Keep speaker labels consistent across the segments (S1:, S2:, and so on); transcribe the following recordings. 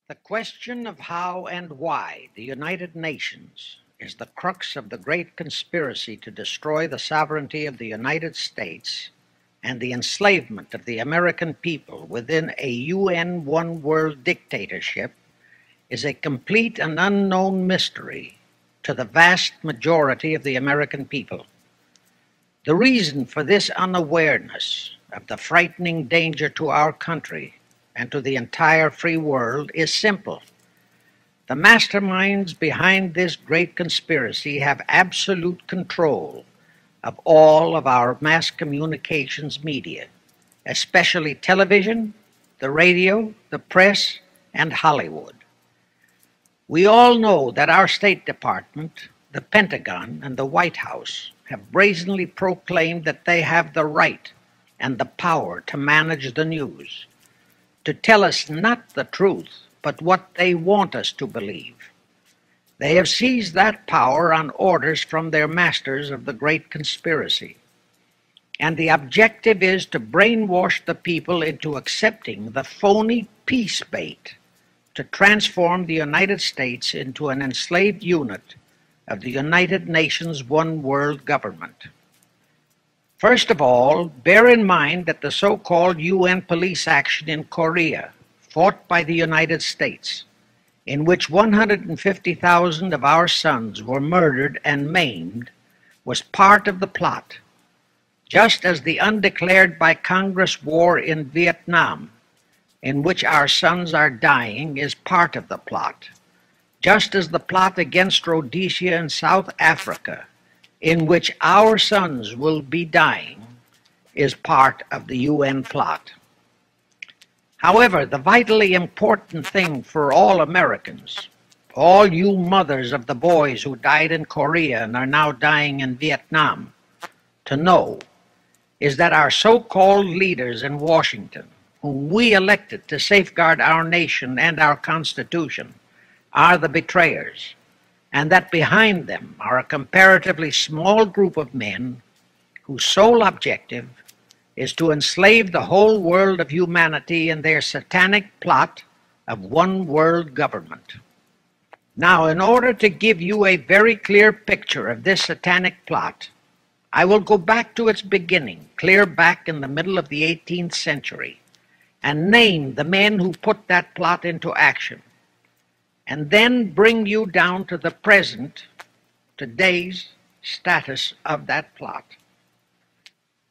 S1: The question of how and why the United Nations is the crux of the great conspiracy to destroy the sovereignty of the United States and the enslavement of the American people within a UN one world dictatorship is a complete and unknown mystery to the vast majority of the American people. The reason for this unawareness of the frightening danger to our country and to the entire free world is simple. The masterminds behind this great conspiracy have absolute control of all of our mass communications media, especially television, the radio, the press, and Hollywood. We all know that our State Department, the Pentagon, and the White House have brazenly proclaimed that they have the right and the power to manage the news, to tell us not the truth, but what they want us to believe. They have seized that power on orders from their masters of the great conspiracy. And the objective is to brainwash the people into accepting the phony peace bait to transform the United States into an enslaved unit of the United Nations one world government. First of all, bear in mind that the so-called UN police action in Korea, fought by the United States, in which 150,000 of our sons were murdered and maimed, was part of the plot, just as the undeclared by Congress war in Vietnam, in which our sons are dying, is part of the plot, just as the plot against Rhodesia and South Africa, in which our sons will be dying, is part of the UN plot. However, the vitally important thing for all Americans, all you mothers of the boys who died in Korea and are now dying in Vietnam, to know is that our so-called leaders in Washington, whom we elected to safeguard our nation and our Constitution, are the betrayers, and that behind them are a comparatively small group of men whose sole objective is to enslave the whole world of humanity in their satanic plot of one world government. Now, in order to give you a very clear picture of this satanic plot, I will go back to its beginning, clear back in the middle of the 18th century, and name the men who put that plot into action, and then bring you down to the present, today's status of that plot.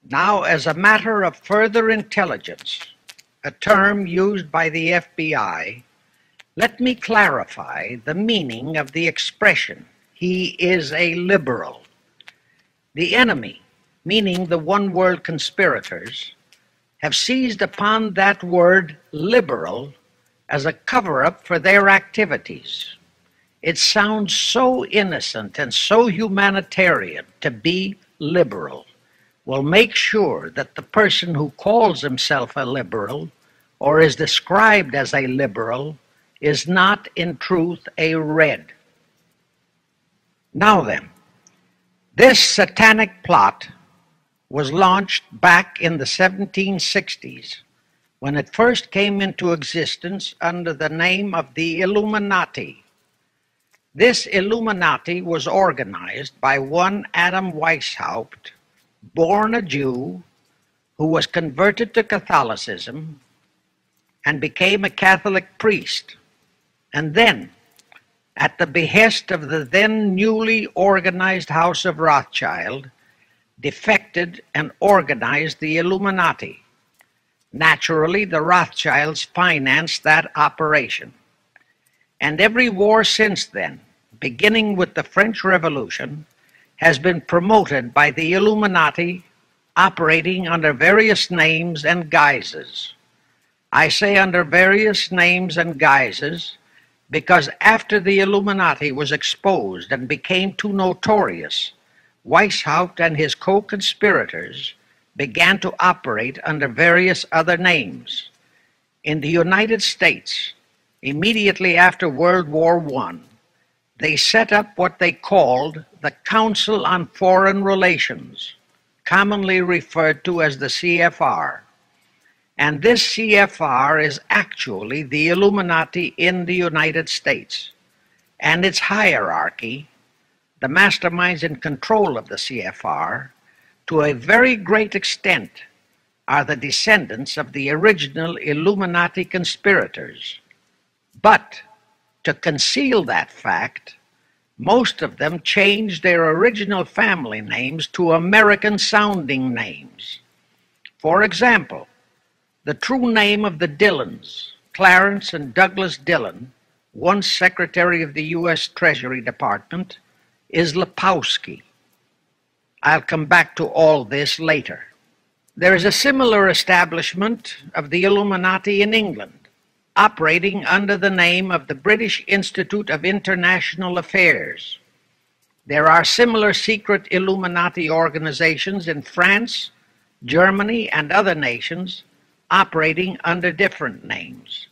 S1: Now, as a matter of further intelligence, a term used by the FBI, let me clarify the meaning of the expression, "he is a liberal." The enemy, meaning the one-world conspirators, have seized upon that word liberal as a cover-up for their activities. It sounds so innocent and so humanitarian to be liberal. Well, make sure that the person who calls himself a liberal or is described as a liberal is not in truth a red. Now then, this satanic plot was launched back in the 1760s when it first came into existence under the name of the Illuminati. This Illuminati was organized by one Adam Weishaupt, born a Jew, who was converted to Catholicism and became a Catholic priest, and then, at the behest of the then newly organized House of Rothschild, defected and organized the Illuminati. Naturally, the Rothschilds financed that operation. And every war since then, beginning with the French Revolution, has been promoted by the Illuminati, operating under various names and guises. I say under various names and guises because after the Illuminati was exposed and became too notorious, Weishaupt and his co-conspirators began to operate under various other names. In the United States, immediately after World War I, they set up what they called the Council on Foreign Relations, commonly referred to as the CFR. And this CFR is actually the Illuminati in the United States. And its hierarchy, the masterminds in control of the CFR, to a very great extent, are the descendants of the original Illuminati conspirators. But to conceal that fact, most of them changed their original family names to American-sounding names. For example, the true name of the Dillons, Clarence and Douglas Dillon, once Secretary of the U.S. Treasury Department, is Lepowski. I'll come back to all this later. There is a similar establishment of the Illuminati in England, operating under the name of the British Institute of International Affairs. There are similar secret Illuminati organizations in France, Germany, and other nations, operating under different names.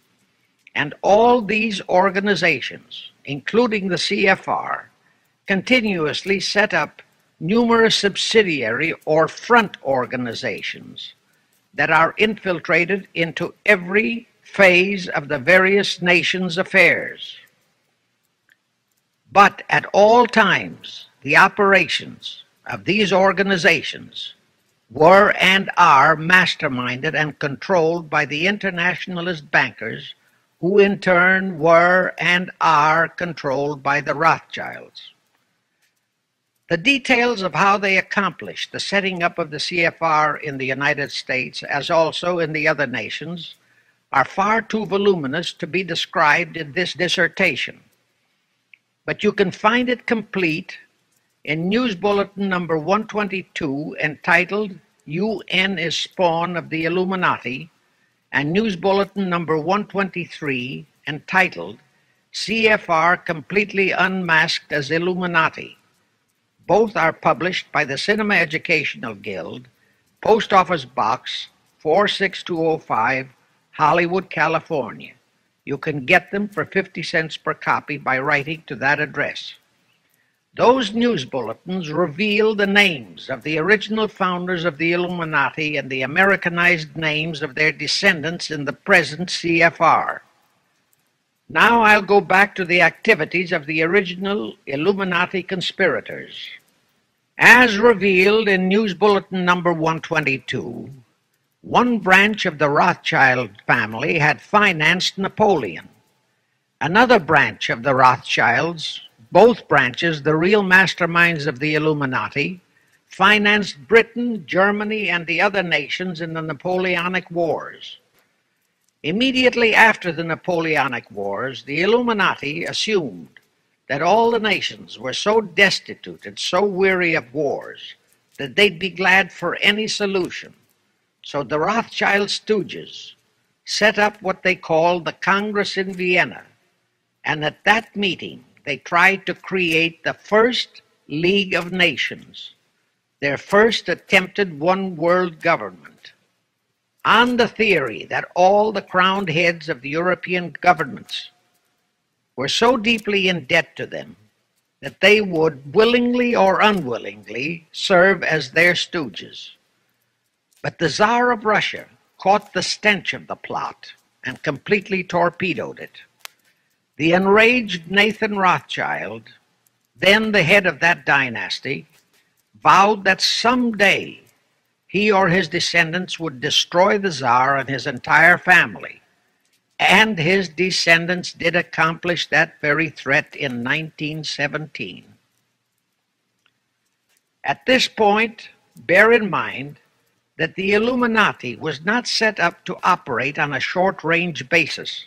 S1: And all these organizations, including the CFR, continuously set up numerous subsidiary or front organizations that are infiltrated into every phase of the various nations' affairs. But at all times, the operations of these organizations were and are masterminded and controlled by the internationalist bankers, who in turn were and are controlled by the Rothschilds. The details of how they accomplished the setting up of the CFR in the United States, as also in the other nations, are far too voluminous to be described in this dissertation. But you can find it complete in News Bulletin number 122, entitled UN is Spawn of the Illuminati, and News Bulletin number 123, entitled CFR Completely Unmasked as Illuminati. Both are published by the Cinema Educational Guild, Post Office Box 46205, Hollywood, California. You can get them for 50 cents per copy by writing to that address. Those news bulletins reveal the names of the original founders of the Illuminati and the Americanized names of their descendants in the present CFR. Now I'll go back to the activities of the original Illuminati conspirators. As revealed in News Bulletin number 122, one branch of the Rothschild family had financed Napoleon. Another branch of the Rothschilds, both branches the real masterminds of the Illuminati, financed Britain, Germany, and the other nations in the Napoleonic Wars. Immediately after the Napoleonic Wars, the Illuminati assumed that all the nations were so destitute and so weary of wars that they'd be glad for any solution. So the Rothschild stooges set up what they called the Congress in Vienna, and at that meeting they tried to create the first League of Nations, their first attempted one world government, on the theory that all the crowned heads of the European governments were so deeply in debt to them that they would willingly or unwillingly serve as their stooges. But the Tsar of Russia caught the stench of the plot and completely torpedoed it. The enraged Nathan Rothschild, then the head of that dynasty, vowed that someday he or his descendants would destroy the Tsar and his entire family. And his descendants did accomplish that very threat in 1917. At this point, bear in mind that the Illuminati was not set up to operate on a short-range basis.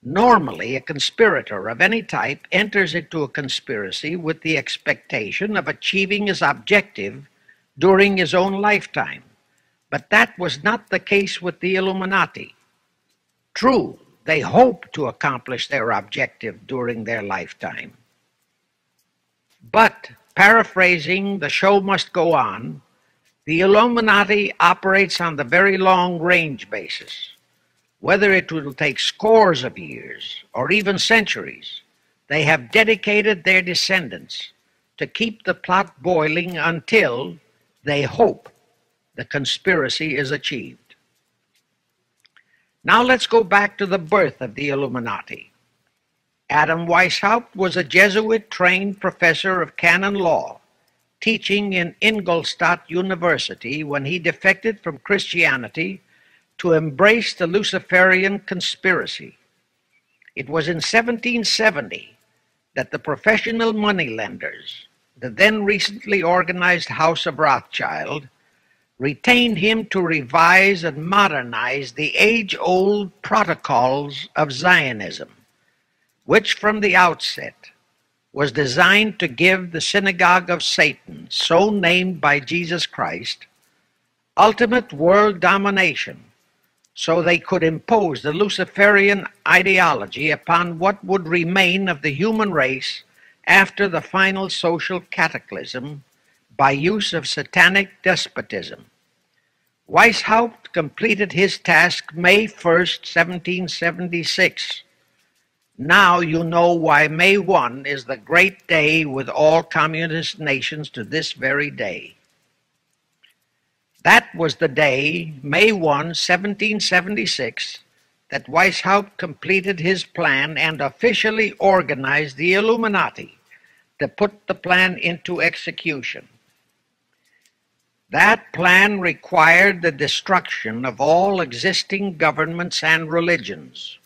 S1: Normally, a conspirator of any type enters into a conspiracy with the expectation of achieving his objective during his own lifetime. But that was not the case with the Illuminati. True, they hoped to accomplish their objective during their lifetime. But, paraphrasing The Show Must Go On, the Illuminati operates on the very long-range basis. Whether it will take scores of years or even centuries, they have dedicated their descendants to keep the plot boiling until they hope the conspiracy is achieved. Now let's go back to the birth of the Illuminati. Adam Weishaupt was a Jesuit-trained professor of canon law, teaching in Ingolstadt University when he defected from Christianity to embrace the Luciferian conspiracy. It was in 1770 that the professional moneylenders, the then recently organized House of Rothschild, retained him to revise and modernize the age-old protocols of Zionism, which from the outset was designed to give the synagogue of Satan, so named by Jesus Christ, ultimate world domination, so they could impose the Luciferian ideology upon what would remain of the human race after the final social cataclysm by use of satanic despotism. Weishaupt completed his task May 1st, 1776. Now you know why May 1 is the great day with all communist nations to this very day. That was the day, May 1, 1776, that Weishaupt completed his plan and officially organized the Illuminati to put the plan into execution. That plan required the destruction of all existing governments and religions.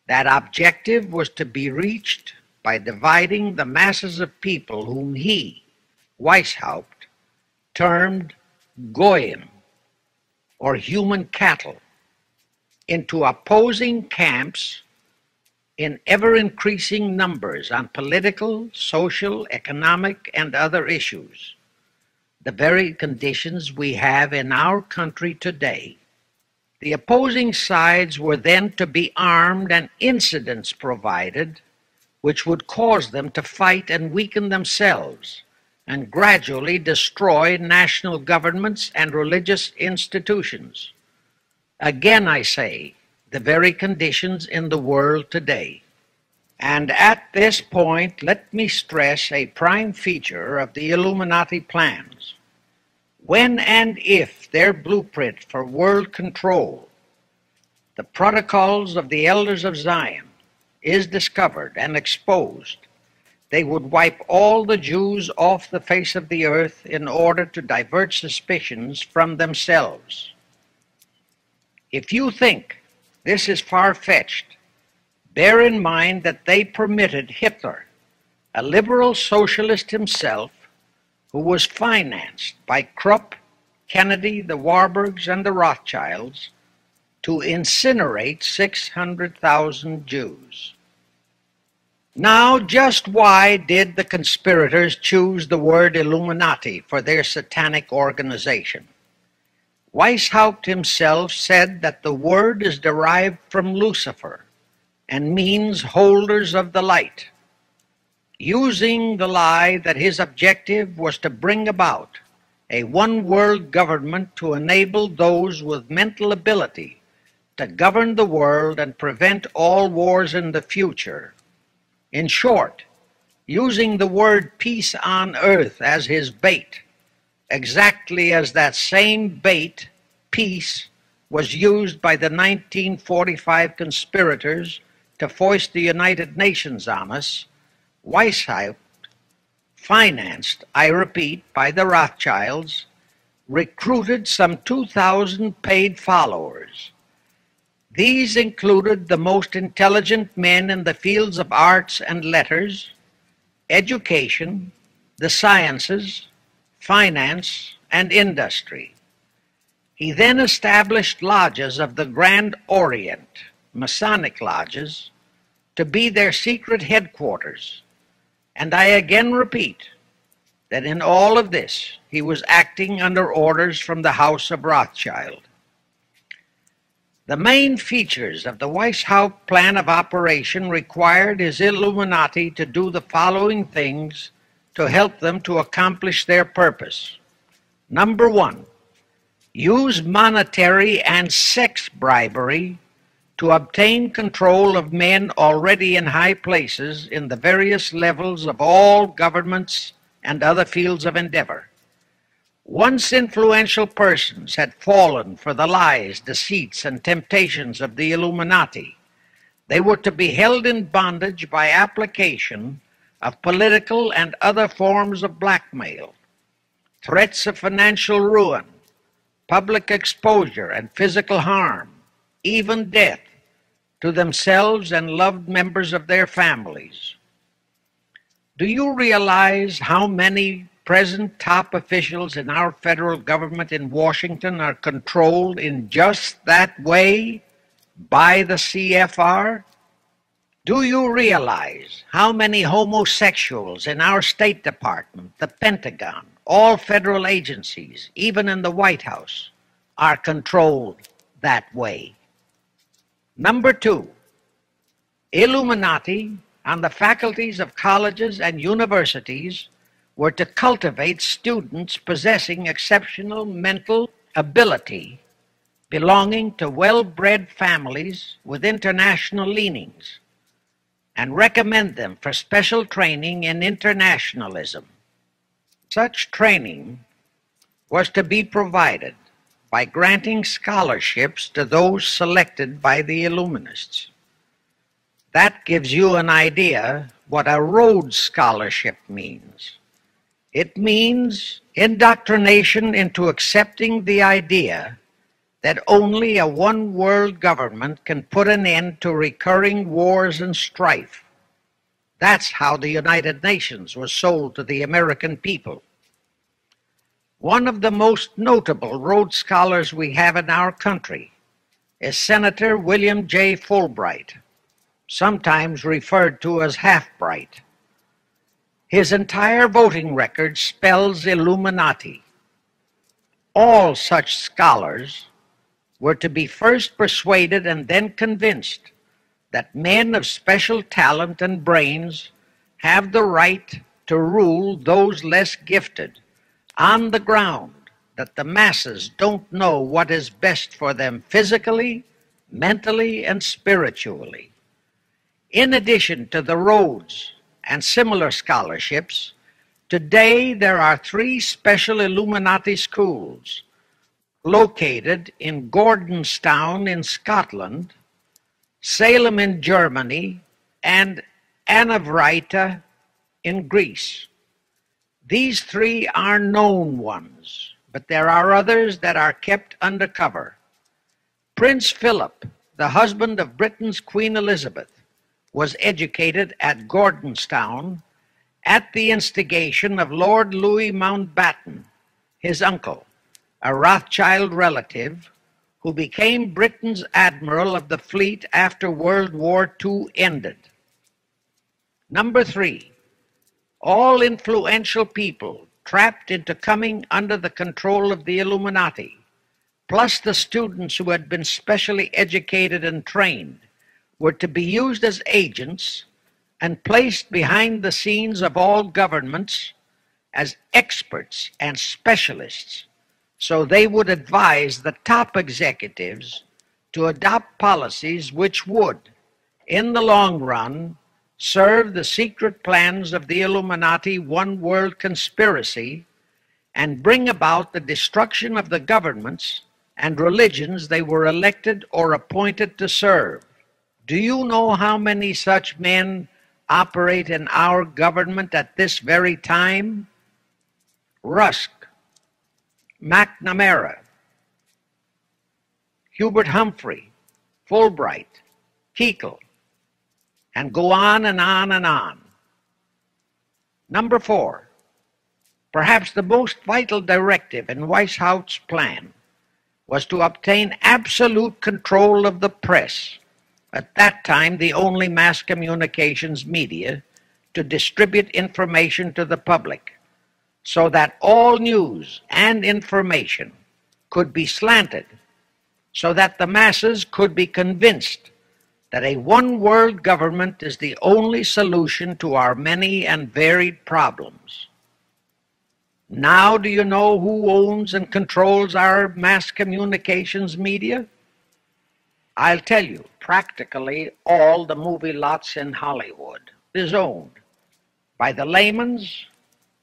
S1: That objective was to be reached by dividing the masses of people whom he, Weishaupt, termed Goyim, or human cattle, into opposing camps in ever-increasing numbers on political, social, economic, and other issues, the very conditions we have in our country today. The opposing sides were then to be armed and incidents provided which would cause them to fight and weaken themselves and gradually destroy national governments and religious institutions. Again, I say, the very conditions in the world today. And at this point, let me stress a prime feature of the Illuminati plans. When and if their blueprint for world control, the protocols of the elders of Zion, is discovered and exposed, they would wipe all the Jews off the face of the earth in order to divert suspicions from themselves. If you think this is far-fetched, bear in mind that they permitted Hitler, a liberal socialist himself, who was financed by Krupp, Kennedy, the Warburgs, and the Rothschilds, to incinerate 600,000 Jews. Now, just why did the conspirators choose the word Illuminati for their satanic organization? Weishaupt himself said that the word is derived from Lucifer and means holders of the light, using the lie that his objective was to bring about a one-world government to enable those with mental ability to govern the world and prevent all wars in the future. In short, using the word peace on earth as his bait, exactly as that same bait, peace, was used by the 1945 conspirators to foist the United Nations on us. Weishaupt, financed, I repeat, by the Rothschilds, recruited some 2,000 paid followers. These included the most intelligent men in the fields of arts and letters, education, the sciences, finance, and industry. He then established lodges of the Grand Orient, Masonic lodges, to be their secret headquarters. And I again repeat that in all of this, he was acting under orders from the House of Rothschild. The main features of the Weishaupt plan of operation required his Illuminati to do the following things to help them to accomplish their purpose. Number one, use monetary and sex bribery to obtain control of men already in high places in the various levels of all governments and other fields of endeavor. Once influential persons had fallen for the lies, deceits, and temptations of the Illuminati, they were to be held in bondage by application of political and other forms of blackmail, threats of financial ruin, public exposure and physical harm, even death, to themselves and loved members of their families. Do you realize how many present top officials in our federal government in Washington are controlled in just that way by the CFR? Do you realize how many homosexuals in our State Department, the Pentagon, all federal agencies, even in the White House, are controlled that way? Number two, Illuminati and the faculties of colleges and universities were to cultivate students possessing exceptional mental ability, belonging to well-bred families with international leanings, and recommend them for special training in internationalism. Such training was to be provided by granting scholarships to those selected by the Illuminists. That gives you an idea what a Rhodes Scholarship means. It means indoctrination into accepting the idea that only a one-world government can put an end to recurring wars and strife. That's how the United Nations was sold to the American people. One of the most notable Rhodes Scholars we have in our country is Senator William J. Fulbright, sometimes referred to as Half-Bright. His entire voting record spells Illuminati. All such scholars were to be first persuaded and then convinced that men of special talent and brains have the right to rule those less gifted, on the ground that the masses don't know what is best for them physically, mentally, and spiritually. In addition to the Rhodes and similar scholarships, today there are 3 special Illuminati schools located in Gordonstown in Scotland, Salem in Germany, and Anavryta in Greece. These 3 are known ones, but there are others that are kept undercover. Prince Philip, the husband of Britain's Queen Elizabeth, was educated at Gordonstown at the instigation of Lord Louis Mountbatten, his uncle, a Rothschild relative who became Britain's admiral of the fleet after World War II ended. Number 3, all influential people trapped into coming under the control of the Illuminati, plus the students who had been specially educated and trained, were to be used as agents and placed behind the scenes of all governments as experts and specialists, so they would advise the top executives to adopt policies which would, in the long run, serve the secret plans of the Illuminati one world conspiracy and bring about the destruction of the governments and religions they were elected or appointed to serve. Do you know how many such men operate in our government at this very time? Rusk, McNamara, Hubert Humphrey, Fulbright, Kuchel, and go on and on and on. Number 4, perhaps the most vital directive in Weishaupt's plan was to obtain absolute control of the press, at that time the only mass communications media, to distribute information to the public, so that all news and information could be slanted, so that the masses could be convinced that a one-world government is the only solution to our many and varied problems. Now do you know who owns and controls our mass communications media? I'll tell you, practically all the movie lots in Hollywood is owned by the Lamans,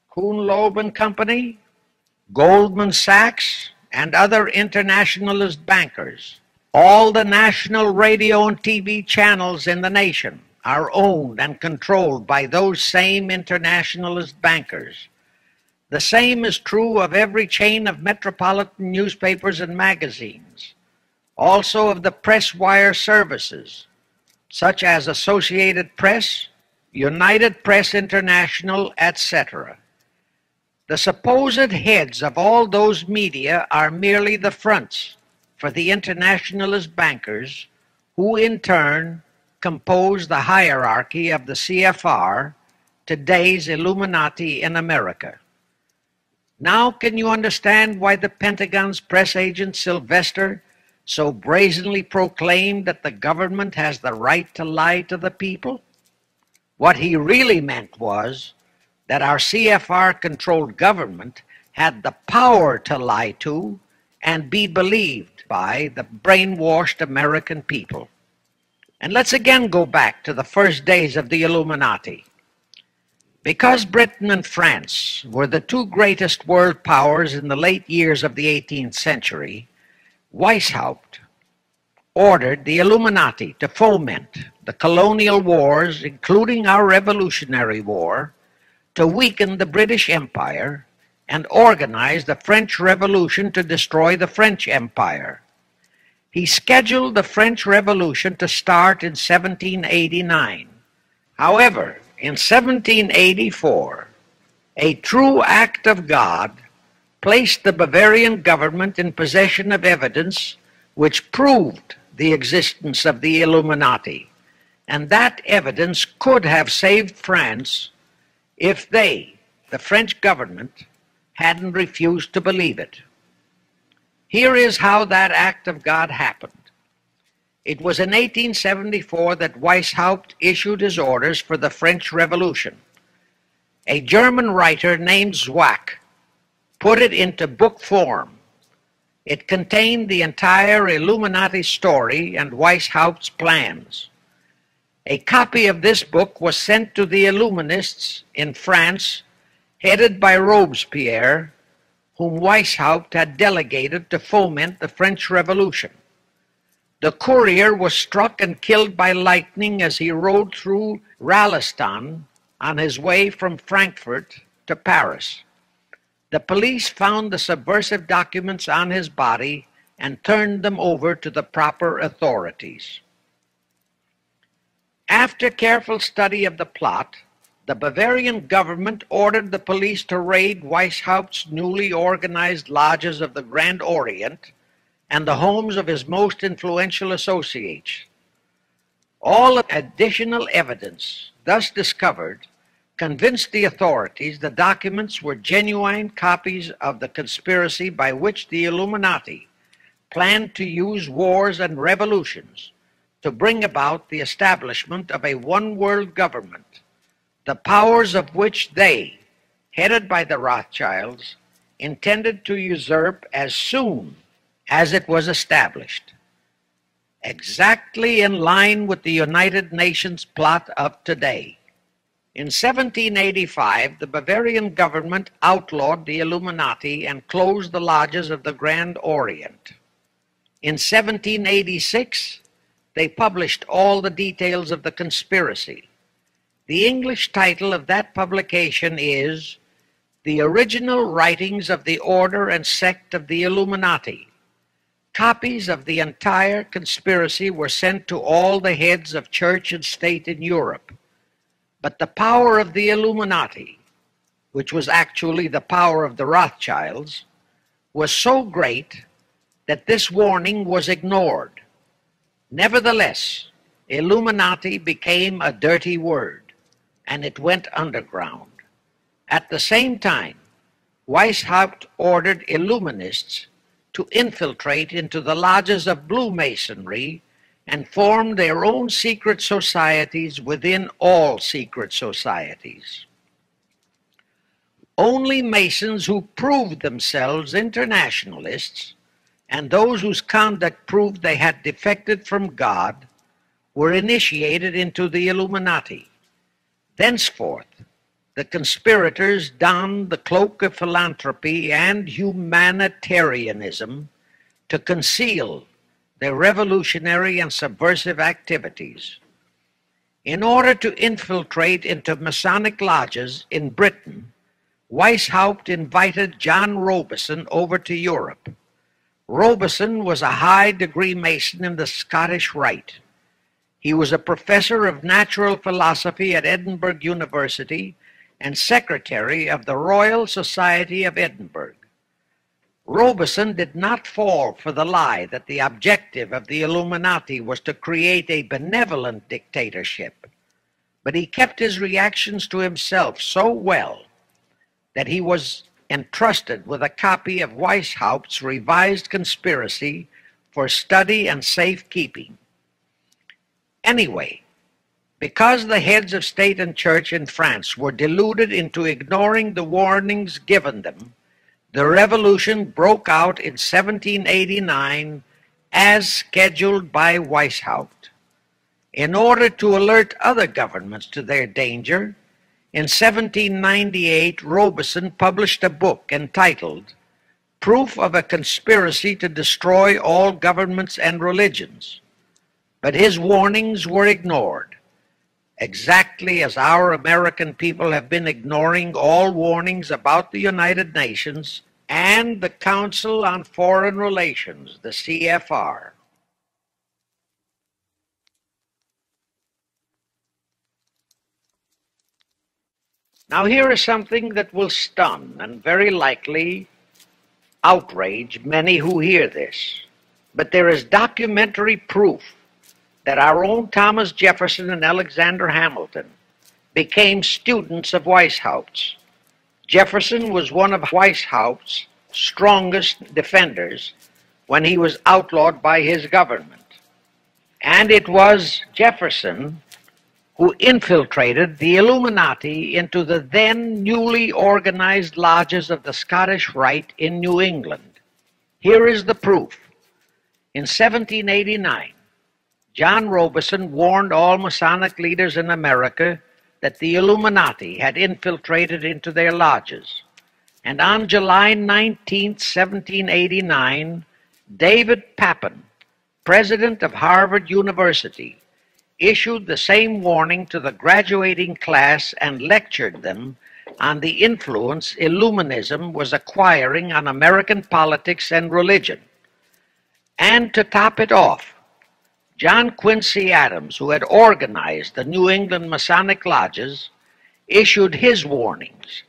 S1: Kuhn, Loeb and Company, Goldman Sachs, and other internationalist bankers. All the national radio and TV channels in the nation are owned and controlled by those same internationalist bankers. The same is true of every chain of metropolitan newspapers and magazines, also of the press wire services, such as Associated Press, United Press International, etc. The supposed heads of all those media are merely the fronts for the internationalist bankers, who in turn compose the hierarchy of the CFR, today's Illuminati in America. Now can you understand why the Pentagon's press agent Sylvester so brazenly proclaimed that the government has the right to lie to the people? What he really meant was that our CFR-controlled government had the power to lie to and be believed by the brainwashed American people. And let's again go back to the first days of the Illuminati. Because Britain and France were the two greatest world powers in the late years of the 18th century, Weishaupt ordered the Illuminati to foment the colonial wars, including our Revolutionary War, to weaken the British Empire and organize the French Revolution to destroy the French Empire. He scheduled the French Revolution to start in 1789. However, in 1784, a true act of God placed the Bavarian government in possession of evidence which proved the existence of the Illuminati, and that evidence could have saved France if they, the French government, hadn't refused to believe it. Here is how that act of God happened. It was in 1874 that Weishaupt issued his orders for the French Revolution. A German writer named Zwack put it into book form. It contained the entire Illuminati story and Weishaupt's plans. A copy of this book was sent to the Illuminists in France, headed by Robespierre, whom Weishaupt had delegated to foment the French Revolution. The courier was struck and killed by lightning as he rode through Ralston on his way from Frankfurt to Paris. The police found the subversive documents on his body and turned them over to the proper authorities. After careful study of the plot, the Bavarian government ordered the police to raid Weishaupt's newly organized lodges of the Grand Orient and the homes of his most influential associates. All additional evidence thus discovered convinced the authorities the documents were genuine copies of the conspiracy by which the Illuminati planned to use wars and revolutions to bring about the establishment of a one-world government, the powers of which they, headed by the Rothschilds, intended to usurp as soon as it was established, exactly in line with the United Nations plot of today. In 1785, the Bavarian government outlawed the Illuminati and closed the lodges of the Grand Orient. In 1786, they published all the details of the conspiracy. The English title of that publication is The Original Writings of the Order and Sect of the Illuminati. Copies of the entire conspiracy were sent to all the heads of church and state in Europe. But the power of the Illuminati, which was actually the power of the Rothschilds, was so great that this warning was ignored. Nevertheless, Illuminati became a dirty word, and it went underground. At the same time, Weishaupt ordered Illuminists to infiltrate into the lodges of Blue Masonry and form their own secret societies within all secret societies. Only Masons who proved themselves internationalists and those whose conduct proved they had defected from God were initiated into the Illuminati. Thenceforth, the conspirators donned the cloak of philanthropy and humanitarianism to conceal their revolutionary and subversive activities. In order to infiltrate into Masonic lodges in Britain, Weishaupt invited John Robison over to Europe. Robison was a high-degree Mason in the Scottish Rite. He was a professor of natural philosophy at Edinburgh University and secretary of the Royal Society of Edinburgh. Robison did not fall for the lie that the objective of the Illuminati was to create a benevolent dictatorship, but he kept his reactions to himself so well that he was entrusted with a copy of Weishaupt's revised conspiracy for study and safekeeping. Anyway, because the heads of state and church in France were deluded into ignoring the warnings given them, the revolution broke out in 1789 as scheduled by Weishaupt. In order to alert other governments to their danger, in 1798 Robison published a book entitled Proof of a Conspiracy to Destroy All Governments and Religions. But his warnings were ignored, exactly as our American people have been ignoring all warnings about the United Nations and the Council on Foreign Relations, the CFR. Now here is something that will stun and very likely outrage many who hear this, but there is documentary proof that our own Thomas Jefferson and Alexander Hamilton became students of Weishaupt's. Jefferson was one of Weishaupt's strongest defenders when he was outlawed by his government. And it was Jefferson who infiltrated the Illuminati into the then newly organized lodges of the Scottish Rite in New England. Here is the proof. In 1789, John Robison warned all Masonic leaders in America that the Illuminati had infiltrated into their lodges. And on July 19, 1789, David Papin, president of Harvard University, issued the same warning to the graduating class and lectured them on the influence Illuminism was acquiring on American politics and religion. And to top it off, John Quincy Adams, who had organized the New England Masonic lodges, issued his warnings.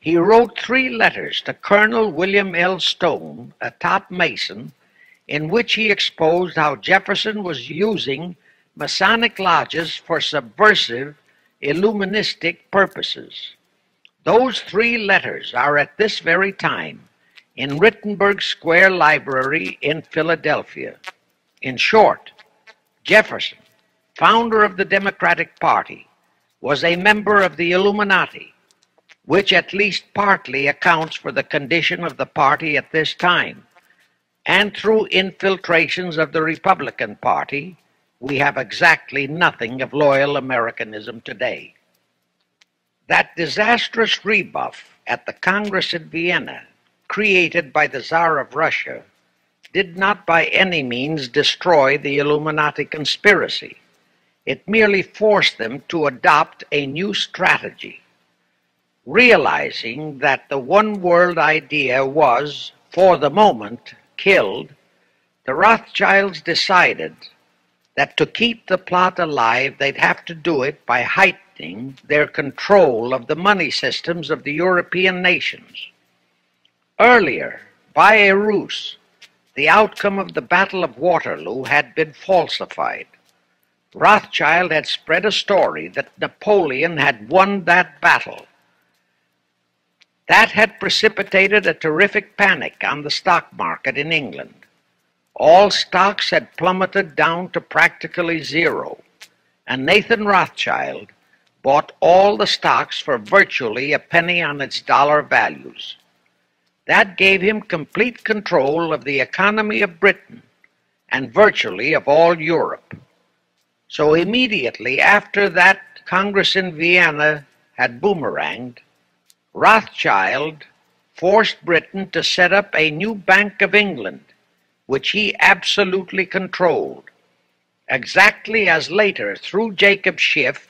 S1: He wrote 3 letters to Colonel William L. Stone, a top Mason, in which he exposed how Jefferson was using Masonic lodges for subversive, Illuministic purposes. Those 3 letters are at this very time in Rittenberg Square Library in Philadelphia. In short, Jefferson, founder of the Democratic Party, was a member of the Illuminati, which at least partly accounts for the condition of the party at this time. And through infiltrations of the Republican Party, we have exactly nothing of loyal Americanism today. That disastrous rebuff at the Congress in Vienna, created by the Tsar of Russia, did not by any means destroy the Illuminati conspiracy. It merely forced them to adopt a new strategy. Realizing that the one world idea was, for the moment, killed, the Rothschilds decided that to keep the plot alive, they'd have to do it by heightening their control of the money systems of the European nations. Earlier, by a ruse, the outcome of the Battle of Waterloo had been falsified. Rothschild had spread a story that Napoleon had won that battle. That had precipitated a terrific panic on the stock market in England. All stocks had plummeted down to practically zero, and Nathan Rothschild bought all the stocks for virtually a penny on its dollar values. That gave him complete control of the economy of Britain and virtually of all Europe. So immediately after that Congress in Vienna had boomeranged, Rothschild forced Britain to set up a new Bank of England, which he absolutely controlled, exactly as later, through Jacob Schiff,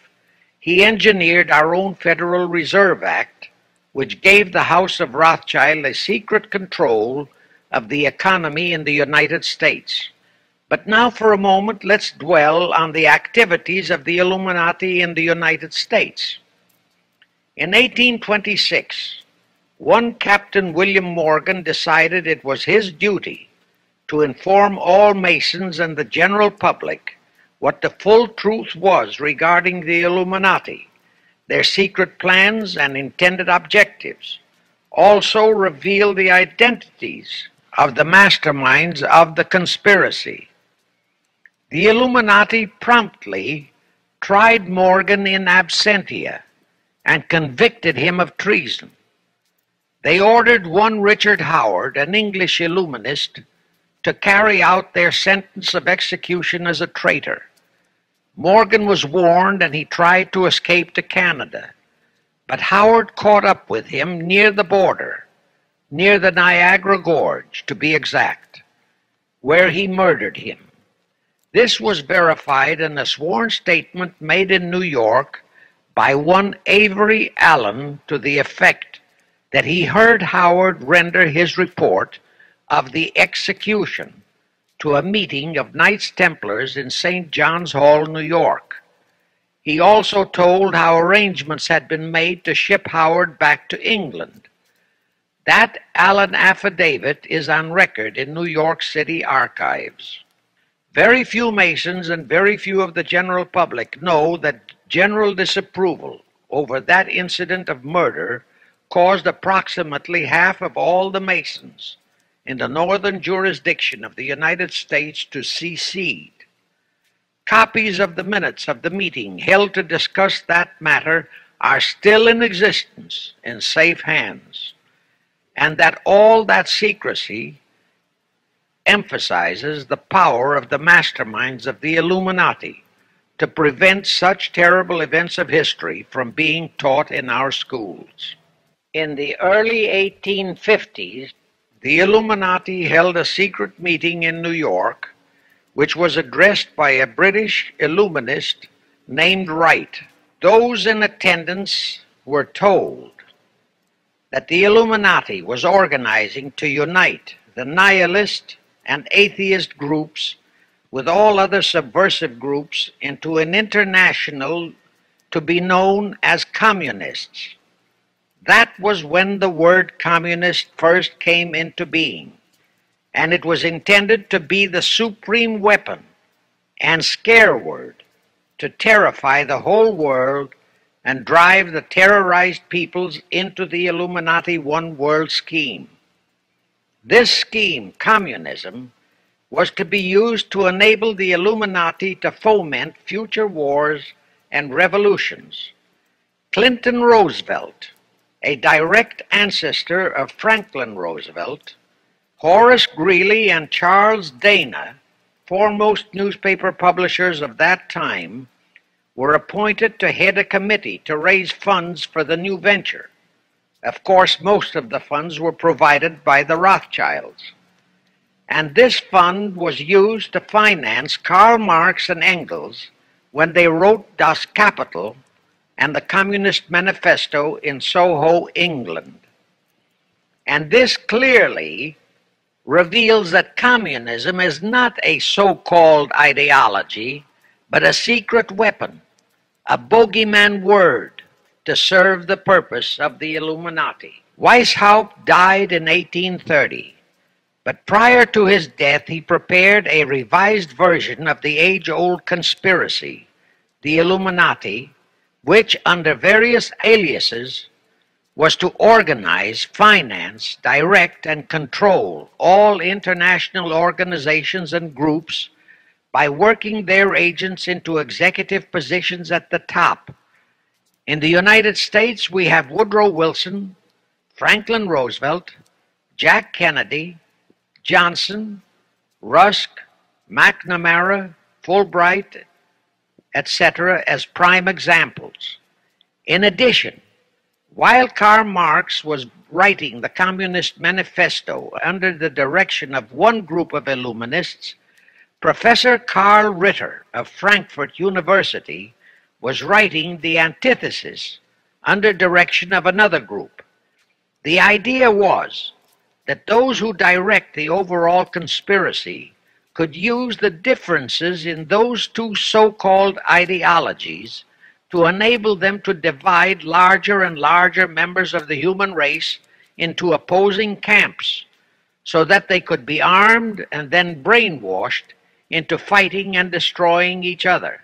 S1: he engineered our own Federal Reserve Act, which gave the House of Rothschild a secret control of the economy in the United States. But now for a moment, let's dwell on the activities of the Illuminati in the United States. In 1826, one Captain William Morgan decided it was his duty to inform all Masons and the general public what the full truth was regarding the Illuminati, their secret plans and intended objectives, also reveal the identities of the masterminds of the conspiracy. The Illuminati promptly tried Morgan in absentia and convicted him of treason. They ordered one Richard Howard, an English Illuminist, to carry out their sentence of execution as a traitor. Morgan was warned and he tried to escape to Canada, but Howard caught up with him near the border, near the Niagara Gorge to be exact, where he murdered him. This was verified in a sworn statement made in New York by one Avery Allen to the effect that he heard Howard render his report of the execution to a meeting of Knights Templars in St. John's Hall, New York. He also told how arrangements had been made to ship Howard back to England. That Allen affidavit is on record in New York City archives. Very few Masons and very few of the general public know that general disapproval over that incident of murder caused approximately half of all the Masons in the northern jurisdiction of the United States to secede. Copies of the minutes of the meeting held to discuss that matter are still in existence in safe hands, and that all that secrecy emphasizes the power of the masterminds of the Illuminati to prevent such terrible events of history from being taught in our schools. In the early 1850s, the Illuminati held a secret meeting in New York, which was addressed by a British Illuminist named Wright. Those in attendance were told that the Illuminati was organizing to unite the nihilist and atheist groups with all other subversive groups into an international to be known as communists. That was when the word communist first came into being, and it was intended to be the supreme weapon and scare word to terrify the whole world and drive the terrorized peoples into the Illuminati one world scheme. This scheme, communism, was to be used to enable the Illuminati to foment future wars and revolutions. Clinton Roosevelt, a direct ancestor of Franklin Roosevelt, Horace Greeley and Charles Dana, foremost newspaper publishers of that time, were appointed to head a committee to raise funds for the new venture. Of course, most of the funds were provided by the Rothschilds. And this fund was used to finance Karl Marx and Engels when they wrote Das Kapital and the Communist Manifesto in Soho, England. And this clearly reveals that communism is not a so-called ideology, but a secret weapon, a bogeyman word to serve the purpose of the Illuminati. Weishaupt died in 1830, but prior to his death he prepared a revised version of the age-old conspiracy, the Illuminati, which under various aliases was to organize, finance, direct, and control all international organizations and groups by working their agents into executive positions at the top. In the United States, we have Woodrow Wilson, Franklin Roosevelt, Jack Kennedy, Johnson, Rusk, McNamara, Fulbright, etc. as prime examples. In addition, While Karl Marx was writing the Communist Manifesto under the direction of one group of Illuminists, Professor Karl Ritter of Frankfurt University was writing the antithesis under direction of another group. The idea was that those who direct the overall conspiracy could use the differences in those two so-called ideologies to enable them to divide larger and larger members of the human race into opposing camps, so that they could be armed and then brainwashed into fighting and destroying each other,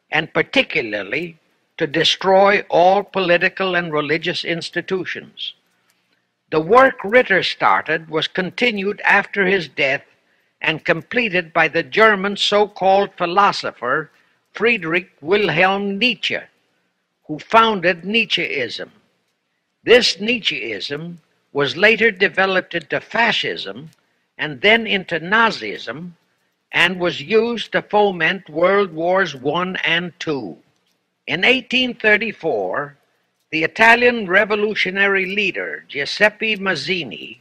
S1: and particularly to destroy all political and religious institutions. The work Ritter started was continued after his death and completed by the German so-called philosopher Friedrich Wilhelm Nietzsche, who founded Nietzscheism. This Nietzscheism was later developed into fascism and then into Nazism, and was used to foment World Wars I and II. In 1834, the Italian revolutionary leader Giuseppe Mazzini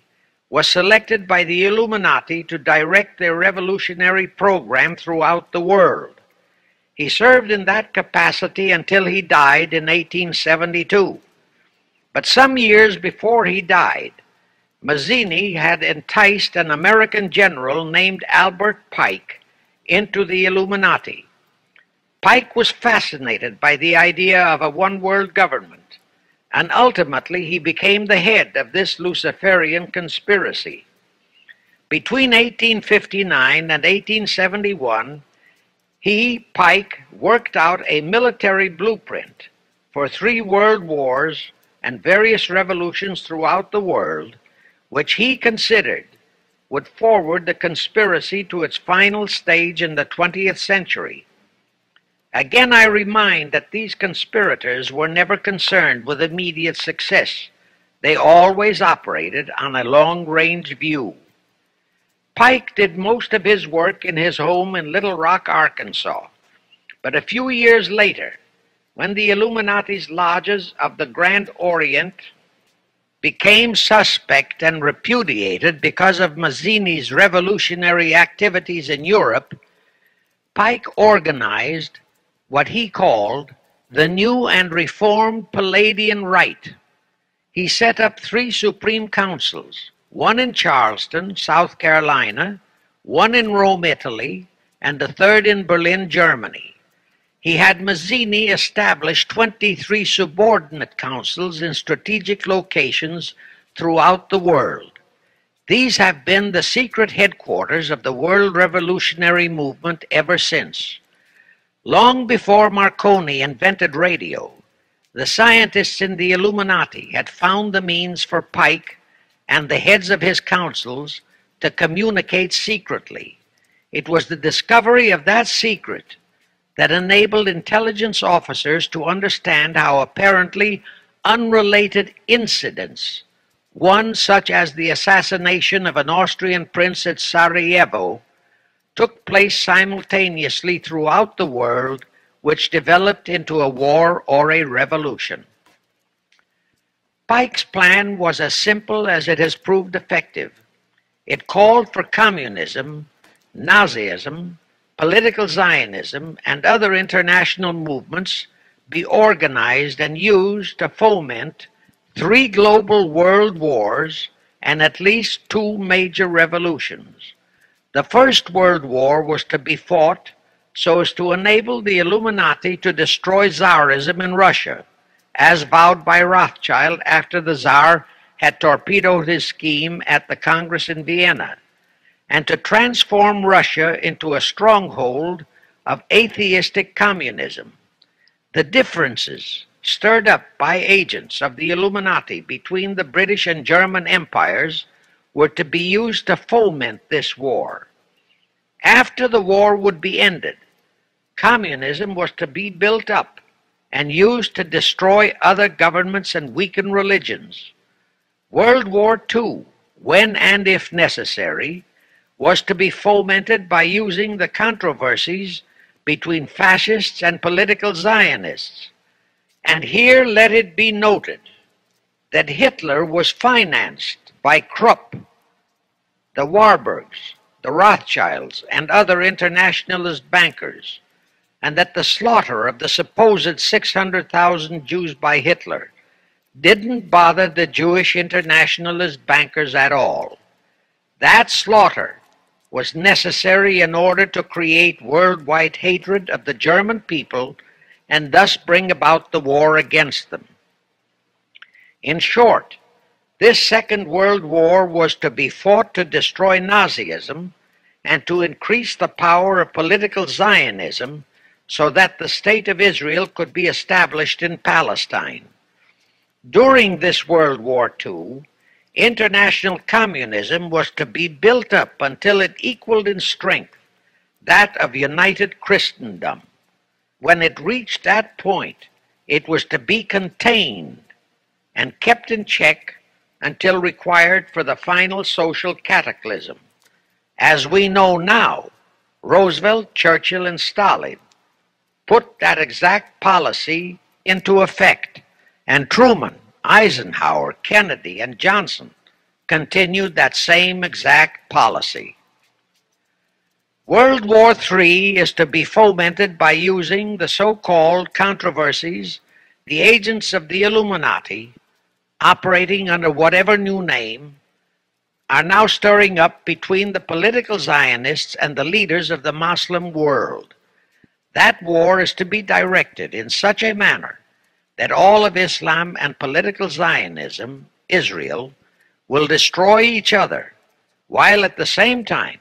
S1: was selected by the Illuminati to direct their revolutionary program throughout the world. He served in that capacity until he died in 1872. But some years before he died, Mazzini had enticed an American general named Albert Pike into the Illuminati. Pike was fascinated by the idea of a one-world government, and ultimately he became the head of this Luciferian conspiracy. Between 1859 and 1871, Pike, worked out a military blueprint for 3 world wars and various revolutions throughout the world, which he considered would forward the conspiracy to its final stage in the 20th century. Again, I remind that these conspirators were never concerned with immediate success. They always operated on a long-range view. Pike did most of his work in his home in Little Rock, Arkansas. But a few years later, when the Illuminati's lodges of the Grand Orient became suspect and repudiated because of Mazzini's revolutionary activities in Europe, Pike organized what he called the New and Reformed Palladian Rite. He set up 3 supreme councils, one in Charleston, South Carolina, one in Rome, Italy, and the 3rd in Berlin, Germany. He had Mazzini establish 23 subordinate councils in strategic locations throughout the world. These have been the secret headquarters of the world revolutionary movement ever since. Long before Marconi invented radio, the scientists in the Illuminati had found the means for Pike and the heads of his councils to communicate secretly. It was the discovery of that secret that enabled intelligence officers to understand how apparently unrelated incidents, one such as the assassination of an Austrian prince at Sarajevo, took place simultaneously throughout the world, which developed into a war or a revolution. Pike's plan was as simple as it has proved effective. It called for communism, Nazism, political Zionism, and other international movements be organized and used to foment 3 global world wars and at least 2 major revolutions. The First World War was to be fought so as to enable the Illuminati to destroy Tsarism in Russia, as vowed by Rothschild after the Tsar had torpedoed his scheme at the Congress in Vienna, and to transform Russia into a stronghold of atheistic communism. The differences stirred up by agents of the Illuminati between the British and German empires were to be used to foment this war. After the war would be ended, communism was to be built up and used to destroy other governments and weaken religions. World War II, when and if necessary, was to be fomented by using the controversies between fascists and political Zionists. And here let it be noted that Hitler was financed by Krupp, the Warburgs, the Rothschilds, and other internationalist bankers, and that the slaughter of the supposed 600,000 Jews by Hitler didn't bother the Jewish internationalist bankers at all. That slaughter was necessary in order to create worldwide hatred of the German people and thus bring about the war against them. In short, this Second World War was to be fought to destroy Nazism and to increase the power of political Zionism so that the State of Israel could be established in Palestine. During this World War II, international communism was to be built up until it equaled in strength that of united Christendom. When it reached that point, it was to be contained and kept in check until required for the final social cataclysm. As we know now, Roosevelt, Churchill, and Stalin put that exact policy into effect, and Truman, Eisenhower, Kennedy, and Johnson continued that same exact policy. World War III is to be fomented by using the so-called controversies the agents of the Illuminati, operating under whatever new name, are now stirring up between the political Zionists and the leaders of the Muslim world. That war is to be directed in such a manner that all of Islam and political Zionism, Israel, will destroy each other, while at the same time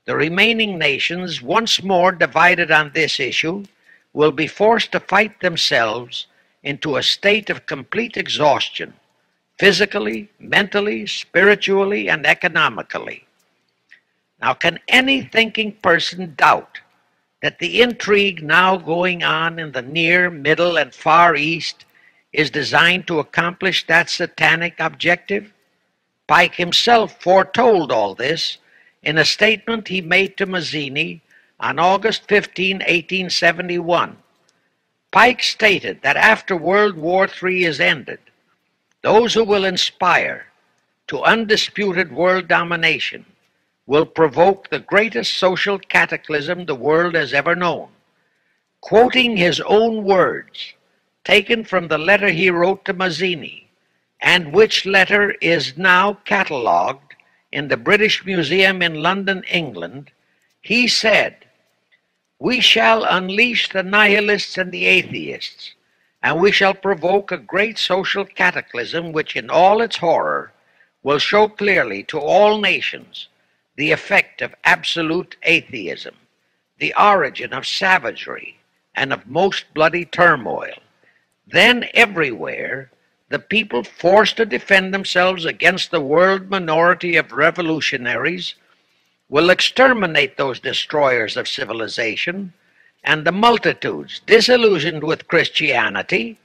S1: the remaining nations, once more divided on this issue, will be forced to fight themselves into a state of complete exhaustion, physically, mentally, spiritually, and economically. Now, can any thinking person doubt that the intrigue now going on in the Near, Middle, and Far East is designed to accomplish that satanic objective? Pike himself foretold all this in a statement he made to Mazzini on August 15, 1871. Pike stated that after World War III is ended, those who will inspire to undisputed world domination will provoke the greatest social cataclysm the world has ever known. Quoting his own words, taken from the letter he wrote to Mazzini, and which letter is now catalogued in the British Museum in London, England, he said, "We shall unleash the nihilists and the atheists, and we shall provoke a great social cataclysm which in all its horror will show clearly to all nations the effect of absolute atheism, the origin of savagery and of most bloody turmoil. Then everywhere the people forced to defend themselves against the world minority of revolutionaries will exterminate those destroyers of civilization, and the multitudes disillusioned with Christianity,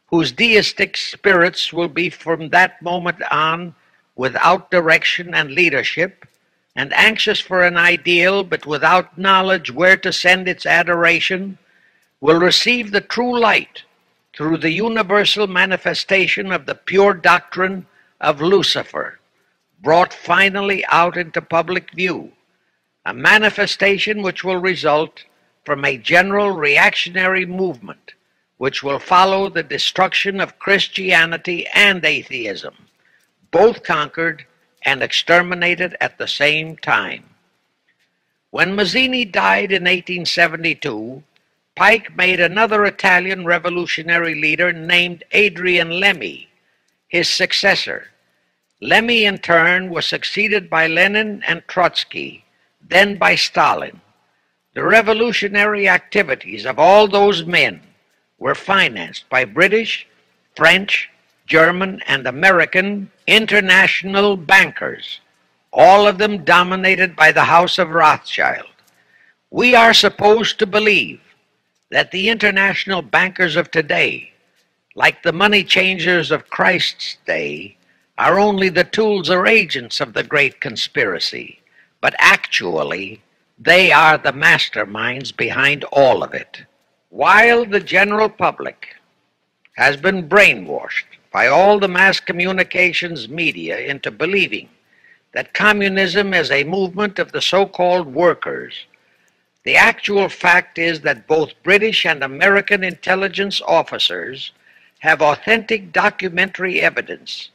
S1: whose deistic spirits will be from that moment on without direction and leadership, and anxious for an ideal but without knowledge where to send its adoration, will receive the true light through the universal manifestation of the pure doctrine of Lucifer, brought finally out into public view, a manifestation which will result from a general reactionary movement which will follow the destruction of Christianity and atheism, both conquered and exterminated at the same time." When Mazzini died in 1872, Pike made another Italian revolutionary leader named Adrian Lemmi his successor. Lemmi, in turn, was succeeded by Lenin and Trotsky, then by Stalin. The revolutionary activities of all those men were financed by British, French, German, and American international bankers, all of them dominated by the House of Rothschild. We are supposed to believe that the international bankers of today, like the money changers of Christ's day, are only the tools or agents of the great conspiracy, but actually they are the masterminds behind all of it. While the general public has been brainwashed by all the mass communications media into believing that communism is a movement of the so-called workers, the actual fact is that both British and American intelligence officers have authentic documentary evidence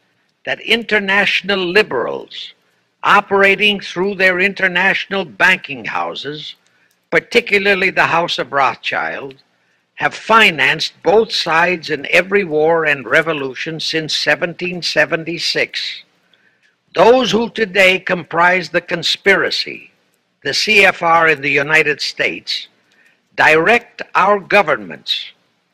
S1: that international liberals operating through their international banking houses, particularly the House of Rothschild, have financed both sides in every war and revolution since 1776. Those who today comprise the conspiracy, the CFR in the United States, direct our governments,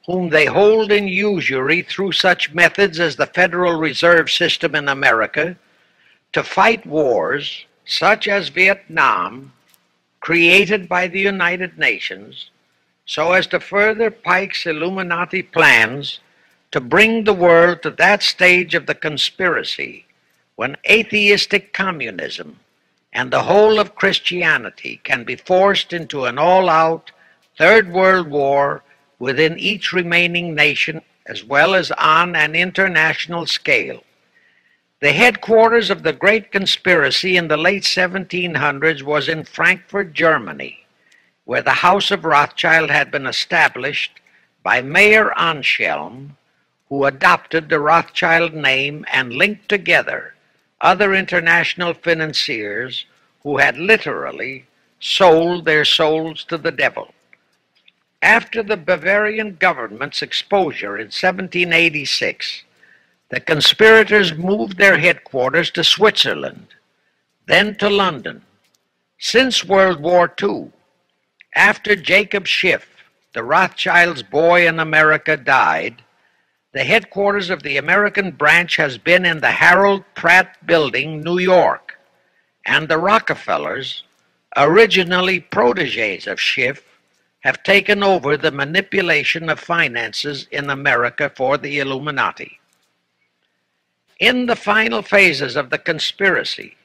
S1: whom they hold in usury through such methods as the Federal Reserve System in America, to fight wars such as Vietnam, created by the United Nations, so as to further Pike's Illuminati plans to bring the world to that stage of the conspiracy when atheistic communism and the whole of Christianity can be forced into an all-out Third World War within each remaining nation as well as on an international scale. The headquarters of the Great Conspiracy in the late 1700s was in Frankfurt, Germany, where the House of Rothschild had been established by Mayer Anschelm, who adopted the Rothschild name and linked together other international financiers who had literally sold their souls to the devil. After the Bavarian government's exposure in 1786, the conspirators moved their headquarters to Switzerland, then to London. Since World War II, after Jacob Schiff, the Rothschilds' boy in America, died, the headquarters of the American branch has been in the Harold Pratt Building, New York, and the Rockefellers, originally protégés of Schiff, have taken over the manipulation of finances in America for the Illuminati. In the final phases of the conspiracy,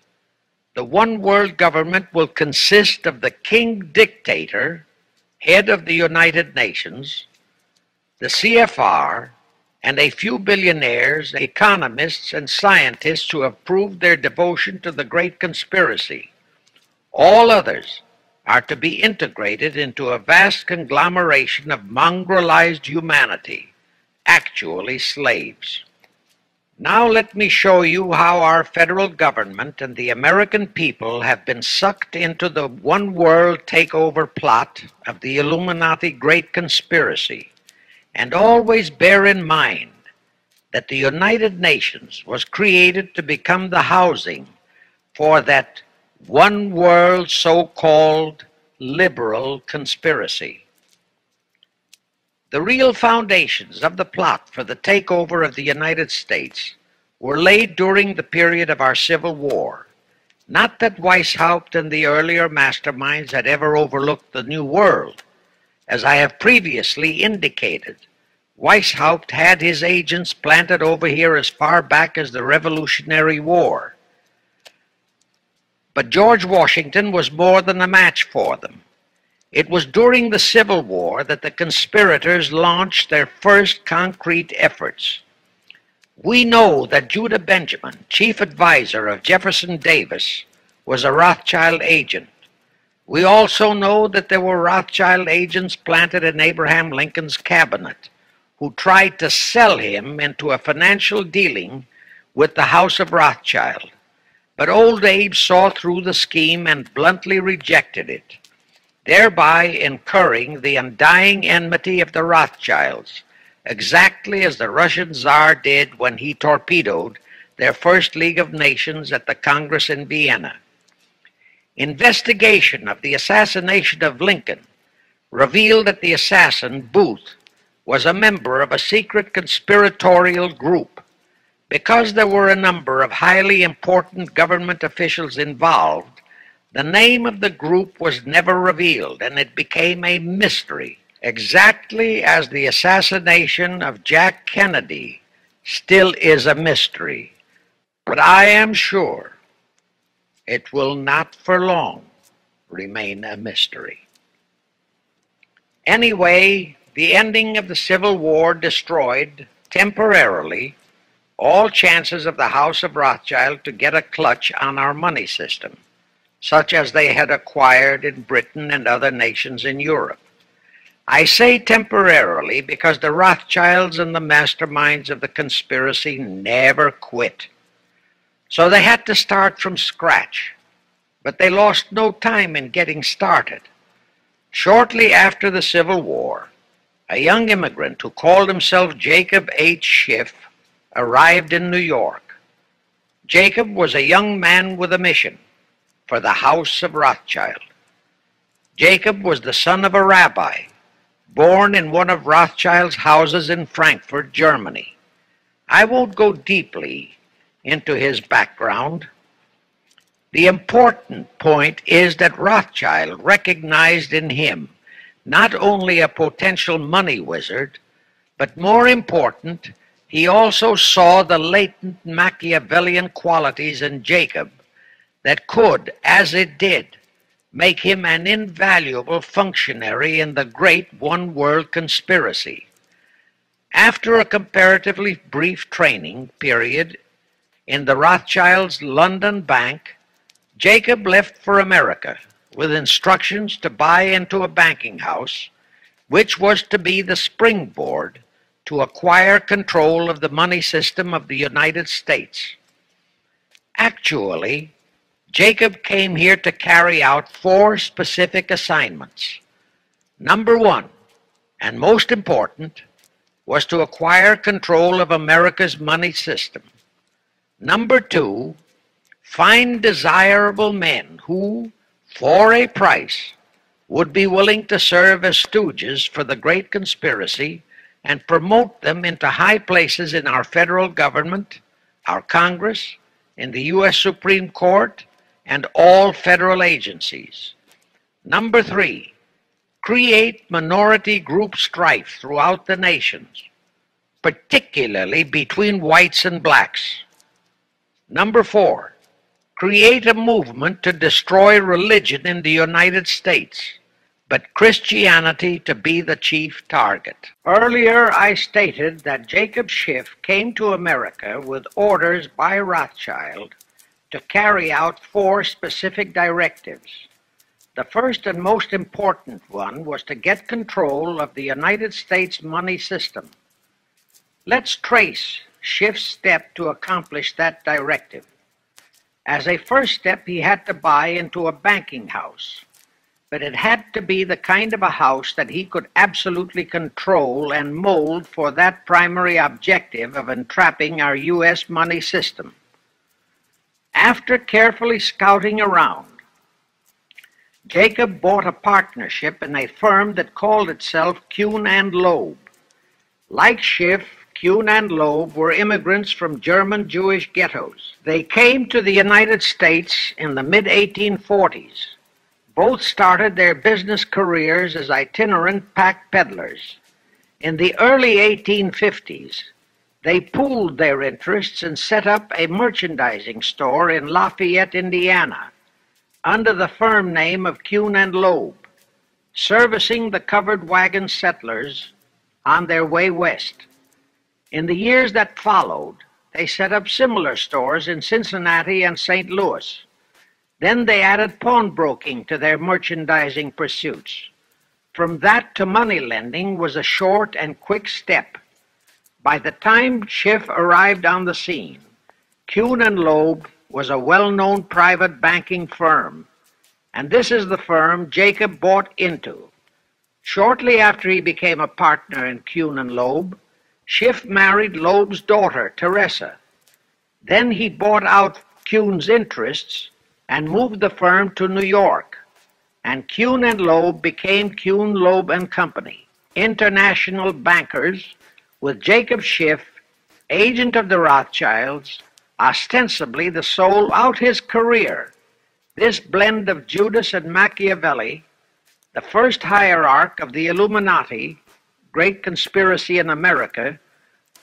S1: the one world government will consist of the king dictator, head of the United Nations, the CFR, and a few billionaires, economists, and scientists who have proved their devotion to the great conspiracy. All others are to be integrated into a vast conglomeration of mongrelized humanity, actually slaves. Now let me show you how our federal government and the American people have been sucked into the one world takeover plot of the Illuminati Great Conspiracy, and always bear in mind that the United Nations was created to become the housing for that one world so-called liberal conspiracy. The real foundations of the plot for the takeover of the United States were laid during the period of our Civil War. Not that Weishaupt and the earlier masterminds had ever overlooked the New World. As I have previously indicated, Weishaupt had his agents planted over here as far back as the Revolutionary War. But George Washington was more than a match for them. It was during the Civil War that the conspirators launched their first concrete efforts. We know that Judah Benjamin, chief advisor of Jefferson Davis, was a Rothschild agent. We also know that there were Rothschild agents planted in Abraham Lincoln's cabinet who tried to sell him into a financial dealing with the House of Rothschild. But old Abe saw through the scheme and bluntly rejected it, thereby incurring the undying enmity of the Rothschilds, exactly as the Russian Tsar did when he torpedoed their first League of Nations at the Congress in Vienna. Investigation of the assassination of Lincoln revealed that the assassin, Booth, was a member of a secret conspiratorial group. Because there were a number of highly important government officials involved, the name of the group was never revealed, and it became a mystery, exactly as the assassination of Jack Kennedy still is a mystery. But I am sure it will not for long remain a mystery. Anyway, the ending of the Civil War destroyed, temporarily, all chances of the House of Rothschild to get a clutch on our money system, such as they had acquired in Britain and other nations in Europe. I say temporarily because the Rothschilds and the masterminds of the conspiracy never quit. So they had to start from scratch, but they lost no time in getting started. Shortly after the Civil War, a young immigrant who called himself Jacob H. Schiff arrived in New York. Jacob was a young man with a mission for the House of Rothschild. Jacob was the son of a rabbi, born in one of Rothschild's houses in Frankfurt, Germany. I won't go deeply into his background. The important point is that Rothschild recognized in him not only a potential money wizard, but more important, he also saw the latent Machiavellian qualities in Jacob that could, as it did, make him an invaluable functionary in the great one-world conspiracy. After a comparatively brief training period in the Rothschilds' London bank, Jacob left for America with instructions to buy into a banking house, which was to be the springboard to acquire control of the money system of the United States. Actually, Jacob came here to carry out 4 specific assignments. Number 1, and most important, was to acquire control of America's money system. Number 2, find desirable men who, for a price, would be willing to serve as stooges for the great conspiracy and promote them into high places in our federal government, our Congress, in the U.S. Supreme Court, and all federal agencies. Number 3, create minority group strife throughout the nations, particularly between whites and blacks. Number 4, create a movement to destroy religion in the United States, but Christianity to be the chief target. Earlier I stated that Jacob Schiff came to America with orders by Rothschild to carry out 4 specific directives. The first and most important one was to get control of the United States money system. Let's trace Schiff's step to accomplish that directive. As a first step, he had to buy into a banking house, but it had to be the kind of a house that he could absolutely control and mold for that primary objective of entrapping our U.S. money system. After carefully scouting around, Jacob bought a partnership in a firm that called itself Kuhn and Loeb. Like Schiff, Kuhn and Loeb were immigrants from German Jewish ghettos. They came to the United States in the mid-1840s. Both started their business careers as itinerant pack peddlers. In the early 1850s, they pooled their interests and set up a merchandising store in Lafayette, Indiana, under the firm name of Kuhn and Loeb, servicing the covered wagon settlers on their way west. In the years that followed, they set up similar stores in Cincinnati and St. Louis. Then they added pawnbroking to their merchandising pursuits. From that to money lending was a short and quick step. By the time Schiff arrived on the scene, Kuhn and Loeb was a well-known private banking firm, and this is the firm Jacob bought into. Shortly after he became a partner in Kuhn and Loeb, Schiff married Loeb's daughter, Teresa. Then he bought out Kuhn's interests and moved the firm to New York, and Kuhn and Loeb became Kuhn, Loeb and Company, international bankers, with Jacob Schiff, agent of the Rothschilds, ostensibly the soul out his career. This blend of Judas and Machiavelli, the first hierarch of the Illuminati, great conspiracy in America,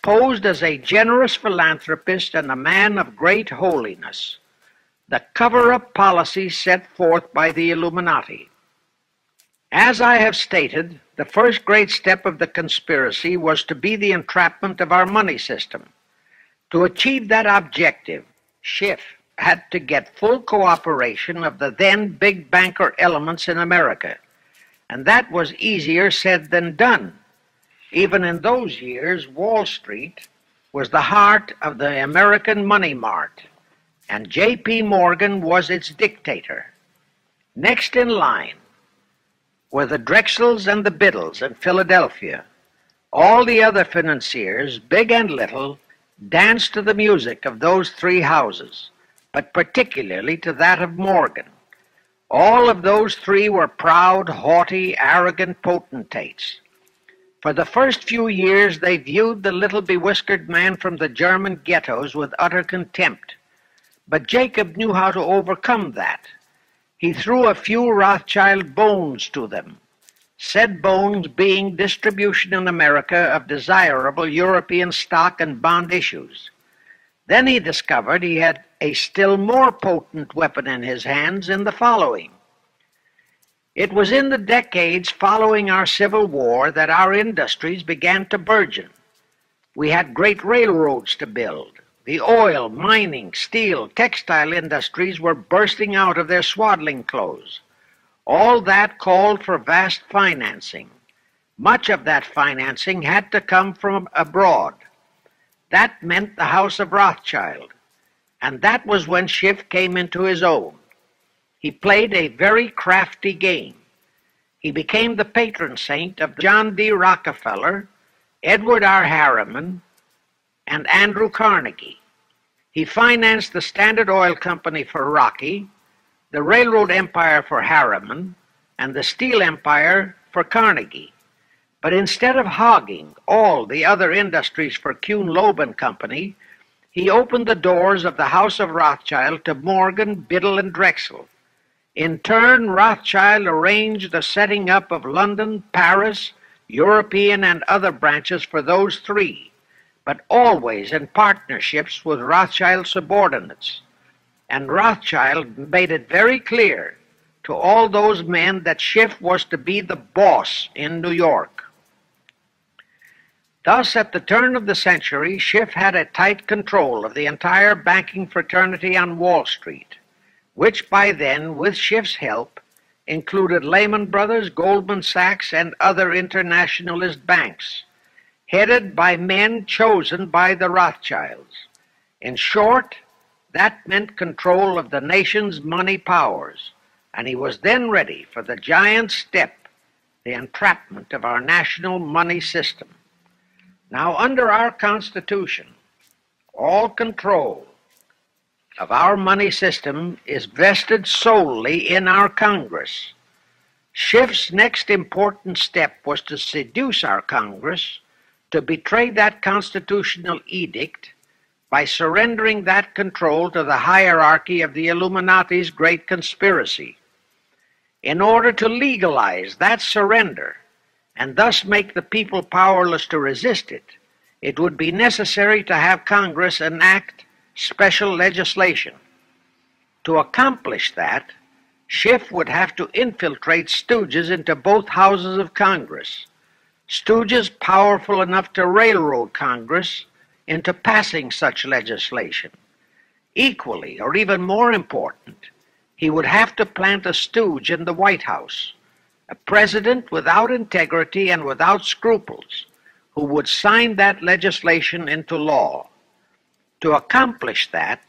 S1: posed as a generous philanthropist and a man of great holiness, the cover-up policy set forth by the Illuminati. As I have stated, the first great step of the conspiracy was to be the entrapment of our money system. To achieve that objective, Schiff had to get full cooperation of the then big banker elements in America, and that was easier said than done. Even in those years, Wall Street was the heart of the American money mart, and J.P. Morgan was its dictator. Next in line were the Drexels and the Biddles in Philadelphia. All the other financiers, big and little, danced to the music of those three houses, but particularly to that of Morgan. All of those three were proud, haughty, arrogant potentates. For the first few years they viewed the little bewhiskered man from the German ghettos with utter contempt. But Jacob knew how to overcome that. He threw a few Rothschild bones to them, said bones being distribution in America of desirable European stock and bond issues. Then he discovered he had a still more potent weapon in his hands in the following. It was in the decades following our Civil War that our industries began to burgeon. We had great railroads to build. The oil, mining, steel, textile industries were bursting out of their swaddling clothes. All that called for vast financing. Much of that financing had to come from abroad. That meant the House of Rothschild, and that was when Schiff came into his own. He played a very crafty game. He became the patron saint of John D. Rockefeller, Edward R. Harriman, and Andrew Carnegie. He financed the Standard Oil Company for Rocky, the railroad empire for Harriman, and the steel empire for Carnegie. But instead of hogging all the other industries for Kuhn Loeb and Company, he opened the doors of the House of Rothschild to Morgan, Biddle, and Drexel. In turn, Rothschild arranged the setting up of London, Paris, European, and other branches for those three, but always in partnerships with Rothschild subordinates. And Rothschild made it very clear to all those men that Schiff was to be the boss in New York. Thus, at the turn of the century, Schiff had a tight control of the entire banking fraternity on Wall Street, which by then, with Schiff's help, included Lehman Brothers, Goldman Sachs, and other internationalist banks, headed by men chosen by the Rothschilds. In short, that meant control of the nation's money powers, and he was then ready for the giant step, the entrapment of our national money system. Now, under our Constitution, all control of our money system is vested solely in our Congress. Schiff's next important step was to seduce our Congress to betray that constitutional edict by surrendering that control to the hierarchy of the Illuminati's great conspiracy. In order to legalize that surrender and thus make the people powerless to resist it, it would be necessary to have Congress enact special legislation. To accomplish that, Schiff would have to infiltrate stooges into both houses of Congress, stooges powerful enough to railroad Congress into passing such legislation. Equally, or even more important, he would have to plant a stooge in the White House, a president without integrity and without scruples, who would sign that legislation into law. To accomplish that,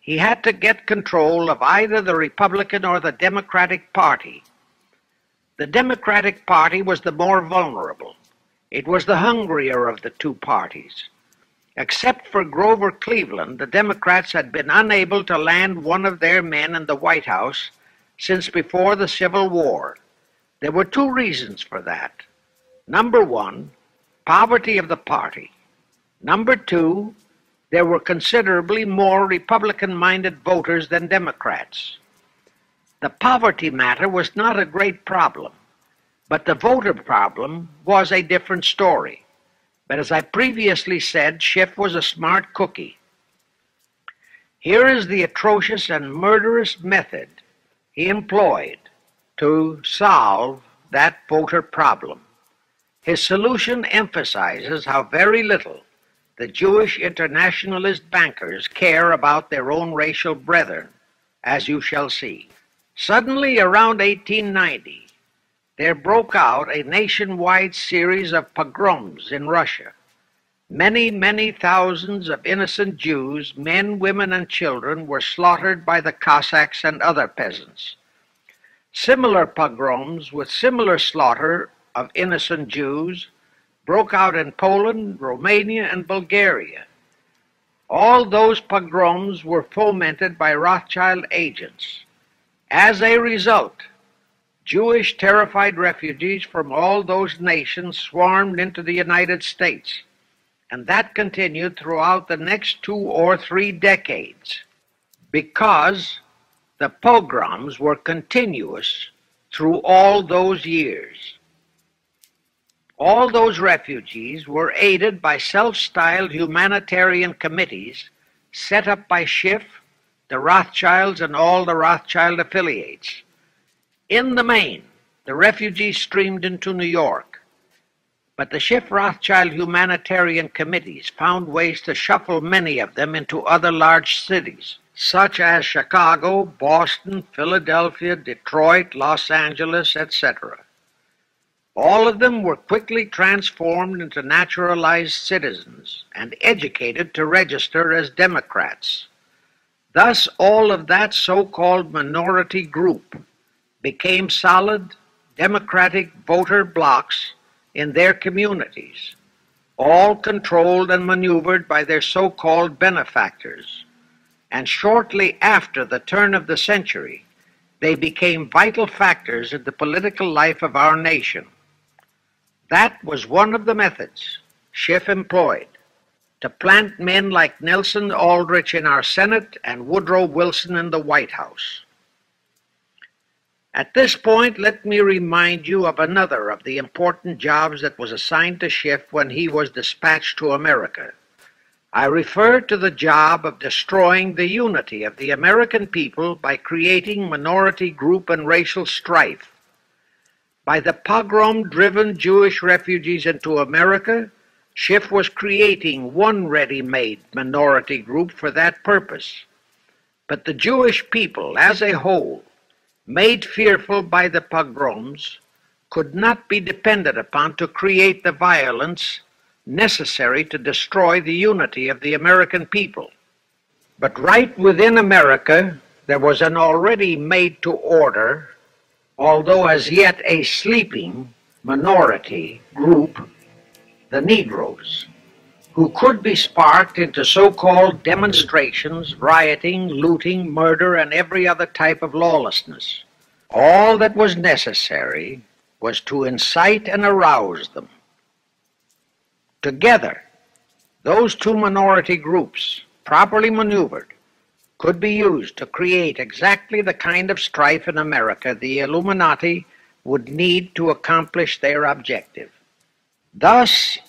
S1: he had to get control of either the Republican or the Democratic Party. The Democratic Party was the more vulnerable. It was the hungrier of the two parties. Except for Grover Cleveland, the Democrats had been unable to land one of their men in the White House since before the Civil War. There were two reasons for that. Number one, poverty of the party. Number two, there were considerably more Republican-minded voters than Democrats. The poverty matter was not a great problem, but the voter problem was a different story. But as I previously said, Schiff was a smart cookie. Here is the atrocious and murderous method he employed to solve that voter problem. His solution emphasizes how very little the Jewish internationalist bankers care about their own racial brethren, as you shall see. Suddenly, around 1890, there broke out a nationwide series of pogroms in Russia. Many, many thousands of innocent Jews, men, women, and children, were slaughtered by the Cossacks and other peasants. Similar pogroms with similar slaughter of innocent Jews broke out in Poland, Romania, and Bulgaria. All those pogroms were fomented by Rothschild agents. As a result, Jewish terrified refugees from all those nations swarmed into the United States, and that continued throughout the next 2 or 3 decades, because the pogroms were continuous through all those years. All those refugees were aided by self-styled humanitarian committees set up by Schiff, the Rothschilds, and all the Rothschild affiliates. In the main, the refugees streamed into New York, but the Schiff-Rothschild humanitarian committees found ways to shuffle many of them into other large cities, such as Chicago, Boston, Philadelphia, Detroit, Los Angeles, etc. All of them were quickly transformed into naturalized citizens and educated to register as Democrats. Thus, all of that so-called minority group became solid Democratic voter blocs in their communities, all controlled and maneuvered by their so-called benefactors. And shortly after the turn of the century, they became vital factors in the political life of our nation. That was one of the methods Schiff employed to plant men like Nelson Aldrich in our Senate and Woodrow Wilson in the White House. At this point, let me remind you of another of the important jobs that was assigned to Schiff when he was dispatched to America. I refer to the job of destroying the unity of the American people by creating minority group and racial strife. By the pogrom-driven Jewish refugees into America, Schiff was creating one ready-made minority group for that purpose. But the Jewish people as a whole, made fearful by the pogroms, could not be depended upon to create the violence necessary to destroy the unity of the American people. But right within America, there was an already made-to-order, although as yet a sleeping, minority group, the Negroes, who could be sparked into so-called demonstrations, rioting, looting, murder, and every other type of lawlessness. All that was necessary was to incite and arouse them. Together, those two minority groups, properly maneuvered, could be used to create exactly the kind of strife in America the Illuminati would need to accomplish their objective. Thus,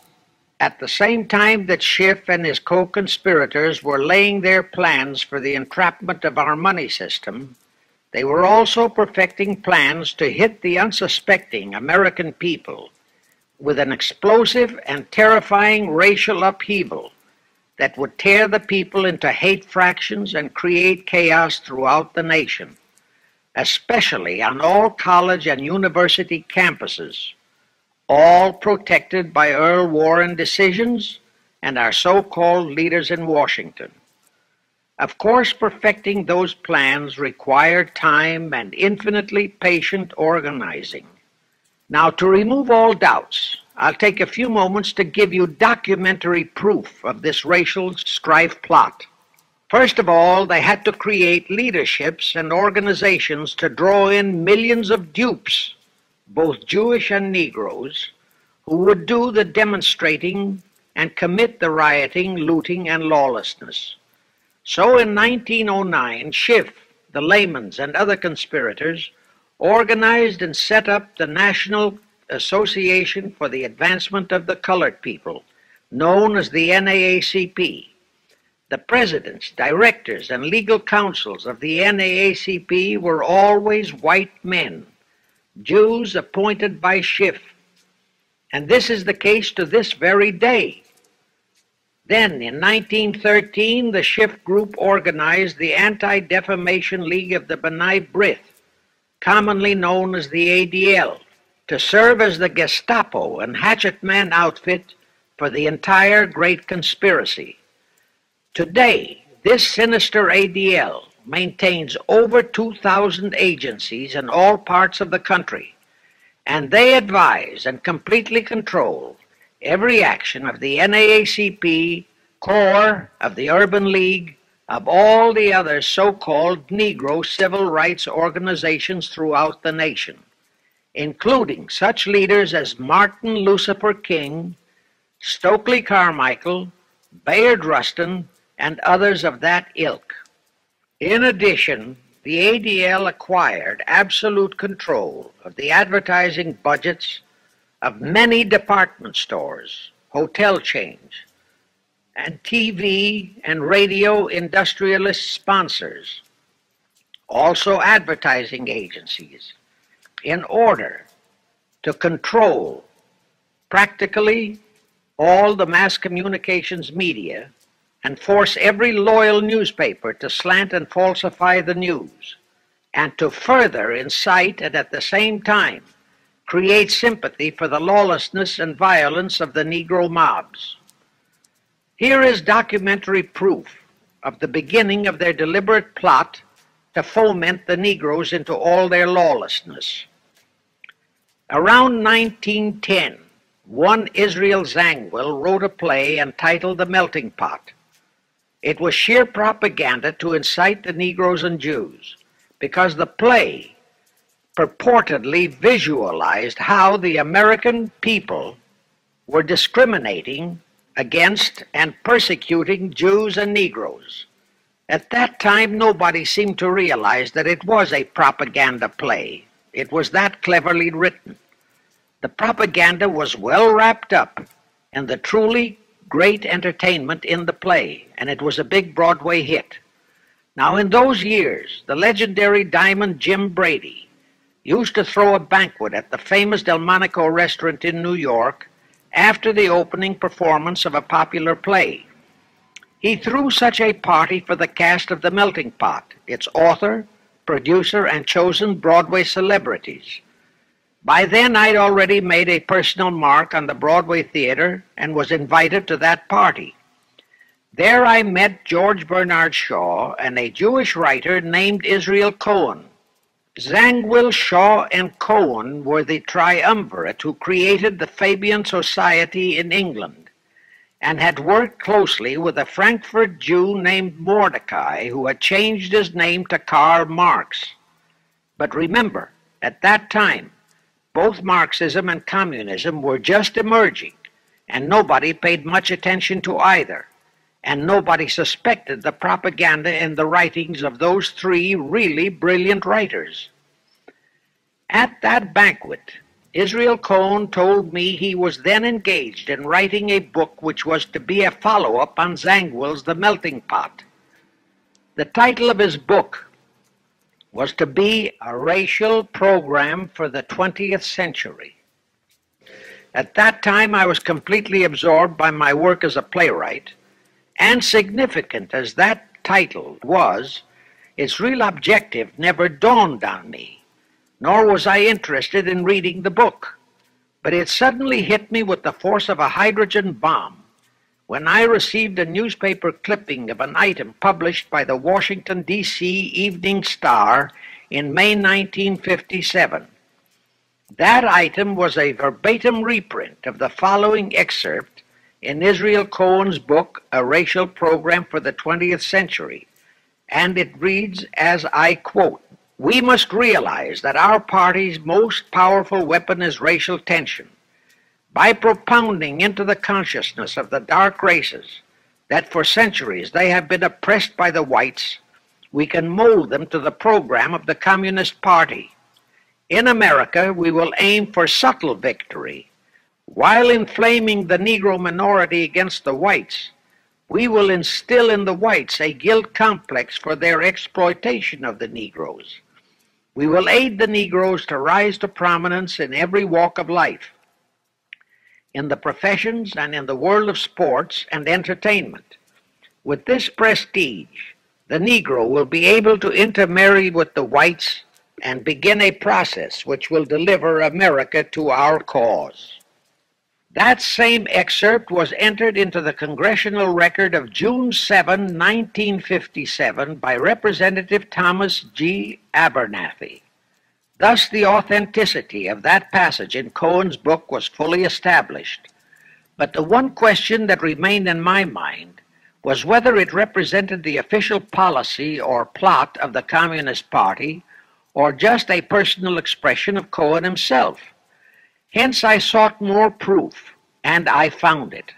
S1: at the same time that Schiff and his co-conspirators were laying their plans for the entrapment of our money system, they were also perfecting plans to hit the unsuspecting American people with an explosive and terrifying racial upheaval that would tear the people into hate fractions and create chaos throughout the nation, especially on all college and university campuses, all protected by Earl Warren decisions and our so-called leaders in Washington. Of course, perfecting those plans required time and infinitely patient organizing. Now, to remove all doubts, I'll take a few moments to give you documentary proof of this racial strife plot. First of all, they had to create leaderships and organizations to draw in millions of dupes, both Jewish and Negroes, who would do the demonstrating and commit the rioting, looting, and lawlessness. So in 1909, Schiff, the Lamans, and other conspirators organized and set up the National Association for the Advancement of the Colored People, known as the NAACP. The presidents, directors, and legal counsels of the NAACP were always white men, Jews appointed by Schiff. And this is the case to this very day. Then, in 1913, the Schiff Group organized the Anti-Defamation League of the B'nai B'rith, commonly known as the ADL, to serve as the Gestapo and hatchet man outfit for the entire Great Conspiracy. Today, this sinister ADL maintains over 2,000 agencies in all parts of the country, and they advise and completely control every action of the NAACP, CORE, of the Urban League, of all the other so-called Negro civil rights organizations throughout the nation, including such leaders as Martin Lucifer King, Stokely Carmichael, Bayard Rustin, and others of that ilk. In addition, the ADL acquired absolute control of the advertising budgets of many department stores, hotel chains, and TV and radio industrialist sponsors, also advertising agencies, in order to control practically all the mass communications media and force every loyal newspaper to slant and falsify the news, and to further incite and at the same time create sympathy for the lawlessness and violence of the Negro mobs. Here is documentary proof of the beginning of their deliberate plot to foment the Negroes into all their lawlessness. Around 1910, one Israel Zangwill wrote a play entitled The Melting Pot. It was sheer propaganda to incite the Negroes and Jews, because the play purportedly visualized how the American people were discriminating against and persecuting Jews and Negroes. At that time, nobody seemed to realize that it was a propaganda play. It was that cleverly written. The propaganda was well wrapped up in the truly great entertainment in the play, and it was a big Broadway hit. Now, in those years, the legendary Diamond Jim Brady used to throw a banquet at the famous Delmonico restaurant in New York after the opening performance of a popular play. He threw such a party for the cast of The Melting Pot, its author, producer, and chosen Broadway celebrities. By then, I'd already made a personal mark on the Broadway theater and was invited to that party. There I met George Bernard Shaw and a Jewish writer named Israel Cohen. Zangwill, Shaw, and Cohen were the triumvirate who created the Fabian Society in England and had worked closely with a Frankfurt Jew named Mordecai, who had changed his name to Karl Marx. But remember, at that time, both Marxism and communism were just emerging, and nobody paid much attention to either, and nobody suspected the propaganda in the writings of those three really brilliant writers. At that banquet, Israel Cohen told me he was then engaged in writing a book which was to be a follow-up on Zangwill's The Melting Pot. The title of his book was to be A Racial Program for the 20th Century. At that time, I was completely absorbed by my work as a playwright, and significant as that title was, its real objective never dawned on me, nor was I interested in reading the book. But it suddenly hit me with the force of a hydrogen bomb when I received a newspaper clipping of an item published by the Washington, D.C. Evening Star in May 1957. That item was a verbatim reprint of the following excerpt in Israel Cohen's book, A Racial Program for the 20th Century, and it reads as I quote, "We must realize that our party's most powerful weapon is racial tension. By propounding into the consciousness of the dark races that for centuries they have been oppressed by the whites, we can mold them to the program of the Communist Party. In America, we will aim for subtle victory. While inflaming the Negro minority against the whites, we will instill in the whites a guilt complex for their exploitation of the Negroes. We will aid the Negroes to rise to prominence in every walk of life. in the professions and in the world of sports and entertainment. With this prestige, the Negro will be able to intermarry with the whites and begin a process which will deliver America to our cause. That same excerpt was entered into the congressional record of June 7, 1957 by Representative Thomas G. Abernathy. Thus the authenticity of that passage in Cohen's book was fully established. But the one question that remained in my mind was whether it represented the official policy or plot of the Communist Party or just a personal expression of Cohen himself. Hence I sought more proof, and I found it.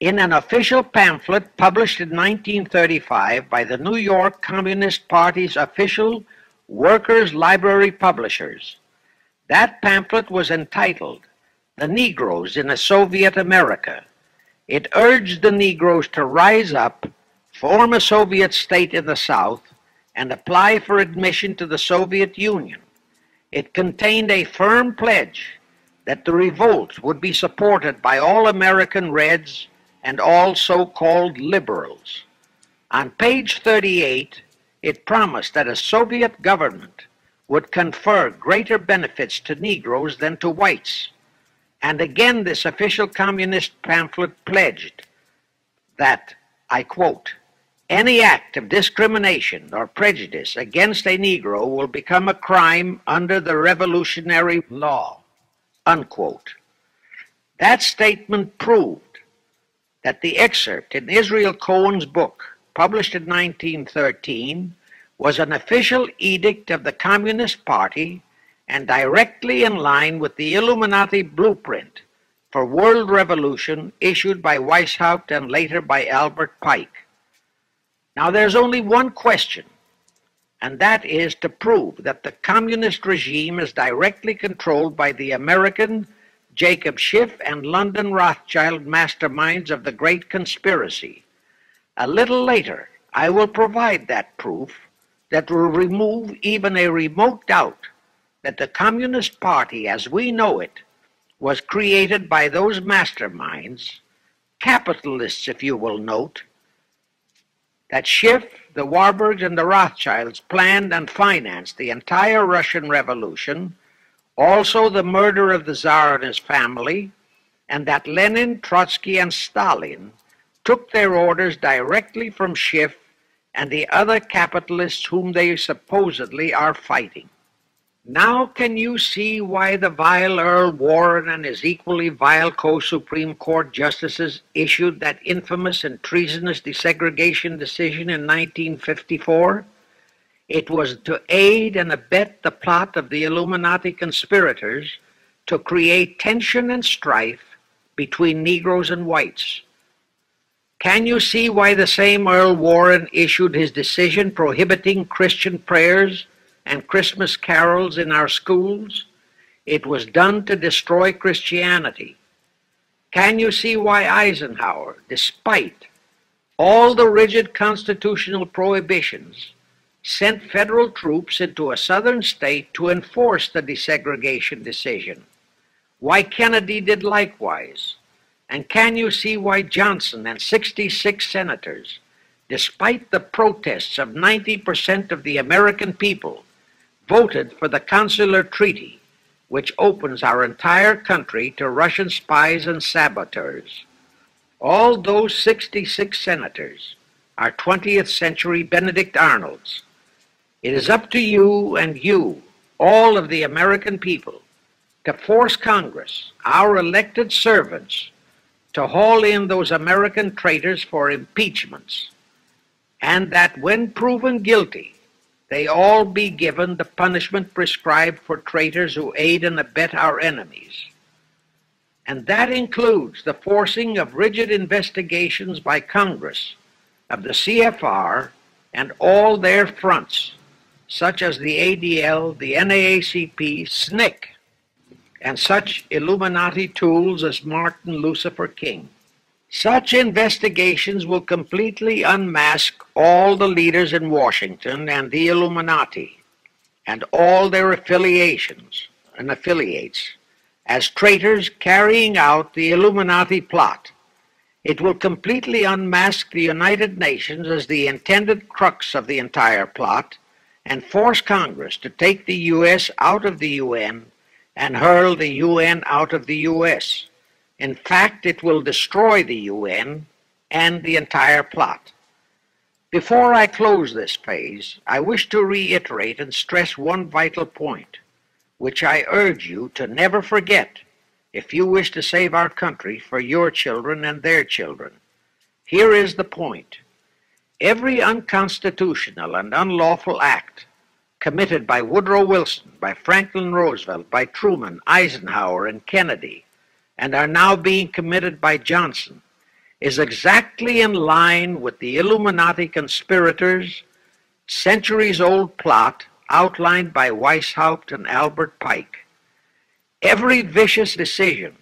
S1: In an official pamphlet published in 1935 by the New York Communist Party's official Workers' Library Publishers, that pamphlet was entitled "The Negroes in a Soviet America." It urged the Negroes to rise up, form a Soviet state in the South, and apply for admission to the Soviet Union. It contained a firm pledge that the revolt would be supported by all American Reds and all so-called liberals. On page 38, it promised that a Soviet government would confer greater benefits to Negroes than to whites. And again this official communist pamphlet pledged that, I quote, "Any act of discrimination or prejudice against a Negro will become a crime under the revolutionary law," unquote. That statement proved that the excerpt in Israel Cohen's book, published in 1913, was an official edict of the Communist Party and directly in line with the Illuminati blueprint for world revolution issued by Weishaupt and later by Albert Pike. Now there's only one question, and that is to prove that the communist regime is directly controlled by the American Jacob Schiff and London Rothschild masterminds of the Great Conspiracy. A little later, I will provide that proof that will remove even a remote doubt that the Communist Party as we know it was created by those masterminds, capitalists if you will note, that Schiff, the Warburgs, and the Rothschilds planned and financed the entire Russian Revolution, also the murder of the Tsar and his family, and that Lenin, Trotsky, and Stalin took their orders directly from Schiff and the other capitalists whom they supposedly are fighting. Now can you see why the vile Earl Warren and his equally vile co-Supreme Court justices issued that infamous and treasonous desegregation decision in 1954? It was to aid and abet the plot of the Illuminati conspirators to create tension and strife between Negroes and whites. Can you see why the same Earl Warren issued his decision prohibiting Christian prayers and Christmas carols in our schools? It was done to destroy Christianity. Can you see why Eisenhower, despite all the rigid constitutional prohibitions, sent federal troops into a southern state to enforce the desegregation decision? Why Kennedy did likewise? And can you see why Johnson and 66 senators, despite the protests of 90% of the American people, voted for the Consular Treaty, which opens our entire country to Russian spies and saboteurs? All those 66 senators are 20th century Benedict Arnolds. It is up to you and you, all of the American people, to force Congress, our elected servants, to haul in those American traitors for impeachments, and that when proven guilty, they all be given the punishment prescribed for traitors who aid and abet our enemies. And that includes the forcing of rigid investigations by Congress of the CFR and all their fronts, such as the ADL, the NAACP, SNCC, and such Illuminati tools as Martin Lucifer King. Such investigations will completely unmask all the leaders in Washington and the Illuminati and all their affiliations and affiliates, as traitors carrying out the Illuminati plot. It will completely unmask the United Nations as the intended crux of the entire plot and force Congress to take the U.S. out of the UN and hurl the UN out of the U.S. In fact, it will destroy the UN and the entire plot. Before I close this phase, I wish to reiterate and stress one vital point, which I urge you to never forget if you wish to save our country for your children and their children. Here is the point. Every unconstitutional and unlawful act committed by Woodrow Wilson, by Franklin Roosevelt, by Truman, Eisenhower, and Kennedy, and are now being committed by Johnson, is exactly in line with the Illuminati conspirators' centuries-old plot outlined by Weishaupt and Albert Pike. Every vicious decision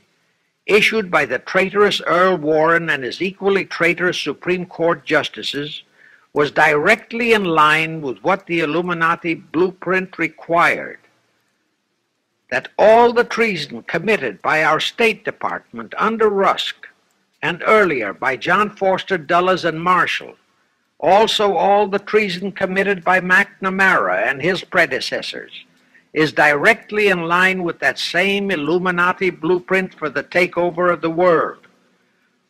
S1: issued by the traitorous Earl Warren and his equally traitorous Supreme Court justices was directly in line with what the Illuminati blueprint required. That all the treason committed by our State Department under Rusk, and earlier by John Foster Dulles and Marshall, also all the treason committed by McNamara and his predecessors, is directly in line with that same Illuminati blueprint for the takeover of the world.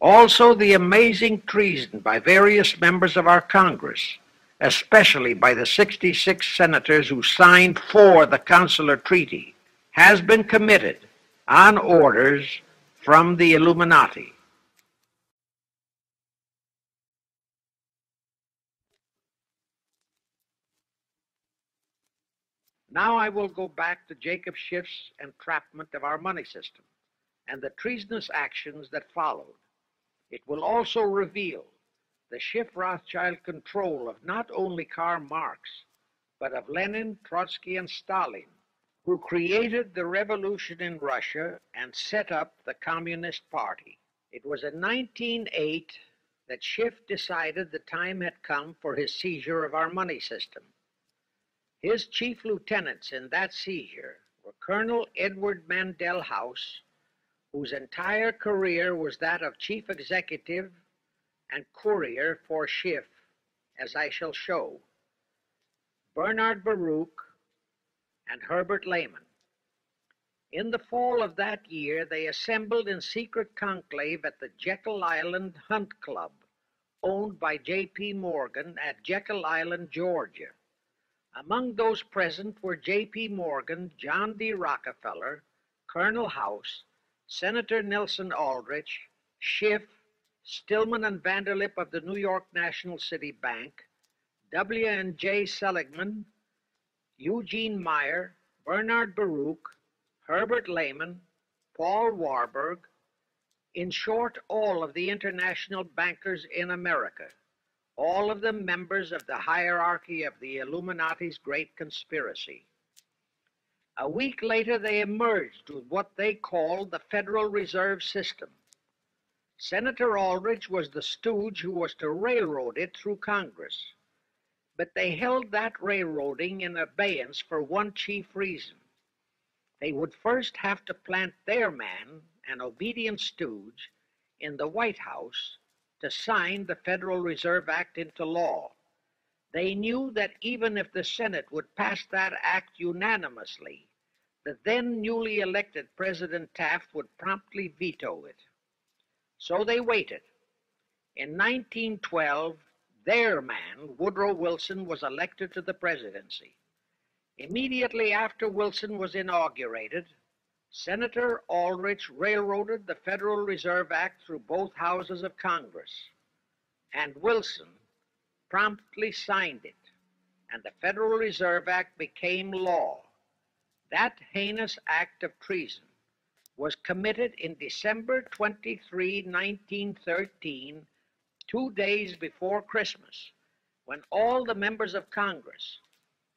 S1: Also the amazing treason by various members of our Congress, especially by the 66 senators who signed for the Consular Treaty, has been committed on orders from the Illuminati. Now I will go back to Jacob Schiff's entrapment of our money system and the treasonous actions that followed. It will also reveal the Schiff-Rothschild control of not only Karl Marx, but of Lenin, Trotsky, and Stalin, who created the revolution in Russia and set up the Communist Party. It was in 1908 that Schiff decided the time had come for his seizure of our money system. His chief lieutenants in that seizure were Colonel Edward Mandel House, whose entire career was that of chief executive and courier for Schiff, as I shall show, Bernard Baruch, and Herbert Lehman. In the fall of that year, they assembled in secret conclave at the Jekyll Island Hunt Club, owned by J.P. Morgan at Jekyll Island, Georgia. Among those present were J.P. Morgan, John D. Rockefeller, Colonel House, Senator Nelson Aldrich, Schiff, Stillman and Vanderlip of the New York National City Bank, W. and J. Seligman, Eugene Meyer, Bernard Baruch, Herbert Lehman, Paul Warburg, in short, all of the international bankers in America, all of them members of the hierarchy of the Illuminati's great conspiracy. A week later, they emerged with what they called the Federal Reserve System. Senator Aldrich was the stooge who was to railroad it through Congress. But they held that railroading in abeyance for one chief reason. They would first have to plant their man, an obedient stooge, in the White House to sign the Federal Reserve Act into law. They knew that even if the Senate would pass that act unanimously, the then newly elected President Taft would promptly veto it. So they waited. In 1912, their man, Woodrow Wilson, was elected to the presidency. Immediately after Wilson was inaugurated, Senator Aldrich railroaded the Federal Reserve Act through both houses of Congress, and Wilson promptly signed it, and the Federal Reserve Act became law. That heinous act of treason was committed in December 23, 1913, 2 days before Christmas, when all the members of Congress,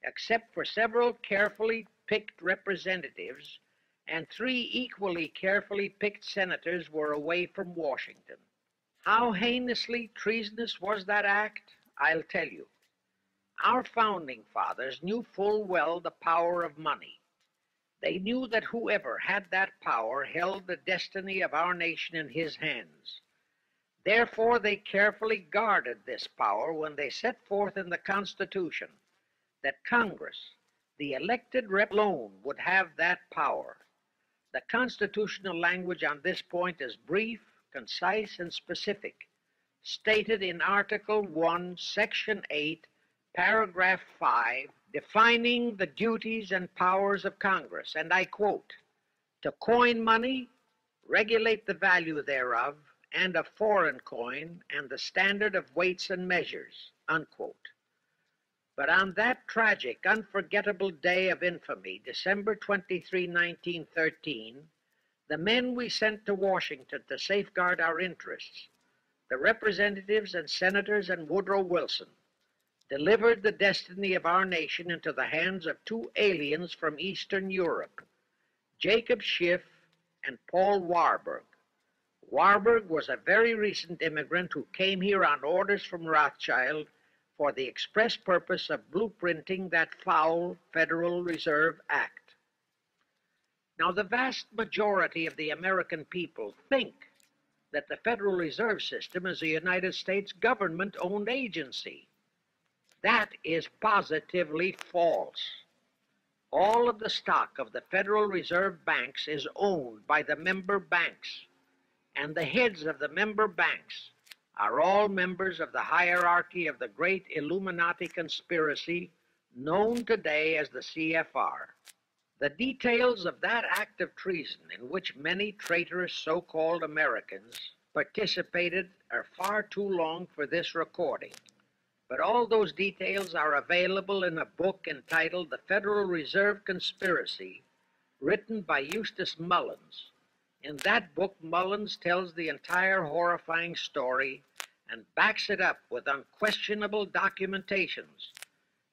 S1: except for several carefully picked representatives and 3 equally carefully picked senators, were away from Washington. How heinously treasonous was that act? I'll tell you. Our founding fathers knew full well the power of money. They knew that whoever had that power held the destiny of our nation in his hands. Therefore, they carefully guarded this power when they set forth in the Constitution that Congress, the elected rep alone, would have that power. The constitutional language on this point is brief, concise, and specific, stated in Article 1, Section 8, Paragraph 5, defining the duties and powers of Congress, and I quote, "To coin money, regulate the value thereof, and of foreign coin, and the standard of weights and measures," unquote. But on that tragic, unforgettable day of infamy, December 23, 1913, the men we sent to Washington to safeguard our interests, the representatives and senators and Woodrow Wilson, delivered the destiny of our nation into the hands of two aliens from Eastern Europe, Jacob Schiff and Paul Warburg. Warburg was a very recent immigrant who came here on orders from Rothschild for the express purpose of blueprinting that foul Federal Reserve Act. Now, the vast majority of the American people think that the Federal Reserve System is a United States government-owned agency. That is positively false. All of the stock of the Federal Reserve banks is owned by the member banks, and the heads of the member banks are all members of the hierarchy of the great Illuminati conspiracy known today as the CFR. The details of that act of treason in which many traitorous so-called Americans participated are far too long for this recording. But all those details are available in a book entitled The Federal Reserve Conspiracy, written by Eustace Mullins. In that book, Mullins tells the entire horrifying story and backs it up with unquestionable documentations.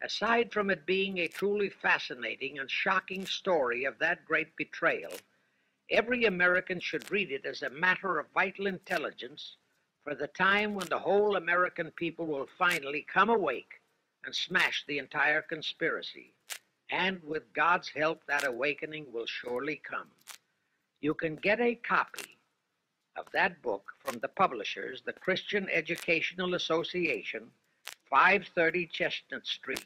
S1: Aside from it being a truly fascinating and shocking story of that great betrayal, every American should read it as a matter of vital intelligence for the time when the whole American people will finally come awake and smash the entire conspiracy. And with God's help, that awakening will surely come. You can get a copy of that book from the publishers, the Christian Educational Association, 530 Chestnut Street.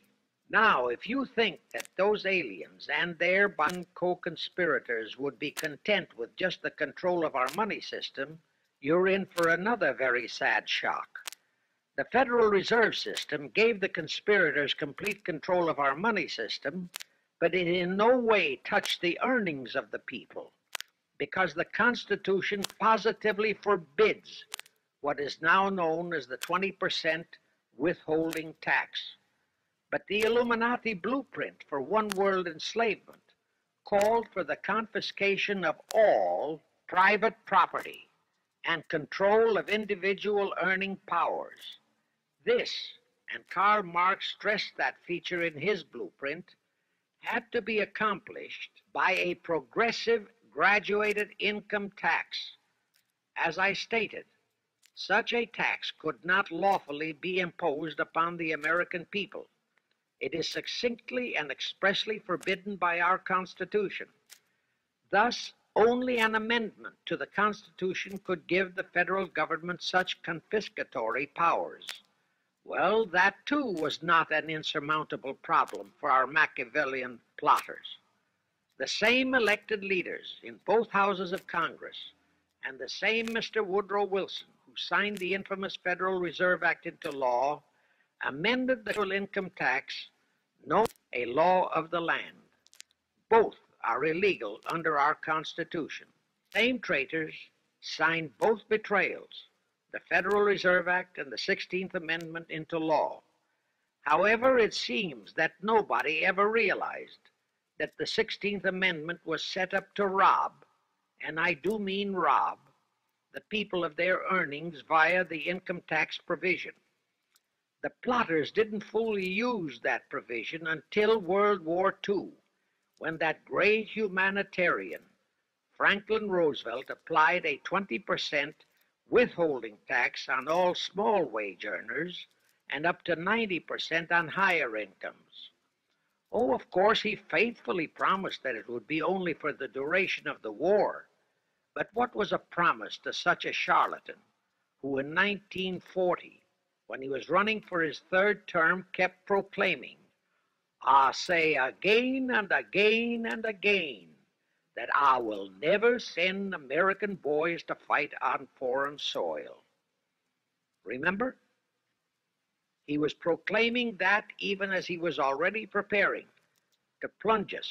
S1: Now, if you think that those aliens and their co-conspirators would be content with just the control of our money system, you're in for another very sad shock. The Federal Reserve System gave the conspirators complete control of our money system, but it in no way touched the earnings of the people, because the Constitution positively forbids what is now known as the 20% withholding tax. But the Illuminati blueprint for one world enslavement called for the confiscation of all private property and control of individual earning powers. This, and Karl Marx stressed that feature in his blueprint, had to be accomplished by a progressive graduated income tax. As I stated, such a tax could not lawfully be imposed upon the American people. It is succinctly and expressly forbidden by our Constitution. Thus, only an amendment to the Constitution could give the federal government such confiscatory powers. Well, that too was not an insurmountable problem for our Machiavellian plotters. The same elected leaders in both houses of Congress and the same Mr. Woodrow Wilson, who signed the infamous Federal Reserve Act into law, amended the federal income tax, known as a law of the land. Both are illegal under our Constitution. Same traitors signed both betrayals, the Federal Reserve Act and the 16th Amendment, into law. However, it seems that nobody ever realized that the 16th Amendment was set up to rob, and I do mean rob, the people of their earnings via the income tax provision. The plotters didn't fully use that provision until World War II, when that great humanitarian, Franklin Roosevelt, applied a 20% withholding tax on all small wage earners and up to 90% on higher incomes. Oh, of course, he faithfully promised that it would be only for the duration of the war. But what was a promise to such a charlatan who in 1940, when he was running for his third term, kept proclaiming, "I say again and again and again that I will never send American boys to fight on foreign soil." Remember? He was proclaiming that even as he was already preparing to plunge us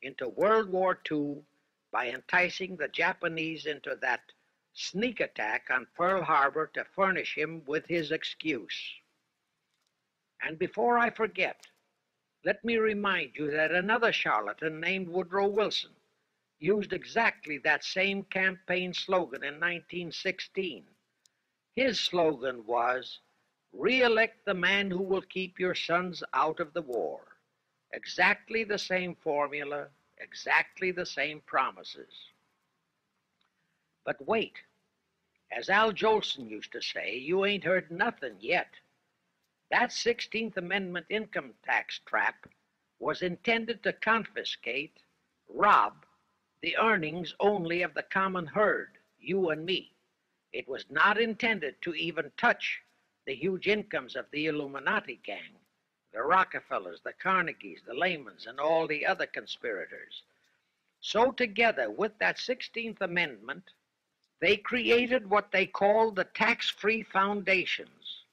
S1: into World War II by enticing the Japanese into that sneak attack on Pearl Harbor to furnish him with his excuse. And before I forget, let me remind you that another charlatan named Woodrow Wilson used exactly that same campaign slogan in 1916. His slogan was, "Re-elect the man who will keep your sons out of the war." Exactly the same formula, exactly the same promises. But wait, as Al Jolson used to say, you ain't heard nothing yet. That 16th Amendment income tax trap was intended to confiscate, rob, the earnings only of the common herd, you and me. It was not intended to even touch the huge incomes of the Illuminati gang, the Rockefellers, the Carnegies, the Lehmans, and all the other conspirators. So together with that 16th Amendment, they created what they called the tax-free foundations.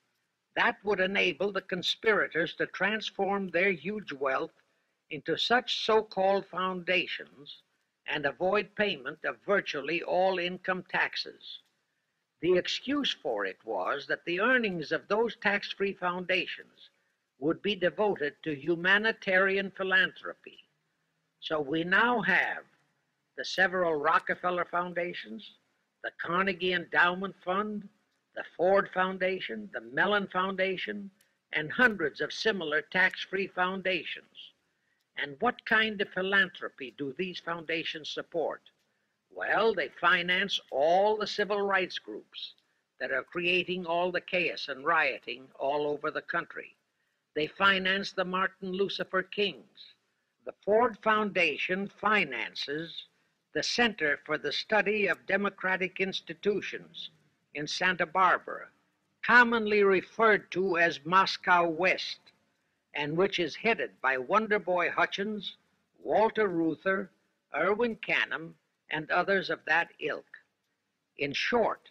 S1: That would enable the conspirators to transform their huge wealth into such so-called foundations and avoid payment of virtually all income taxes. The excuse for it was that the earnings of those tax-free foundations would be devoted to humanitarian philanthropy. So we now have the several Rockefeller foundations, the Carnegie Endowment Fund, the Ford Foundation, the Mellon Foundation, and hundreds of similar tax-free foundations. And what kind of philanthropy do these foundations support? Well, they finance all the civil rights groups that are creating all the chaos and rioting all over the country. They finance the Martin Lucifer Kings. The Ford Foundation finances the Center for the Study of Democratic Institutions in Santa Barbara, commonly referred to as Moscow West, and which is headed by Wonderboy Hutchins, Walter Reuther, Irwin Canham, and others of that ilk. In short,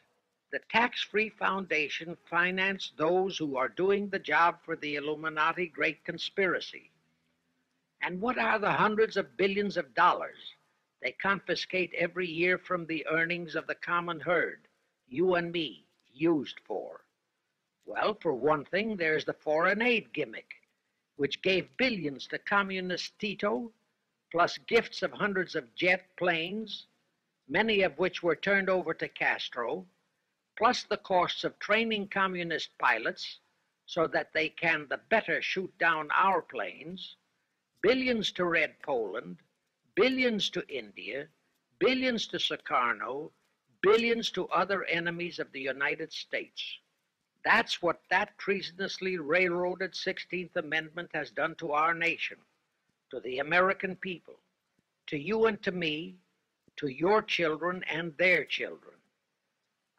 S1: the tax-free foundation financed those who are doing the job for the Illuminati Great Conspiracy. And what are the hundreds of billions of dollars they confiscate every year from the earnings of the common herd, you and me, used for? Well, for one thing, there's the foreign aid gimmick, which gave billions to communist Tito, plus gifts of hundreds of jet planes, many of which were turned over to Castro, plus the costs of training communist pilots so that they can the better shoot down our planes, billions to Red Poland, billions to India, billions to Sukarno, billions to other enemies of the United States. That's what that treasonously railroaded 16th Amendment has done to our nation, to the American people, to you and to me, to your children and their children.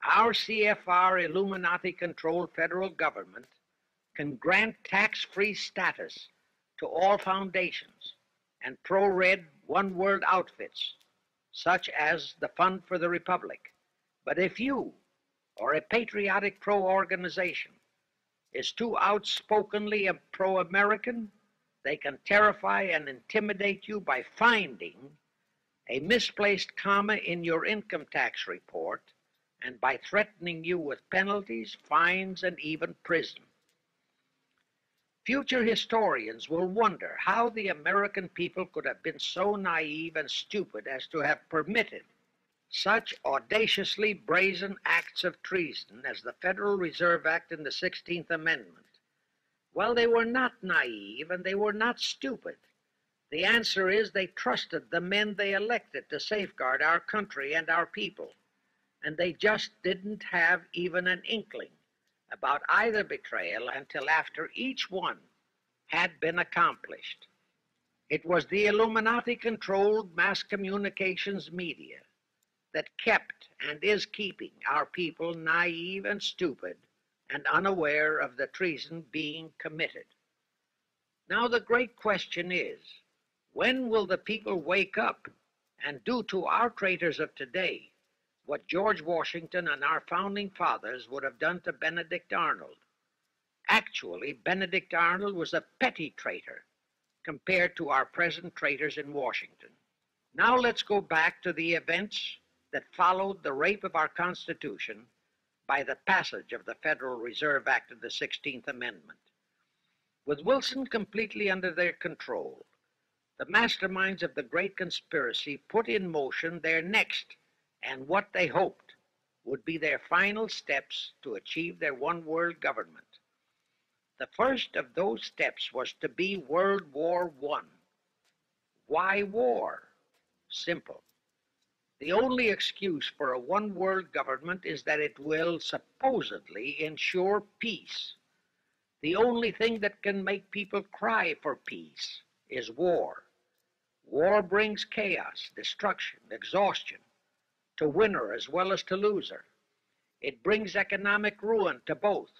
S1: Our CFR Illuminati-controlled federal government can grant tax-free status to all foundations and pro-red one-world outfits, such as the Fund for the Republic. But if you, or a patriotic pro-organization, is too outspokenly pro-American, they can terrify and intimidate you by finding a misplaced comma in your income tax report and by threatening you with penalties, fines, and even prison. Future historians will wonder how the American people could have been so naive and stupid as to have permitted such audaciously brazen acts of treason as the Federal Reserve Act and the 16th Amendment. Well, they were not naive and they were not stupid. The answer is they trusted the men they elected to safeguard our country and our people, and they just didn't have even an inkling about either betrayal until after each one had been accomplished. It was the Illuminati-controlled mass communications media that kept and is keeping our people naive and stupid and unaware of the treason being committed. Now the great question is, when will the people wake up and do to our traitors of today what George Washington and our founding fathers would have done to Benedict Arnold? Actually, Benedict Arnold was a petty traitor compared to our present traitors in Washington. Now let's go back to the events that followed the rape of our Constitution by the passage of the Federal Reserve Act of the 16th Amendment. With Wilson completely under their control, the masterminds of the Great Conspiracy put in motion their next and what they hoped would be their final steps to achieve their one-world government. The first of those steps was to be World War I. Why war? Simple. The only excuse for a one-world government is that it will supposedly ensure peace. The only thing that can make people cry for peace is war. War brings chaos, destruction, exhaustion, to winner as well as to loser. It brings economic ruin to both.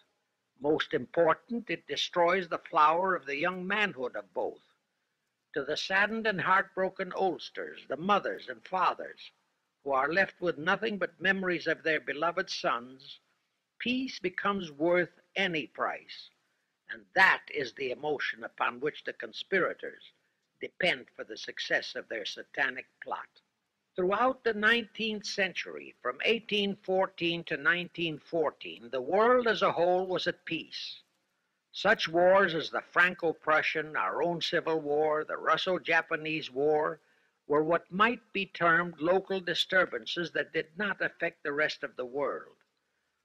S1: Most important, it destroys the flower of the young manhood of both. To the saddened and heartbroken oldsters, the mothers and fathers, who are left with nothing but memories of their beloved sons, peace becomes worth any price. And that is the emotion upon which the conspirators depend for the success of their satanic plot. Throughout the 19th century, from 1814 to 1914, the world as a whole was at peace. Such wars as the Franco-Prussian, our own Civil War, the Russo-Japanese War, were what might be termed local disturbances that did not affect the rest of the world.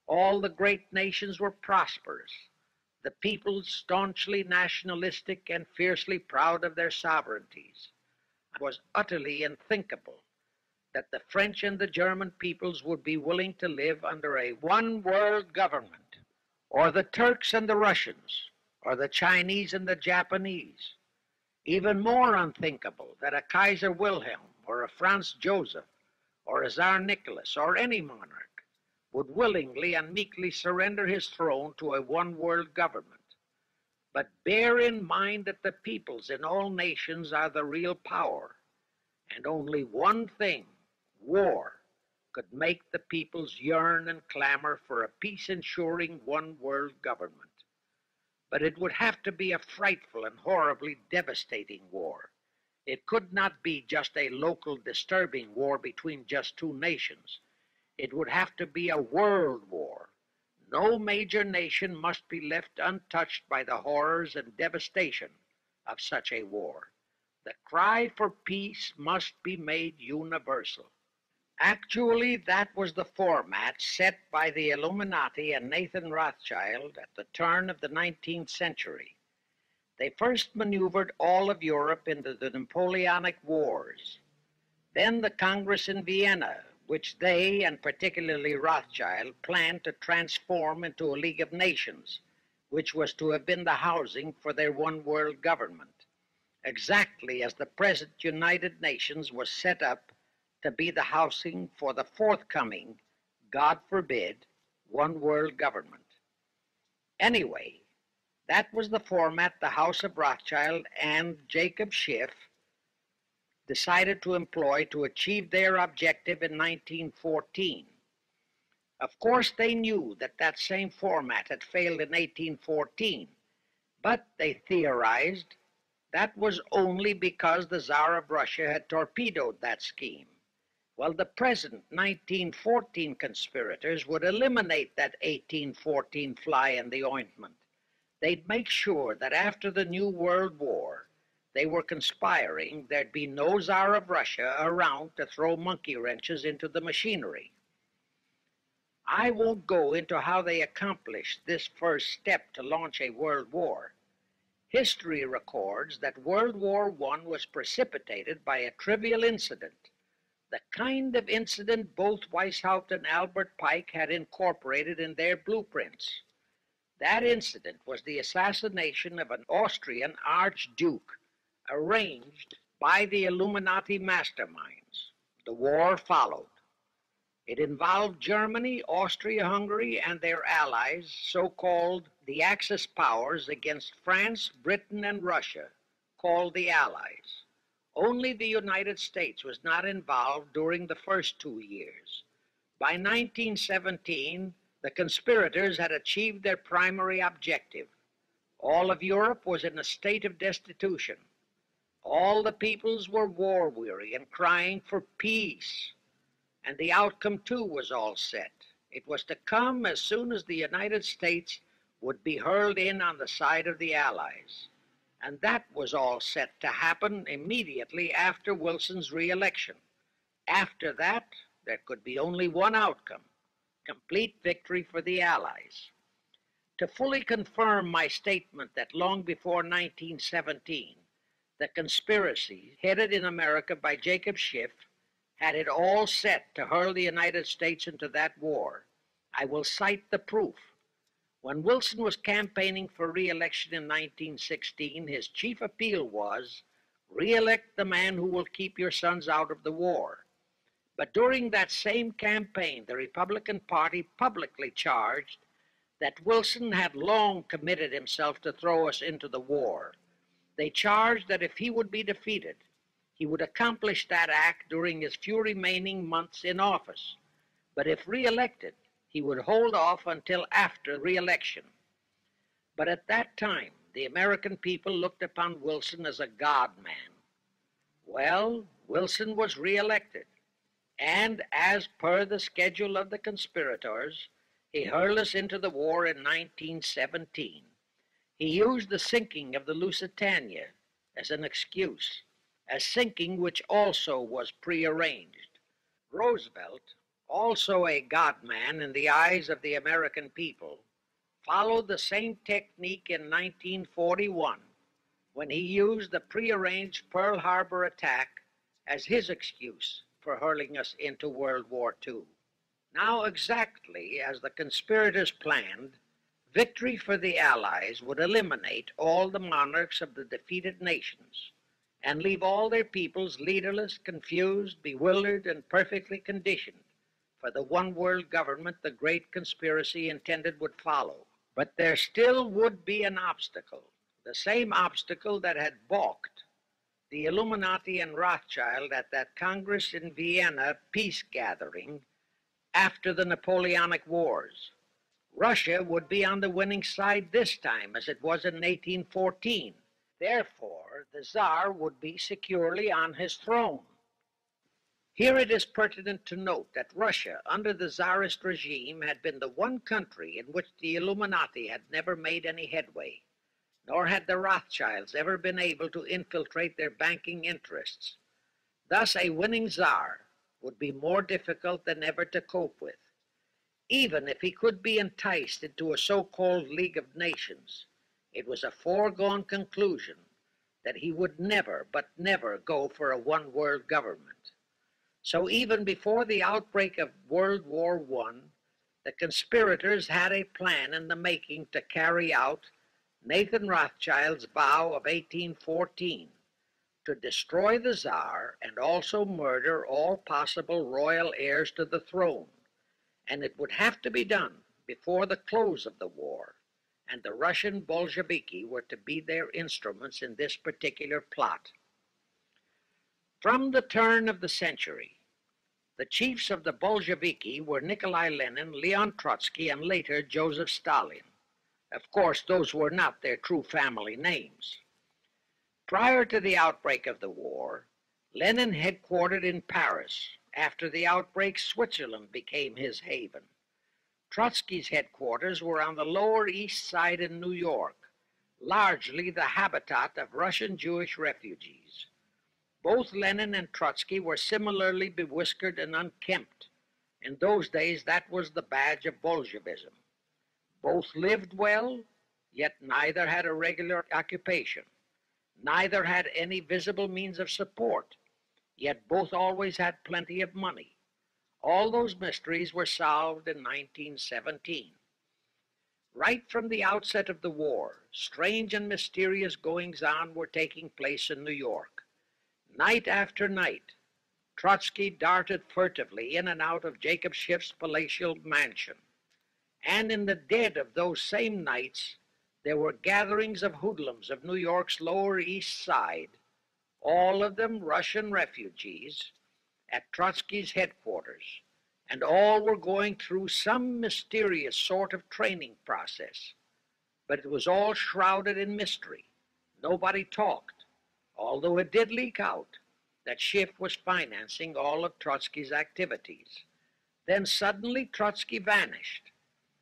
S1: All the great nations were prosperous, the peoples staunchly nationalistic and fiercely proud of their sovereignties. It was utterly unthinkable that the French and the German peoples would be willing to live under a one-world government, or the Turks and the Russians, or the Chinese and the Japanese. Even more unthinkable that a Kaiser Wilhelm, or a Franz Joseph, or a Tsar Nicholas, or any monarch would willingly and meekly surrender his throne to a one-world government. But bear in mind that the peoples in all nations are the real power, and only one thing, war, could make the peoples yearn and clamor for a peace-ensuring one-world government. But it would have to be a frightful and horribly devastating war. It could not be just a local disturbing war between just two nations. It would have to be a world war. No major nation must be left untouched by the horrors and devastation of such a war. The cry for peace must be made universal. Actually, that was the format set by the Illuminati and Nathan Rothschild at the turn of the 19th century. They first maneuvered all of Europe into the Napoleonic Wars. Then the Congress in Vienna, which they, and particularly Rothschild, planned to transform into a League of Nations, which was to have been the housing for their one-world government, exactly as the present United Nations was set up to be the housing for the forthcoming, God forbid, one-world government. Anyway, that was the format the House of Rothschild and Jacob Schiff decided to employ to achieve their objective in 1914. Of course, they knew that that same format had failed in 1814, but they theorized that was only because the Tsar of Russia had torpedoed that scheme. Well, the present 1914 conspirators would eliminate that 1814 fly in the ointment. They'd make sure that after the New World War, they were conspiring, there'd be no Tsar of Russia around to throw monkey wrenches into the machinery. I won't go into how they accomplished this first step to launch a world war. History records that World War I was precipitated by a trivial incident, the kind of incident both Weishaupt and Albert Pike had incorporated in their blueprints. That incident was the assassination of an Austrian archduke arranged by the Illuminati masterminds. The war followed. It involved Germany, Austria-Hungary, and their allies, so-called the Axis powers, against France, Britain, and Russia, called the Allies. Only the United States was not involved during the first 2 years. By 1917, the conspirators had achieved their primary objective. All of Europe was in a state of destitution. All the peoples were war-weary and crying for peace. And the outcome, too, was all set. It was to come as soon as the United States would be hurled in on the side of the Allies. And that was all set to happen immediately after Wilson's re-election. After that, there could be only one outcome: complete victory for the Allies. To fully confirm my statement that long before 1917, the conspiracy, headed in America by Jacob Schiff, had it all set to hurl the United States into that war, I will cite the proof. When Wilson was campaigning for re-election in 1916, his chief appeal was, "Re-elect the man who will keep your sons out of the war." But during that same campaign, the Republican Party publicly charged that Wilson had long committed himself to throw us into the war. They charged that if he would be defeated, he would accomplish that act during his few remaining months in office. But if re-elected, he would hold off until after re-election. But at that time, the American people looked upon Wilson as a god-man. Well, Wilson was re-elected, and as per the schedule of the conspirators, he hurled us into the war in 1917. He used the sinking of the Lusitania as an excuse, a sinking which also was prearranged. Roosevelt, also a god-man in the eyes of the American people, followed the same technique in 1941 when he used the prearranged Pearl Harbor attack as his excuse for hurling us into World War II. Now, exactly as the conspirators planned, victory for the Allies would eliminate all the monarchs of the defeated nations and leave all their peoples leaderless, confused, bewildered, and perfectly conditioned for the one-world government the great conspiracy intended would follow. But there still would be an obstacle, the same obstacle that had balked the Illuminati and Rothschild at that Congress in Vienna peace gathering after the Napoleonic Wars. Russia would be on the winning side this time, as it was in 1814. Therefore, the Tsar would be securely on his throne. Here it is pertinent to note that Russia, under the Tsarist regime, had been the one country in which the Illuminati had never made any headway, nor had the Rothschilds ever been able to infiltrate their banking interests. Thus, a winning Tsar would be more difficult than ever to cope with. Even if he could be enticed into a so-called League of Nations, it was a foregone conclusion that he would never, but never go for a one-world government. So even before the outbreak of World War I, the conspirators had a plan in the making to carry out Nathan Rothschild's vow of 1814 to destroy the Tsar and also murder all possible royal heirs to the throne. And it would have to be done before the close of the war, and the Russian Bolsheviki were to be their instruments in this particular plot. From the turn of the century, the chiefs of the Bolsheviki were Nikolai Lenin, Leon Trotsky, and later Joseph Stalin. Of course, those were not their true family names. Prior to the outbreak of the war, Lenin headquartered in Paris. After the outbreak, Switzerland became his haven. Trotsky's headquarters were on the Lower East Side in New York, largely the habitat of Russian Jewish refugees. Both Lenin and Trotsky were similarly bewhiskered and unkempt. In those days, that was the badge of Bolshevism. Both lived well, yet neither had a regular occupation. Neither had any visible means of support, yet both always had plenty of money. All those mysteries were solved in 1917. Right from the outset of the war, strange and mysterious goings-on were taking place in New York. Night after night, Trotsky darted furtively in and out of Jacob Schiff's palatial mansion. And in the dead of those same nights, there were gatherings of hoodlums of New York's Lower East Side, all of them Russian refugees, at Trotsky's headquarters, and all were going through some mysterious sort of training process. But it was all shrouded in mystery. Nobody talked, although it did leak out that Schiff was financing all of Trotsky's activities. Then suddenly Trotsky vanished.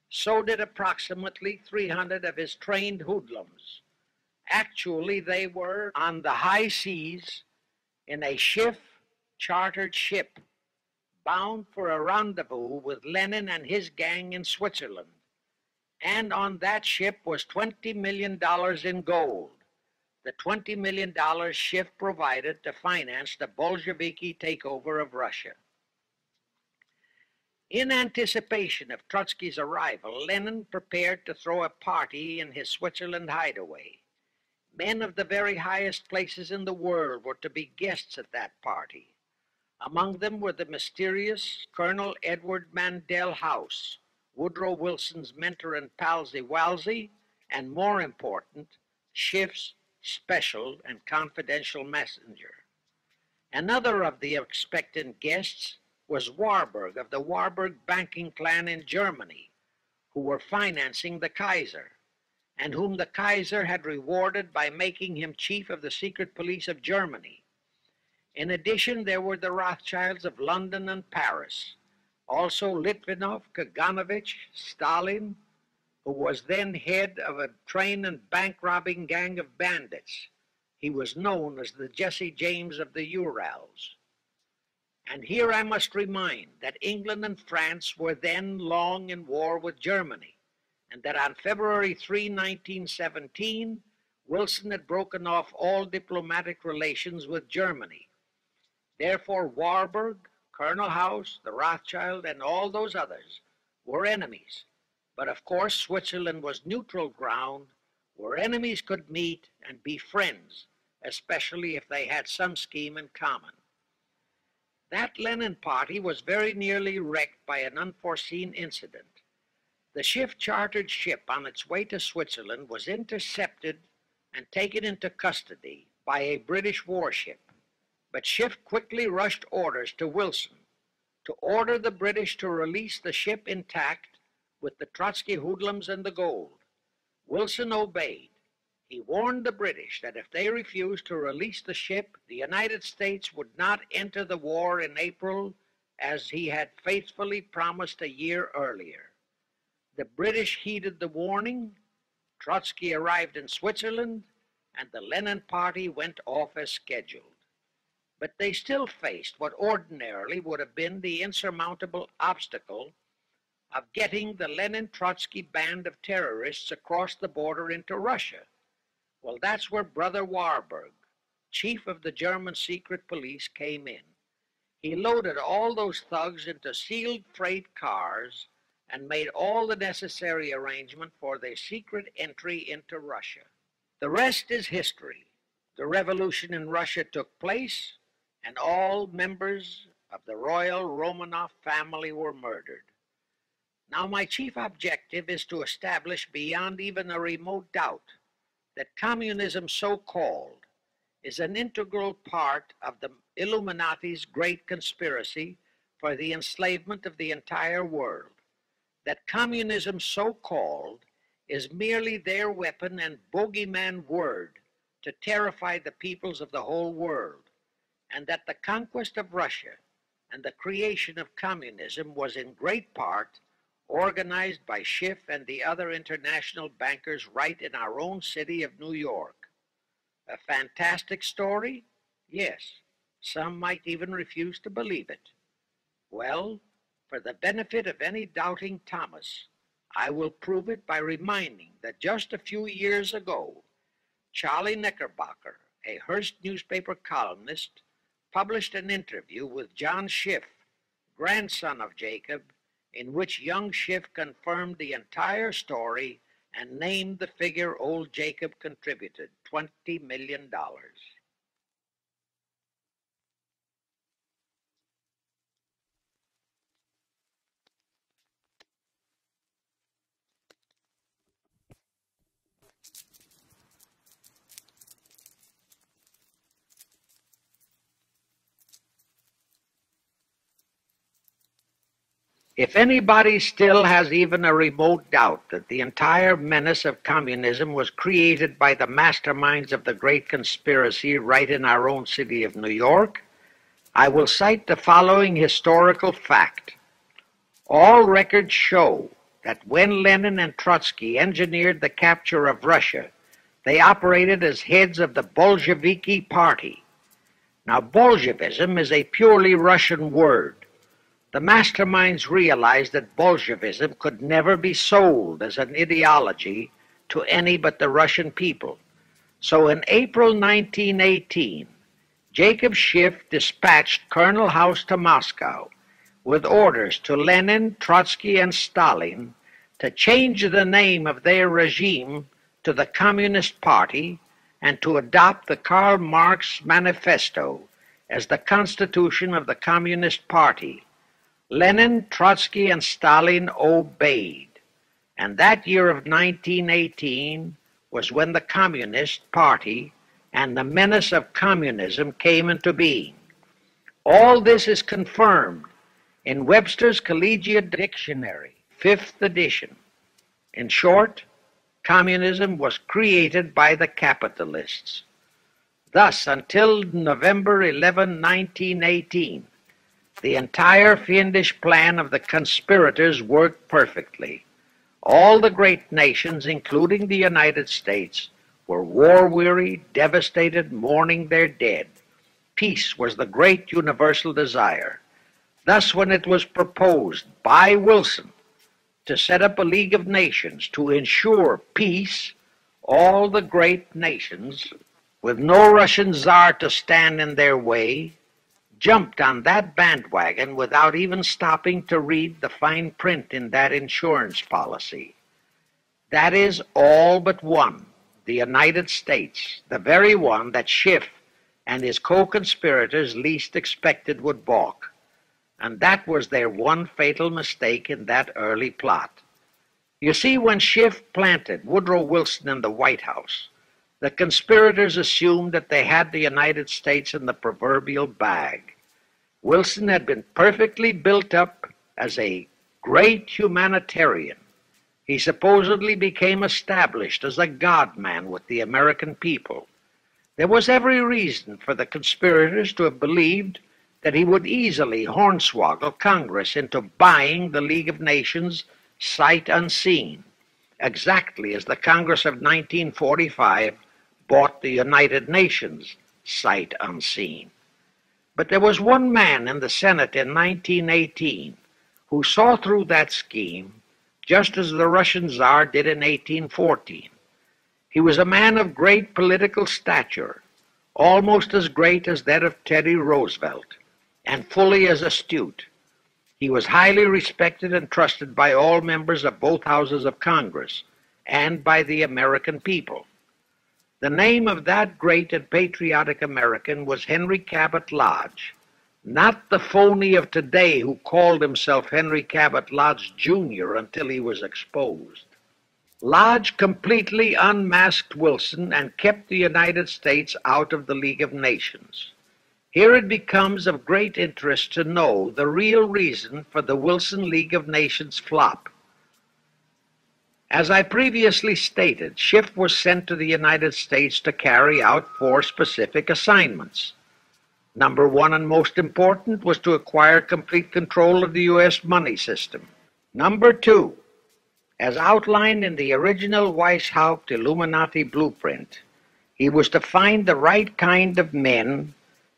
S1: So did approximately 300 of his trained hoodlums. Actually, they were on the high seas in a Schiff-chartered ship bound for a rendezvous with Lenin and his gang in Switzerland. And on that ship was $20 million in gold, the $20 million Schiff provided to finance the Bolsheviki takeover of Russia. In anticipation of Trotsky's arrival, Lenin prepared to throw a party in his Switzerland hideaway. Men of the very highest places in the world were to be guests at that party. Among them were the mysterious Colonel Edward Mandell House, Woodrow Wilson's mentor and palsy-walsy, and more important, Schiff's special and confidential messenger. Another of the expectant guests was Warburg of the Warburg banking clan in Germany, who were financing the Kaiser, and whom the Kaiser had rewarded by making him chief of the secret police of Germany. In addition, there were the Rothschilds of London and Paris, also Litvinov, Kaganovich, Stalin, who was then head of a train and bank-robbing gang of bandits. He was known as the Jesse James of the Urals. And here I must remind that England and France were then long in war with Germany, and that on February 3, 1917, Wilson had broken off all diplomatic relations with Germany. Therefore, Warburg, Colonel House, the Rothschild, and all those others were enemies. But of course, Switzerland was neutral ground where enemies could meet and be friends, especially if they had some scheme in common. That Lenin party was very nearly wrecked by an unforeseen incident. The Schiff-chartered ship on its way to Switzerland was intercepted and taken into custody by a British warship. But Schiff quickly rushed orders to Wilson to order the British to release the ship intact with the Trotsky hoodlums and the gold. Wilson obeyed. He warned the British that if they refused to release the ship, the United States would not enter the war in April as he had faithfully promised a year earlier. The British heeded the warning. Trotsky arrived in Switzerland, and the Lenin party went off as scheduled. But they still faced what ordinarily would have been the insurmountable obstacle of getting the Lenin-Trotsky band of terrorists across the border into Russia. Well, that's where Brother Warburg, chief of the German secret police, came in. He loaded all those thugs into sealed freight cars and made all the necessary arrangement for their secret entry into Russia. The rest is history. The revolution in Russia took place, and all members of the royal Romanov family were murdered. Now, my chief objective is to establish beyond even a remote doubt that communism, so-called, is an integral part of the Illuminati's great conspiracy for the enslavement of the entire world, that communism, so-called, is merely their weapon and bogeyman word to terrify the peoples of the whole world, and that the conquest of Russia and the creation of communism was in great part organized by Schiff and the other international bankers right in our own city of New York. A fantastic story? Yes, some might even refuse to believe it. Well, for the benefit of any doubting Thomas, I will prove it by reminding that just a few years ago, Charlie Knickerbocker, a Hearst newspaper columnist, published an interview with John Schiff, grandson of Jacob, in which young Schiff confirmed the entire story and named the figure old Jacob contributed, $20 million. If anybody still has even a remote doubt that the entire menace of communism was created by the masterminds of the great conspiracy right in our own city of New York, I will cite the following historical fact. All records show that when Lenin and Trotsky engineered the capture of Russia, they operated as heads of the Bolsheviki Party. Now, Bolshevism is a purely Russian word. The masterminds realized that Bolshevism could never be sold as an ideology to any but the Russian people. So in April 1918, Jacob Schiff dispatched Colonel House to Moscow with orders to Lenin, Trotsky, and Stalin to change the name of their regime to the Communist Party and to adopt the Karl Marx Manifesto as the constitution of the Communist Party. Lenin, Trotsky, and Stalin obeyed, and that year of 1918 was when the Communist Party and the menace of communism came into being. All this is confirmed in Webster's Collegiate Dictionary, 5th edition. In short, communism was created by the capitalists. Thus, until November 11, 1918, the entire fiendish plan of the conspirators worked perfectly. All the great nations, including the United States, were war-weary, devastated, mourning their dead. Peace was the great universal desire. Thus, when it was proposed by Wilson to set up a League of Nations to ensure peace, all the great nations, with no Russian czar to stand in their way, jumped on that bandwagon without even stopping to read the fine print in that insurance policy. That is all but one, the United States, the very one that Schiff and his co-conspirators least expected would balk. And that was their one fatal mistake in that early plot. You see, when Schiff planted Woodrow Wilson in the White House, the conspirators assumed that they had the United States in the proverbial bag. Wilson had been perfectly built up as a great humanitarian. He supposedly became established as a God-man with the American people. There was every reason for the conspirators to have believed that he would easily hornswoggle Congress into buying the League of Nations sight unseen, exactly as the Congress of 1945 bought the United Nations sight unseen. But there was one man in the Senate in 1918 who saw through that scheme just as the Russian Tsar did in 1814. He was a man of great political stature, almost as great as that of Teddy Roosevelt, and fully as astute. He was highly respected and trusted by all members of both houses of Congress and by the American people. The name of that great and patriotic American was Henry Cabot Lodge, not the phony of today who called himself Henry Cabot Lodge, Jr. until he was exposed. Lodge completely unmasked Wilson and kept the United States out of the League of Nations. Here it becomes of great interest to know the real reason for the Wilson League of Nations flop. As I previously stated, Schiff was sent to the United States to carry out 4 specific assignments. Number 1 and most important was to acquire complete control of the U.S. money system. Number 2, as outlined in the original Weishaupt Illuminati blueprint, he was to find the right kind of men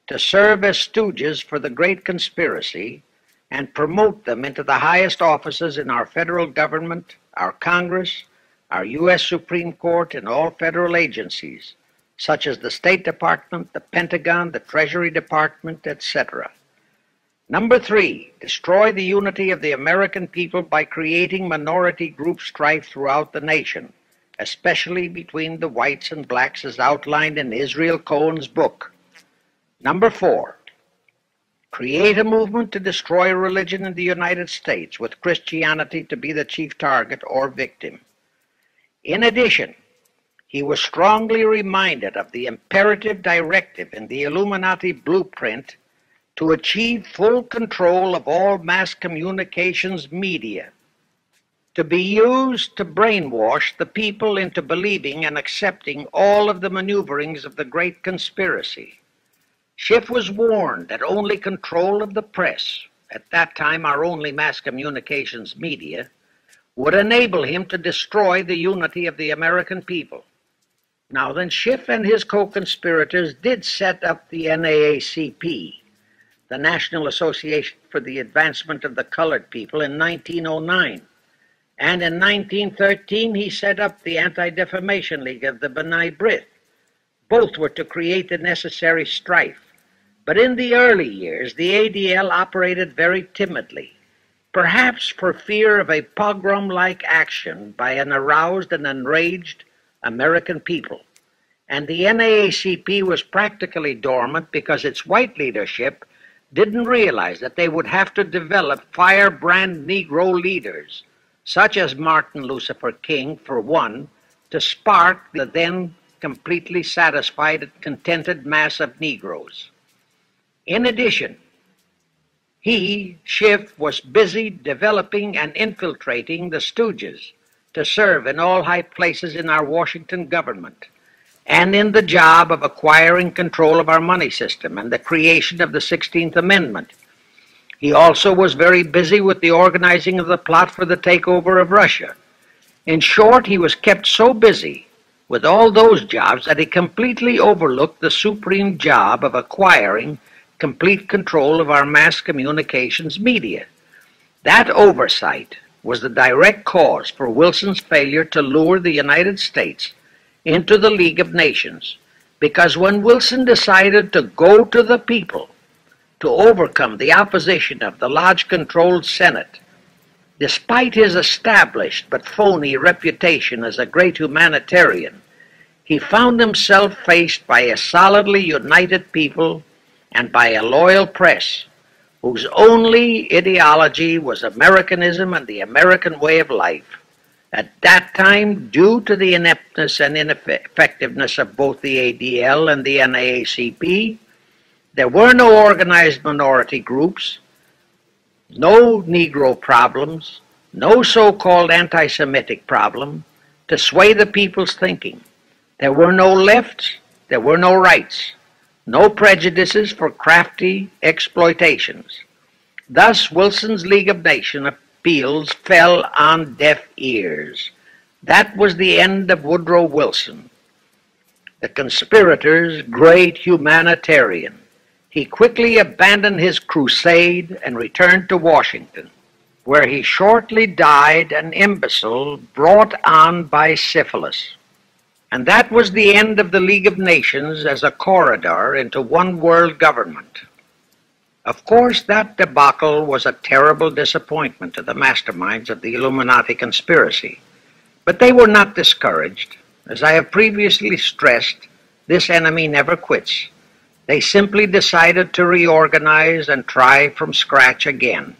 S1: to serve as stooges for the great conspiracy and promote them into the highest offices in our federal government, our Congress, our U.S. Supreme Court, and all federal agencies, such as the State Department, the Pentagon, the Treasury Department, etc. Number 3, destroy the unity of the American people by creating minority group strife throughout the nation, especially between the whites and blacks as outlined in Israel Cohen's book. Number 4, create a movement to destroy religion in the United States, with Christianity to be the chief target or victim. In addition, he was strongly reminded of the imperative directive in the Illuminati blueprint to achieve full control of all mass communications media, to be used to brainwash the people into believing and accepting all of the maneuverings of the Great Conspiracy. Schiff was warned that only control of the press, at that time our only mass communications media, would enable him to destroy the unity of the American people. Now then, Schiff and his co-conspirators did set up the NAACP, the National Association for the Advancement of the Colored People, in 1909. And in 1913, he set up the Anti-Defamation League of the B'nai B'rith. Both were to create the necessary strife. But in the early years, the ADL operated very timidly, perhaps for fear of a pogrom-like action by an aroused and enraged American people. And the NAACP was practically dormant because its white leadership didn't realize that they would have to develop firebrand Negro leaders, such as Martin Lucifer King, for one, to spark the then completely satisfied and contented mass of Negroes. In addition, Schiff, was busy developing and infiltrating the stooges to serve in all high places in our Washington government, and in the job of acquiring control of our money system and the creation of the 16th Amendment. He also was very busy with the organizing of the plot for the takeover of Russia. In short, he was kept so busy with all those jobs that he completely overlooked the supreme job of acquiring complete control of our mass communications media. That oversight was the direct cause for Wilson's failure to lure the United States into the League of Nations, because when Wilson decided to go to the people to overcome the opposition of the Lodge-controlled Senate, despite his established but phony reputation as a great humanitarian, he found himself faced by a solidly united people and by a loyal press whose only ideology was Americanism and the American way of life. At that time, due to the ineptness and ineffectiveness of both the ADL and the NAACP, there were no organized minority groups, no Negro problems, no so-called anti-Semitic problem to sway the people's thinking. There were no lefts, there were no rights, no prejudices for crafty exploitations. Thus, Wilson's League of Nations appeals fell on deaf ears. That was the end of Woodrow Wilson, the conspirator's great humanitarian. He quickly abandoned his crusade and returned to Washington, where he shortly died an imbecile brought on by syphilis. And that was the end of the League of Nations as a corridor into one world government. Of course, that debacle was a terrible disappointment to the masterminds of the Illuminati conspiracy. But they were not discouraged. As I have previously stressed, this enemy never quits. They simply decided to reorganize and try from scratch again.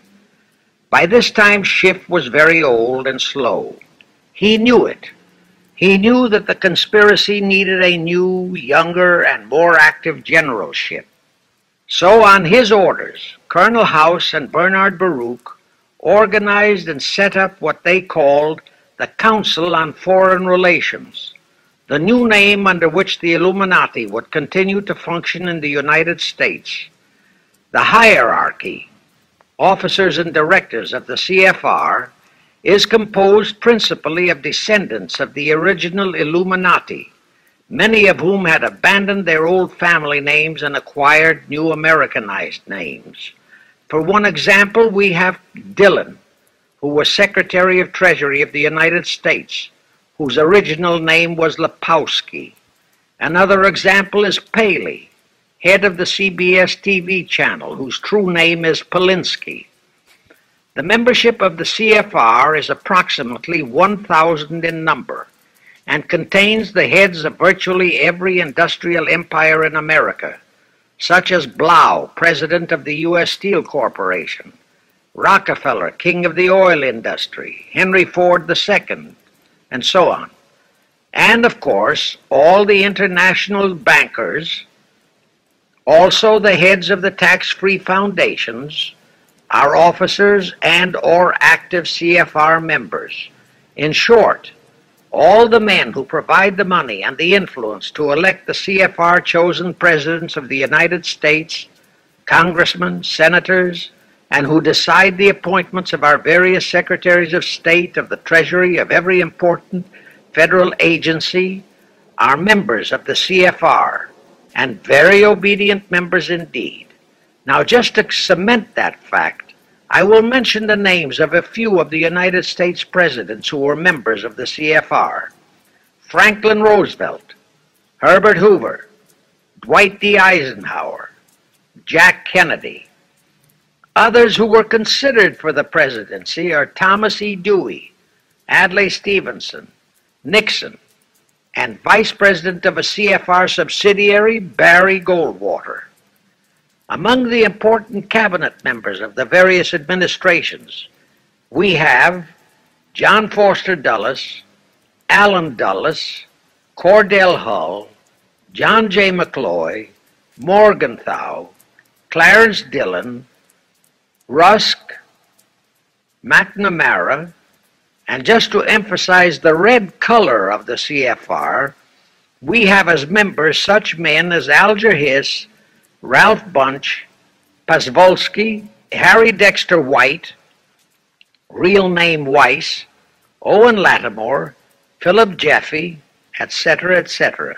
S1: By this time, Schiff was very old and slow. He knew it. He knew that the conspiracy needed a new, younger, and more active generalship. So on his orders, Colonel House and Bernard Baruch organized and set up what they called the Council on Foreign Relations, the new name under which the Illuminati would continue to function in the United States. The hierarchy, officers and directors of the CFR, is composed principally of descendants of the original Illuminati, many of whom had abandoned their old family names and acquired new Americanized names. For one example, we have Dillon, who was Secretary of Treasury of the United States, whose original name was Lepowski. Another example is Paley. head of the CBS TV channel, whose true name is Polinsky. The membership of the CFR is approximately 1,000 in number and contains the heads of virtually every industrial empire in America, such as Blau, president of the U.S. Steel Corporation, Rockefeller, king of the oil industry, Henry Ford II, and so on. And, of course, all the international bankers, also the heads of the tax-free foundations, are officers and or active CFR members. In short, all the men who provide the money and the influence to elect the CFR chosen presidents of the United States, congressmen, senators, and who decide the appointments of our various secretaries of state, of the Treasury, of every important federal agency, are members of the CFR, and very obedient members indeed. Now, just to cement that fact, I will mention the names of a few of the United States presidents who were members of the CFR: Franklin Roosevelt, Herbert Hoover, Dwight D. Eisenhower, Jack Kennedy. Others who were considered for the presidency are Thomas E. Dewey, Adlai Stevenson, Nixon, and Vice President of a CFR subsidiary, Barry Goldwater. Among the important cabinet members of the various administrations, we have John Foster Dulles, Allen Dulles, Cordell Hull, John J. McCloy, Morgenthau, Clarence Dillon, Rusk, McNamara, and just to emphasize the red color of the CFR, we have as members such men as Alger Hiss, Ralph Bunche, Pasvolsky, Harry Dexter White, real name Weiss, Owen Lattimore, Philip Jeffy, etc., etc.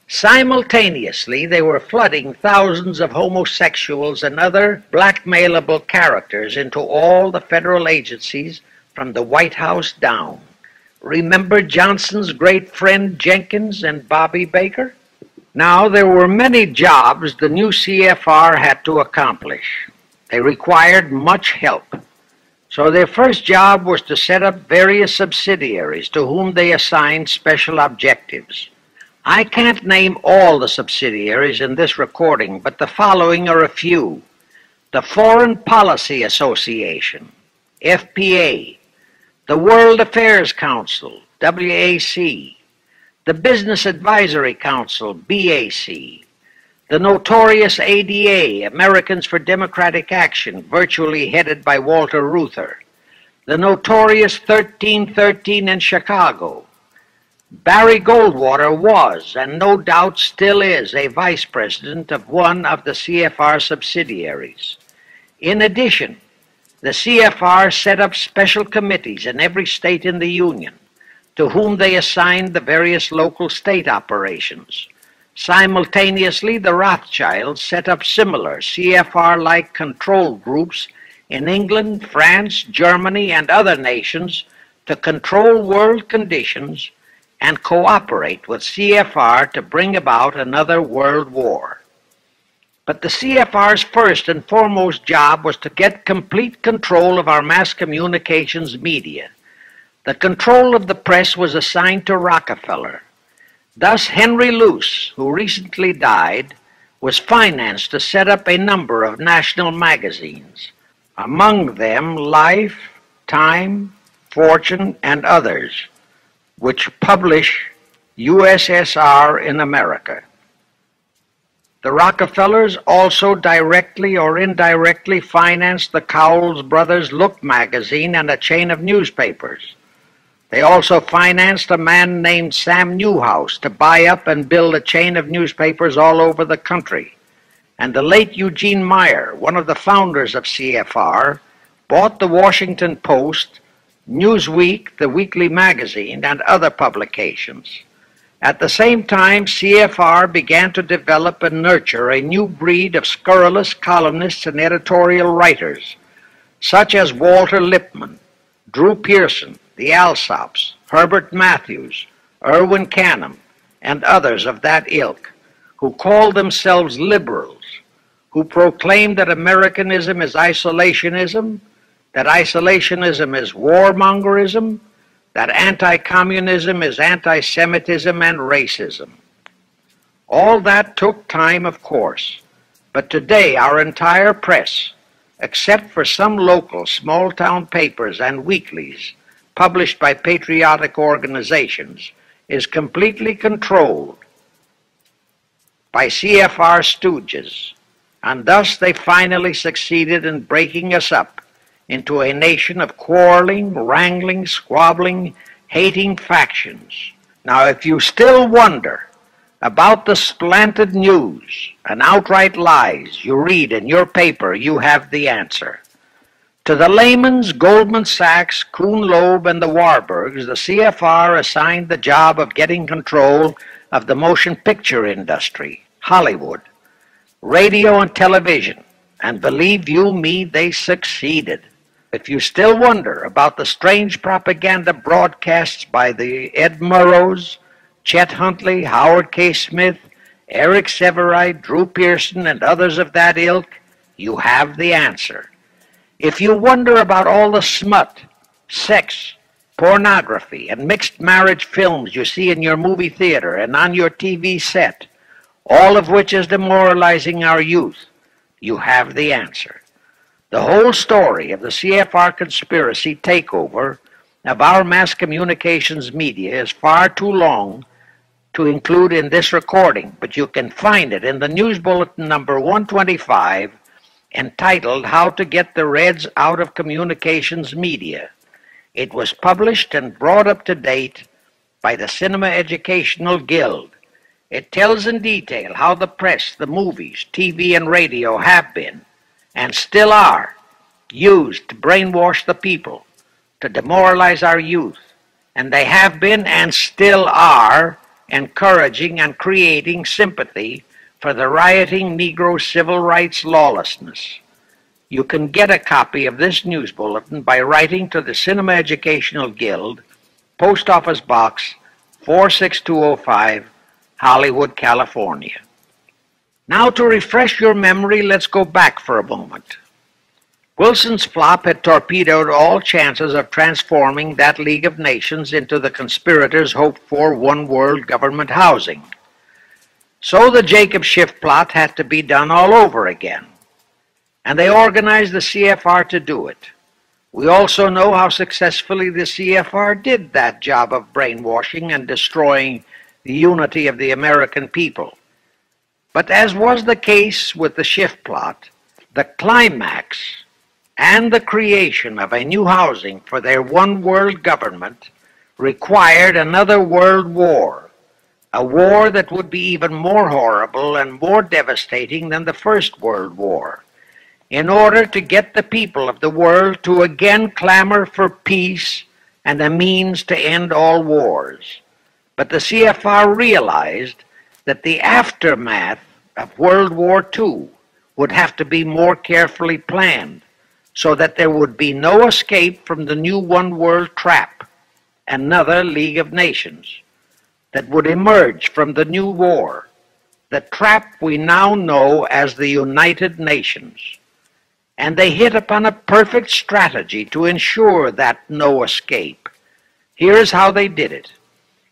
S1: Simultaneously, they were flooding thousands of homosexuals and other blackmailable characters into all the federal agencies from the White House down. Remember Johnson's great friend Jenkins and Bobby Baker? Now, there were many jobs the new CFR had to accomplish. They required much help. So their first job was to set up various subsidiaries to whom they assigned special objectives. I can't name all the subsidiaries in this recording, but the following are a few: the Foreign Policy Association, FPA, the World Affairs Council, WAC, the Business Advisory Council, BAC, the notorious ADA, Americans for Democratic Action, virtually headed by Walter Reuther, the notorious 1313 in Chicago. Barry Goldwater was, and no doubt still is, a vice president of one of the CFR subsidiaries. In addition, the CFR set up special committees in every state in the Union, to whom they assigned the various local state operations. Simultaneously, the Rothschilds set up similar CFR-like control groups in England, France, Germany, and other nations to control world conditions and cooperate with CFR to bring about another world war. But the CFR's first and foremost job was to get complete control of our mass communications media. The control of the press was assigned to Rockefeller. Thus, Henry Luce, who recently died, was financed to set up a number of national magazines, among them Life, Time, Fortune, and others, which publish USSR in America. The Rockefellers also directly or indirectly financed the Cowles Brothers Look magazine and a chain of newspapers. They also financed a man named Sam Newhouse to buy up and build a chain of newspapers all over the country. And the late Eugene Meyer, one of the founders of CFR, bought the Washington Post, Newsweek, the weekly magazine, and other publications. At the same time, CFR began to develop and nurture a new breed of scurrilous columnists and editorial writers, such as Walter Lippmann, Drew Pearson, the Alsops, Herbert Matthews, Irwin Canham, and others of that ilk, who call themselves liberals, who proclaim that Americanism is isolationism, that isolationism is warmongerism, that anti-communism is anti-Semitism and racism. All that took time, of course, but today our entire press, except for some local small-town papers and weeklies published by patriotic organizations, is completely controlled by CFR stooges, and thus they finally succeeded in breaking us up into a nation of quarreling, wrangling, squabbling, hating factions. Now, if you still wonder about the slanted news and outright lies you read in your paper, you have the answer. To the Lehmans, Goldman Sachs, Kuhn Loeb, and the Warburgs, the CFR assigned the job of getting control of the motion picture industry, Hollywood, radio and television, and believe you me, they succeeded. If you still wonder about the strange propaganda broadcasts by the Ed Murrows, Chet Huntley, Howard K. Smith, Eric Sevareid, Drew Pearson, and others of that ilk, you have the answer. If you wonder about all the smut, sex, pornography, and mixed marriage films you see in your movie theater and on your TV set, all of which is demoralizing our youth, you have the answer. The whole story of the CFR conspiracy takeover of our mass communications media is far too long to include in this recording, but you can find it in the News Bulletin number 125, entitled How to Get the Reds Out of Communications Media. It was published and brought up to date by the Cinema Educational Guild. It tells in detail how the press, the movies, TV, and radio have been, and still are, used to brainwash the people, to demoralize our youth, and they have been and still are encouraging and creating sympathy for the rioting Negro civil rights lawlessness. You can get a copy of this news bulletin by writing to the Cinema Educational Guild, Post Office Box 46205, Hollywood, California. Now, to refresh your memory, let's go back for a moment. Wilson's flop had torpedoed all chances of transforming that League of Nations into the conspirators' hoped-for one-world government housing. So the Jacob Schiff plot had to be done all over again, and they organized the CFR to do it. We also know how successfully the CFR did that job of brainwashing and destroying the unity of the American people. But as was the case with the Schiff plot, the climax and the creation of a new housing for their one-world government required another world war, a war that would be even more horrible and more devastating than the First World War, in order to get the people of the world to again clamor for peace and a means to end all wars. But the CFR realized that the aftermath of World War II would have to be more carefully planned, so that there would be no escape from the new one-world trap, another League of Nations, that would emerge from the new war, the trap we now know as the United Nations. And they hit upon a perfect strategy to ensure that no escape. Here's how they did it.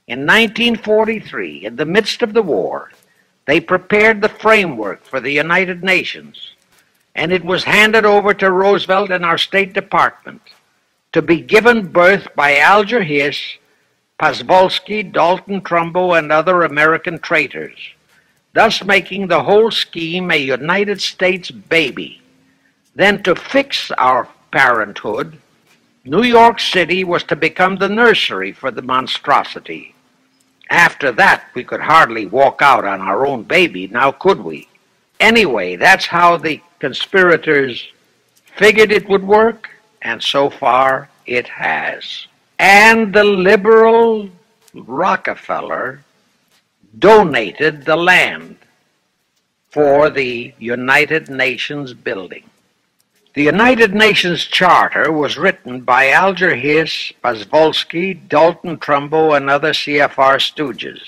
S1: In 1943, in the midst of the war, they prepared the framework for the United Nations, and it was handed over to Roosevelt and our State Department to be given birth by Alger Hiss, Pozwolski, Dalton Trumbo, and other American traitors, thus making the whole scheme a United States baby. Then, to fix our parenthood, New York City was to become the nursery for the monstrosity. After that, we could hardly walk out on our own baby, now could we? Anyway, that's how the conspirators figured it would work, and so far it has. And the liberal Rockefeller donated the land for the United Nations building. The United Nations Charter was written by Alger Hiss, Pozwolski, Dalton Trumbo, and other CFR stooges.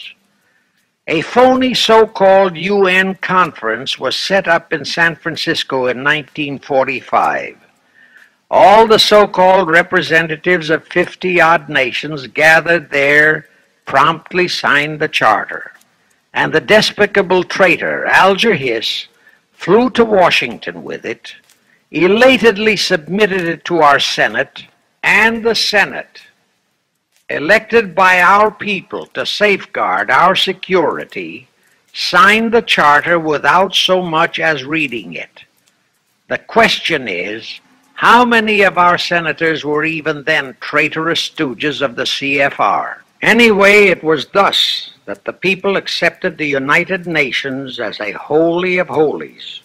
S1: A phony so-called UN conference was set up in San Francisco in 1945. All the so-called representatives of 50-odd nations gathered there, promptly signed the charter, and the despicable traitor Alger Hiss flew to Washington with it, elatedly submitted it to our Senate, and the Senate, elected by our people to safeguard our security, signed the charter without so much as reading it. The question is, how many of our senators were even then traitorous stooges of the CFR? Anyway, it was thus that the people accepted the United Nations as a holy of holies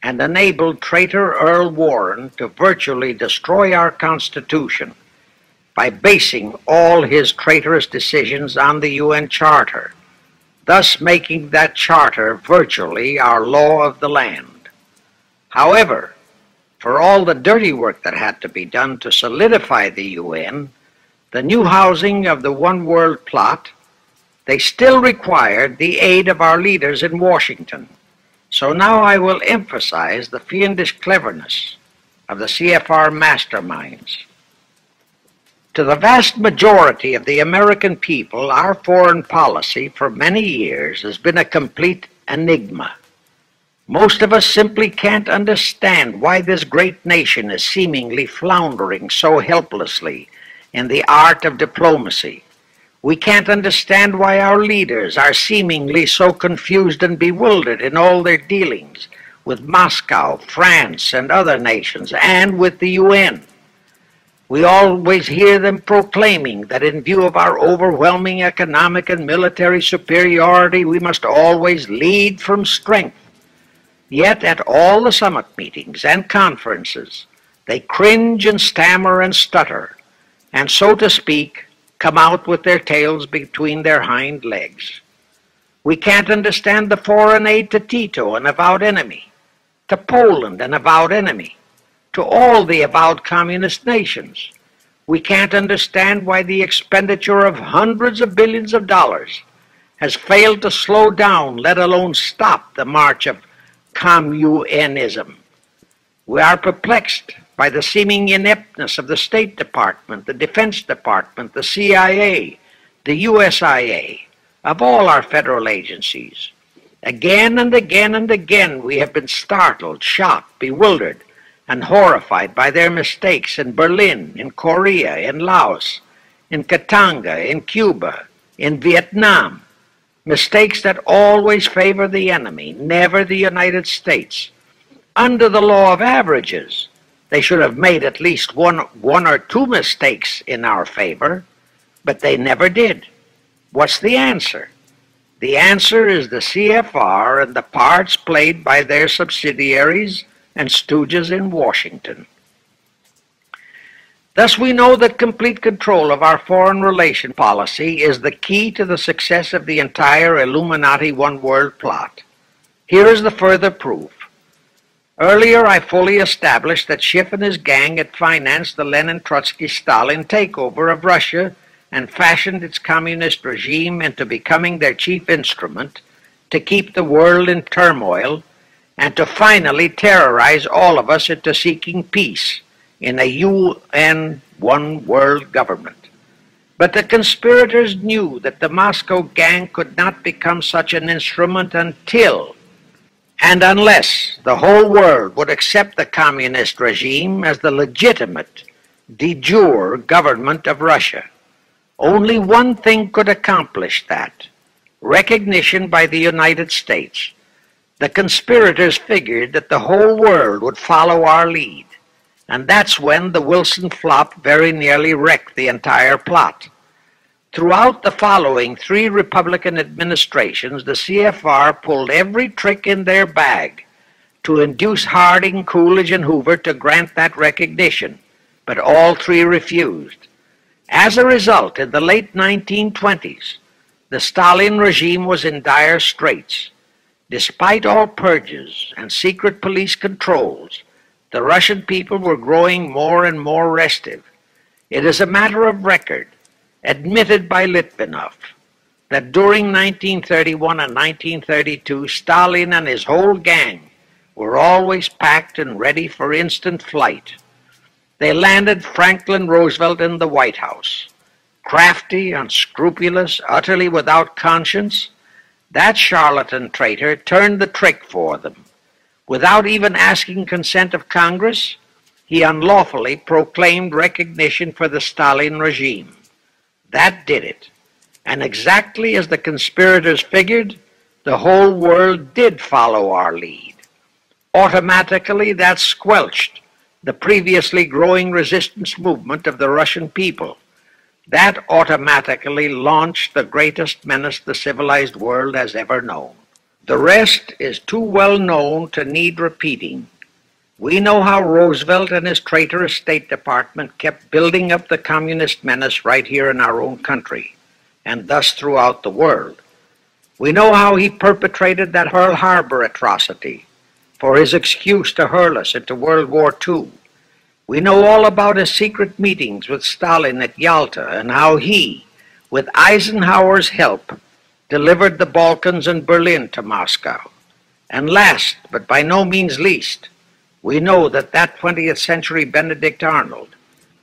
S1: and enabled traitor Earl Warren to virtually destroy our Constitution by basing all his traitorous decisions on the UN Charter, thus making that charter virtually our law of the land. However, for all the dirty work that had to be done to solidify the UN, the new housing of the One World plot, they still required the aid of our leaders in Washington. So now I will emphasize the fiendish cleverness of the CFR masterminds. To the vast majority of the American people, our foreign policy for many years has been a complete enigma. Most of us simply can't understand why this great nation is seemingly floundering so helplessly in the art of diplomacy. We can't understand why our leaders are seemingly so confused and bewildered in all their dealings with Moscow, France, and other nations, and with the UN. We always hear them proclaiming that in view of our overwhelming economic and military superiority, we must always lead from strength. Yet at all the summit meetings and conferences, they cringe and stammer and stutter, and so to speak, come out with their tails between their hind legs. We can't understand the foreign aid to Tito, an avowed enemy, to Poland, an avowed enemy, to all the avowed communist nations. We can't understand why the expenditure of hundreds of billions of dollars has failed to slow down, let alone stop, the march of communism. We are perplexed by the seeming ineptness of the State Department, the Defense Department, the CIA, the USIA, of all our federal agencies. Again and again and again we have been startled, shocked, bewildered, and horrified by their mistakes in Berlin, in Korea, in Laos, in Katanga, in Cuba, in Vietnam. Mistakes that always favor the enemy, never the United States. Under the law of averages, they should have made at least one or two mistakes in our favor, but they never did. What's the answer? The answer is the CFR and the parts played by their subsidiaries and stooges in Washington. Thus we know that complete control of our foreign relation policy is the key to the success of the entire Illuminati One World plot. Here is the further proof. Earlier I fully established that Schiff and his gang had financed the Lenin-Trotsky-Stalin takeover of Russia and fashioned its communist regime into becoming their chief instrument to keep the world in turmoil and to finally terrorize all of us into seeking peace in a UN One World government. But the conspirators knew that the Moscow gang could not become such an instrument until and unless the whole world would accept the communist regime as the legitimate, de jure government of Russia. Only one thing could accomplish that: recognition by the United States. The conspirators figured that the whole world would follow our lead, and that's when the Wilson flop very nearly wrecked the entire plot. Throughout the following 3 Republican administrations, the CFR pulled every trick in their bag to induce Harding, Coolidge, and Hoover to grant that recognition, but all 3 refused. As a result, in the late 1920s, the Stalin regime was in dire straits. Despite all purges and secret police controls, the Russian people were growing more and more restive. It is a matter of record, admitted by Litvinov. that during 1931 and 1932, Stalin and his whole gang were always packed and ready for instant flight. They landed Franklin Roosevelt in the White House. Crafty, unscrupulous, utterly without conscience, that charlatan traitor turned the trick for them. Without even asking consent of Congress, he unlawfully proclaimed recognition for the Stalin regime. That did it. And exactly as the conspirators figured, the whole world did follow our lead. Automatically, that squelched the previously growing resistance movement of the Russian people. That automatically launched the greatest menace the civilized world has ever known. The rest is too well known to need repeating. We know how Roosevelt and his traitorous State Department kept building up the communist menace right here in our own country, and thus throughout the world. We know how he perpetrated that Pearl Harbor atrocity for his excuse to hurl us into World War II. We know all about his secret meetings with Stalin at Yalta and how he, with Eisenhower's help, delivered the Balkans and Berlin to Moscow. And last, but by no means least, we know that 20th century Benedict Arnold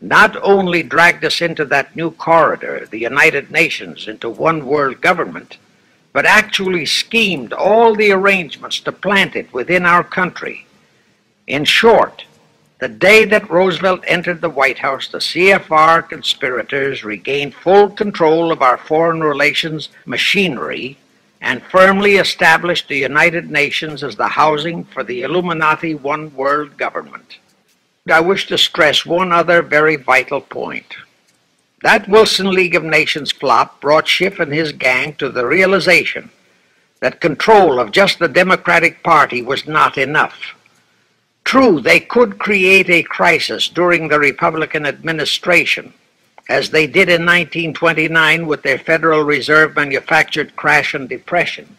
S1: not only dragged us into that new corridor, the United Nations, into one world government, but actually schemed all the arrangements to plant it within our country. In short, the day that Roosevelt entered the White House, the CFR conspirators regained full control of our foreign relations machinery and firmly established the United Nations as the housing for the Illuminati one world government. I wish to stress one other very vital point. That Wilson League of Nations flop brought Schiff and his gang to the realization that control of just the Democratic Party was not enough. True, they could create a crisis during the Republican administration, as they did in 1929 with their Federal Reserve manufactured crash and depression,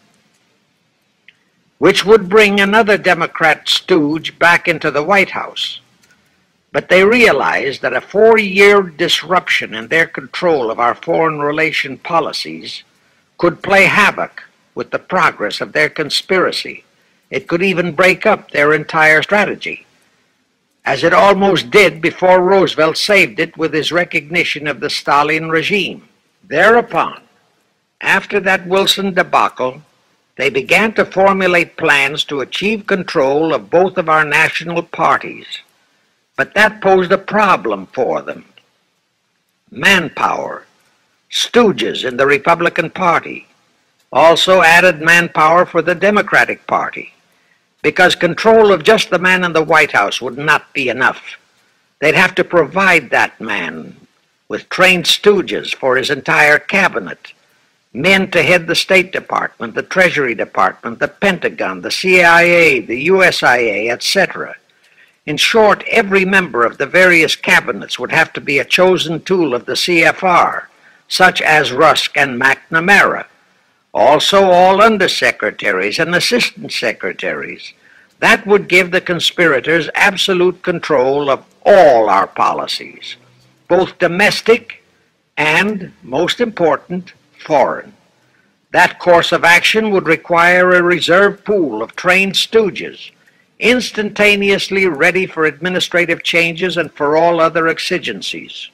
S1: which would bring another Democrat stooge back into the White House. But they realized that a 4-year disruption in their control of our foreign relation policies could play havoc with the progress of their conspiracy. It could even break up their entire strategy, as it almost did before Roosevelt saved it with his recognition of the Stalin regime. Thereupon, after that Wilson debacle, they began to formulate plans to achieve control of both of our national parties. But that posed a problem for them. Manpower. Stooges in the Republican Party also added manpower for the Democratic Party, because control of just the man in the White House would not be enough. They'd have to provide that man with trained stooges for his entire cabinet, men to head the State Department, the Treasury Department, the Pentagon, the CIA, the USIA, etc. In short, every member of the various cabinets would have to be a chosen tool of the CFR, such as Rusk and McNamara. Also all undersecretaries and assistant secretaries. That would give the conspirators absolute control of all our policies, both domestic and, most important, foreign. That course of action would require a reserve pool of trained stooges, instantaneously ready for administrative changes and for all other exigencies.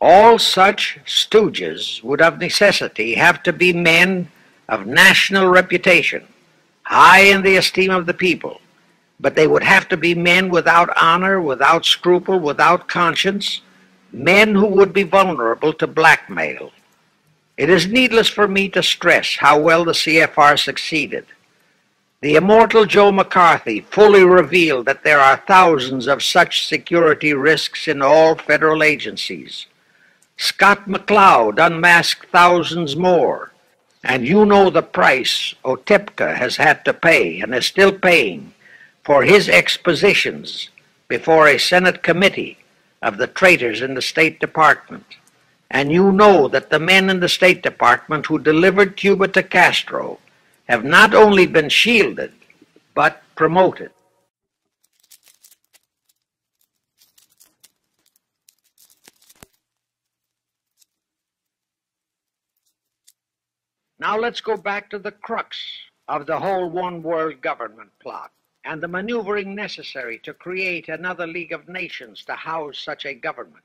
S1: All such stooges would of necessity have to be men of national reputation, high in the esteem of the people, but they would have to be men without honor, without scruple, without conscience, men who would be vulnerable to blackmail. It is needless for me to stress how well the CFR succeeded. The immortal Joe McCarthy fully revealed that there are thousands of such security risks in all federal agencies. Scott McCloud unmasked thousands more, and you know the price Otepka has had to pay and is still paying for his expositions before a Senate committee of the traitors in the State Department. And you know that the men in the State Department who delivered Cuba to Castro have not only been shielded, but promoted. Now let's go back to the crux of the whole one world government plot and the maneuvering necessary to create another League of Nations to house such a government.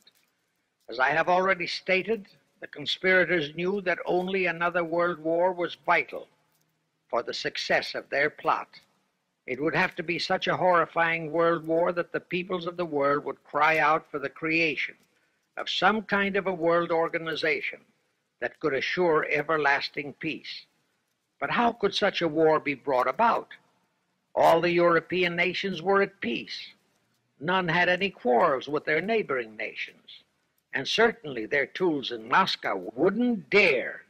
S1: As I have already stated, the conspirators knew that only another world war was vital for the success of their plot. It would have to be such a horrifying world war that the peoples of the world would cry out for the creation of some kind of a world organization that could assure everlasting peace. But how could such a war be brought about? All the European nations were at peace. None had any quarrels with their neighboring nations, and certainly their tools in Moscow wouldn't dare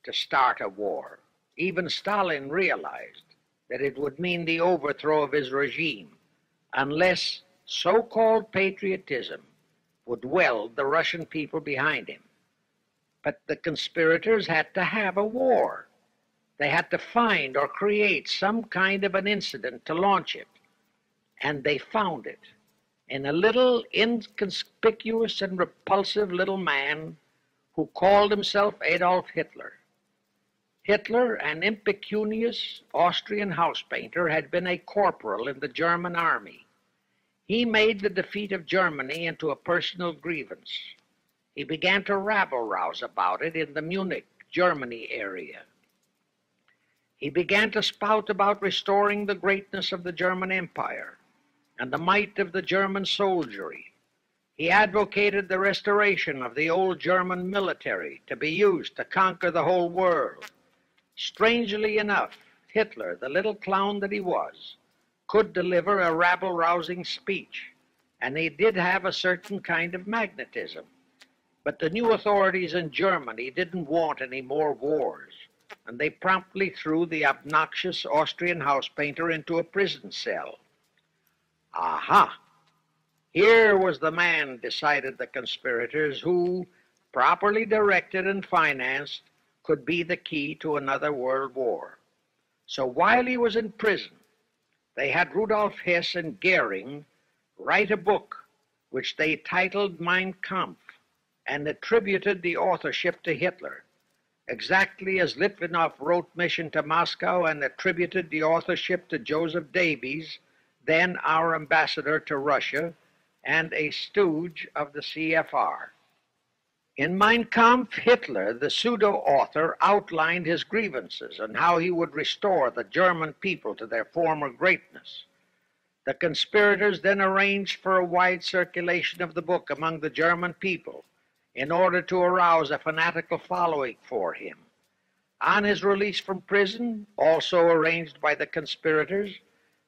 S1: to start a war. Even Stalin realized that it would mean the overthrow of his regime unless so-called patriotism would weld the Russian people behind him. But the conspirators had to have a war. They had to find or create some kind of an incident to launch it. And they found it in a little inconspicuous and repulsive little man who called himself Adolf Hitler. Hitler, an impecunious Austrian house painter, had been a corporal in the German army. He made the defeat of Germany into a personal grievance. He began to rabble-rouse about it in the Munich, Germany area. He began to spout about restoring the greatness of the German Empire and the might of the German soldiery. He advocated the restoration of the old German military to be used to conquer the whole world. Strangely enough, Hitler, the little clown that he was, could deliver a rabble-rousing speech, and he did have a certain kind of magnetism. But the new authorities in Germany didn't want any more wars, and they promptly threw the obnoxious Austrian house painter into a prison cell. Aha! Here was the man, decided the conspirators, who, properly directed and financed, could be the key to another world war. So while he was in prison, they had Rudolf Hess and Goering write a book which they titled Mein Kampf and attributed the authorship to Hitler, exactly as Litvinov wrote Mission to Moscow and attributed the authorship to Joseph Davies, then our ambassador to Russia and a stooge of the CFR. In Mein Kampf, Hitler, the pseudo-author, outlined his grievances and how he would restore the German people to their former greatness. The conspirators then arranged for a wide circulation of the book among the German people in order to arouse a fanatical following for him. On his release from prison, also arranged by the conspirators,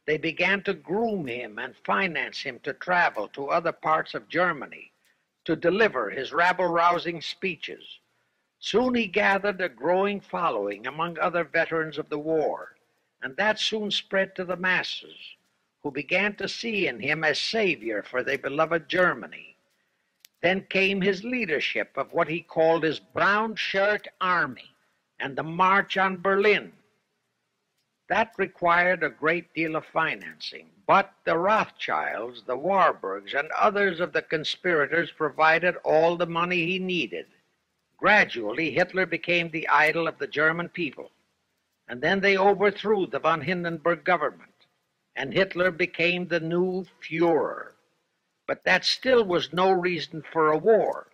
S1: they began to groom him and finance him to travel to other parts of Germany to deliver his rabble-rousing speeches. Soon he gathered a growing following among other veterans of the war, and that soon spread to the masses, who began to see in him a savior for their beloved Germany. Then came his leadership of what he called his Brown Shirt Army and the March on Berlin. That required a great deal of financing, but the Rothschilds, the Warburgs, and others of the conspirators provided all the money he needed. Gradually, Hitler became the idol of the German people, and then they overthrew the von Hindenburg government, and Hitler became the new Führer. But that still was no reason for a war.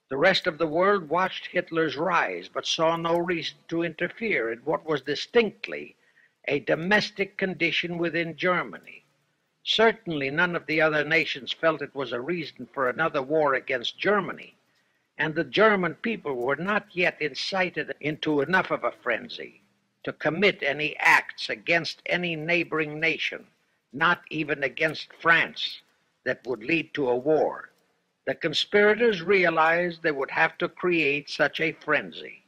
S1: The rest of the world watched Hitler's rise, but saw no reason to interfere in what was distinctly a domestic condition within Germany. Certainly none of the other nations felt it was a reason for another war against Germany, and the German people were not yet incited into enough of a frenzy to commit any acts against any neighboring nation, not even against France, that would lead to a war. The conspirators realized they would have to create such a frenzy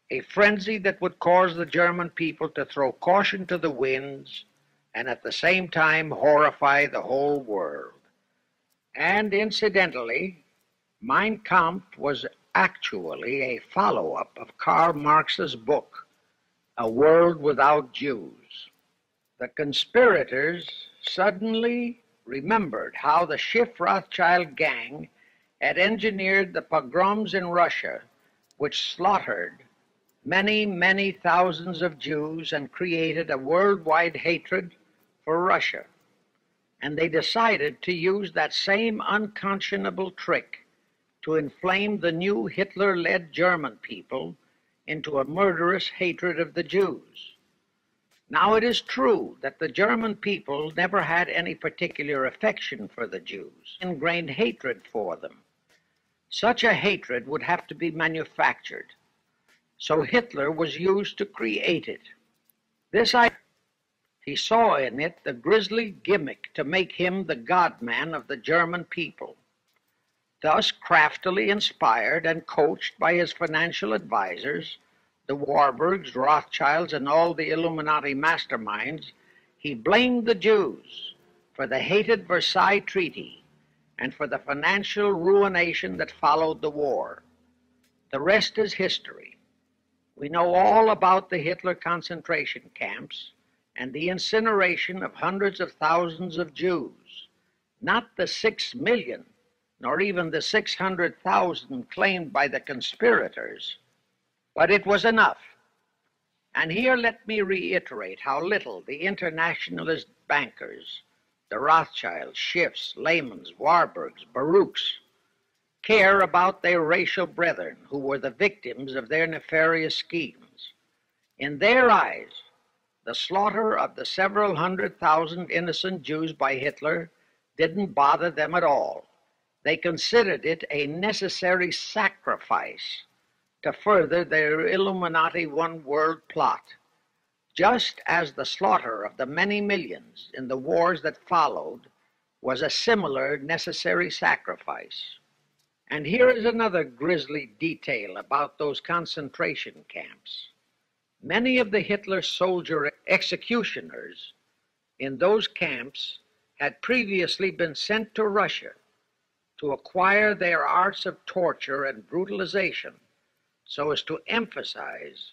S1: that would cause the German people to throw caution to the winds and at the same time horrify the whole world. And incidentally, Mein Kampf was actually a follow-up of Karl Marx's book, A World Without Jews. The conspirators suddenly remembered how the Schiff-Rothschild gang had engineered the pogroms in Russia, which slaughtered many, many thousands of Jews and created a worldwide hatred for Russia. And they decided to use that same unconscionable trick to inflame the new Hitler-led German people into a murderous hatred of the Jews. Now it is true that the German people never had any particular affection for the Jews, ingrained hatred for them. Such a hatred would have to be manufactured. So Hitler was used to create it. He saw in it the grisly gimmick to make him the God-man of the German people. Thus, craftily inspired and coached by his financial advisors, the Warburgs, Rothschilds, and all the Illuminati masterminds, he blamed the Jews for the hated Versailles Treaty and for the financial ruination that followed the war. The rest is history. We know all about the Hitler concentration camps and the incineration of hundreds of thousands of Jews, not the 6 million, nor even the 600,000 claimed by the conspirators, but it was enough. And here let me reiterate how little the internationalist bankers, the Rothschilds, Schiffs, Lehmans, Warburgs, Baruchs, care about their racial brethren who were the victims of their nefarious schemes. In their eyes, the slaughter of the several 100,000 innocent Jews by Hitler didn't bother them at all. They considered it a necessary sacrifice to further their Illuminati one-world plot, just as the slaughter of the many millions in the wars that followed was a similar necessary sacrifice. And here is another grisly detail about those concentration camps. Many of the Hitler soldier executioners in those camps had previously been sent to Russia to acquire their arts of torture and brutalization so as to emphasize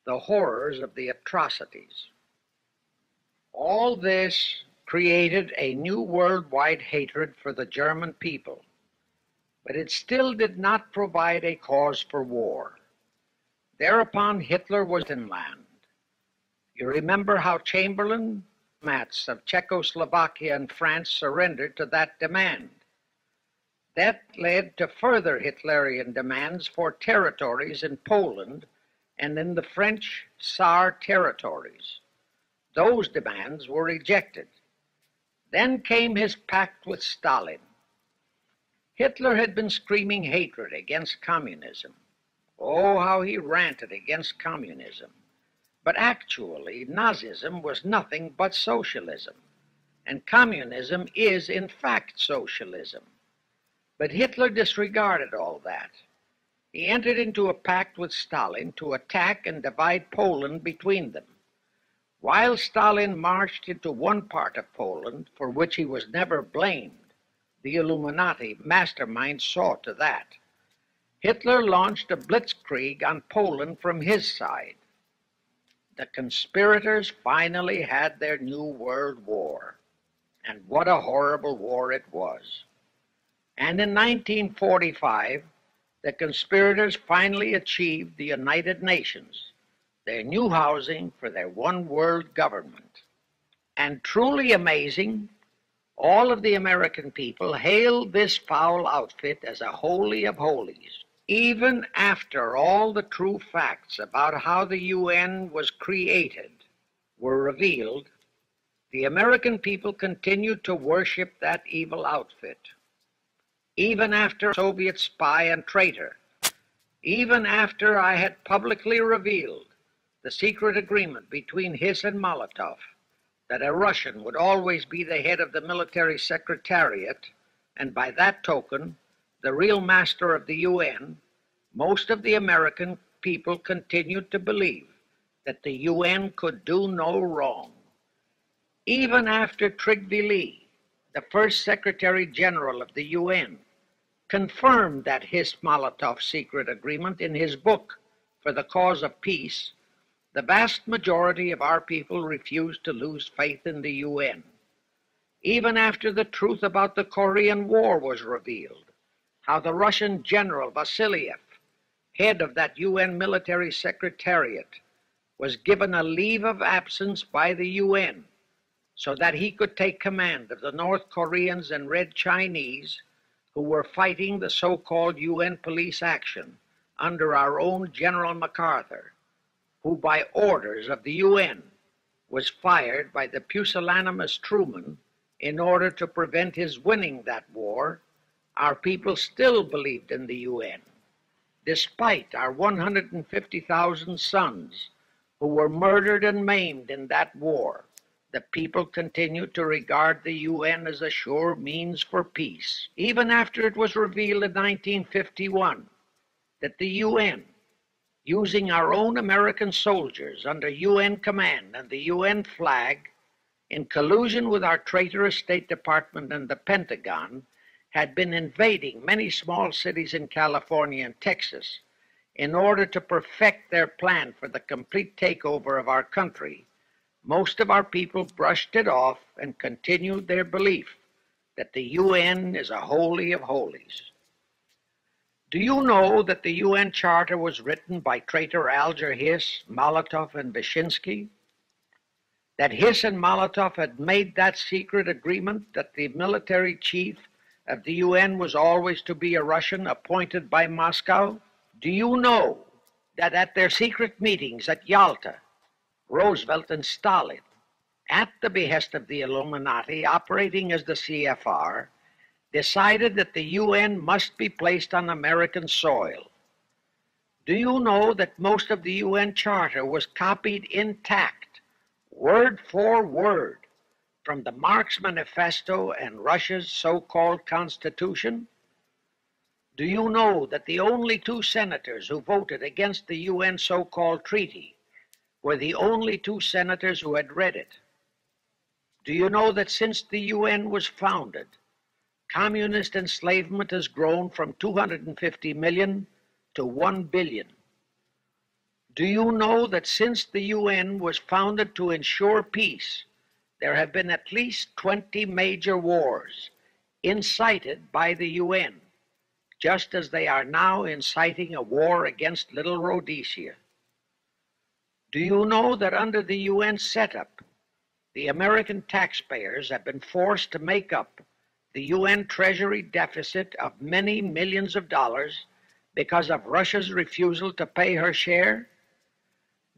S1: the horrors of the atrocities. All this created a new worldwide hatred for the German people, but it still did not provide a cause for war. Thereupon Hitler was in land. You remember how Chamberlain, diplomats of Czechoslovakia and France surrendered to that demand. That led to further Hitlerian demands for territories in Poland and in the French Saar territories. Those demands were rejected. Then came his pact with Stalin. Hitler had been screaming hatred against communism. Oh, how he ranted against communism. But actually, Nazism was nothing but socialism, and communism is, in fact, socialism. But Hitler disregarded all that. He entered into a pact with Stalin to attack and divide Poland between them. While Stalin marched into one part of Poland, for which he was never blamed, the Illuminati mastermind saw to that. Hitler launched a blitzkrieg on Poland from his side. The conspirators finally had their new world war, and what a horrible war it was. And in 1945, the conspirators finally achieved the United Nations, their new housing for their one world government. And truly amazing, all of the American people hailed this foul outfit as a holy of holies. Even after all the true facts about how the UN was created were revealed, the American people continued to worship that evil outfit. Even after a Soviet spy and traitor, even after I had publicly revealed the secret agreement between Hiss and Molotov that a Russian would always be the head of the military secretariat, and by that token, the real master of the UN, most of the American people continued to believe that the UN could do no wrong. Even after Tocqueville, the first Secretary General of the UN, confirmed that Hiss-Molotov secret agreement in his book For the Cause of Peace, the vast majority of our people refused to lose faith in the UN. Even after the truth about the Korean War was revealed, how the Russian General Vasiliev head of that UN military secretariat, was given a leave of absence by the UN so that he could take command of the North Koreans and Red Chinese who were fighting the so-called UN police action under our own General MacArthur, who by orders of the UN was fired by the pusillanimous Truman in order to prevent his winning that war. Our people still believed in the UN. Despite our 150,000 sons who were murdered and maimed in that war, the people continued to regard the UN as a sure means for peace, even after it was revealed in 1951 that the UN, using our own American soldiers under UN command and the UN flag, in collusion with our traitorous State Department and the Pentagon, had been invading many small cities in California and Texas in order to perfect their plan for the complete takeover of our country. Most of our people brushed it off and continued their belief that the UN is a holy of holies. Do you know that the UN Charter was written by traitor Alger Hiss, Molotov, and Vyshinsky? That Hiss and Molotov had made that secret agreement that the military chief of the UN was always to be a Russian appointed by Moscow? Do you know that at their secret meetings at Yalta, Roosevelt and Stalin, at the behest of the Illuminati operating as the CFR, decided that the UN must be placed on American soil? Do you know that most of the UN Charter was copied intact, word for word, from the Marx Manifesto and Russia's so-called Constitution? Do you know that the only two senators who voted against the UN so-called treaty were the only two senators who had read it? Do you know that since the UN was founded, communist enslavement has grown from 250 million to 1 billion? Do you know that since the UN was founded to ensure peace, there have been at least 20 major wars incited by the UN, just as they are now inciting a war against Little Rhodesia? Do you know that under the UN setup, the American taxpayers have been forced to make up the UN Treasury deficit of many millions of dollars because of Russia's refusal to pay her share?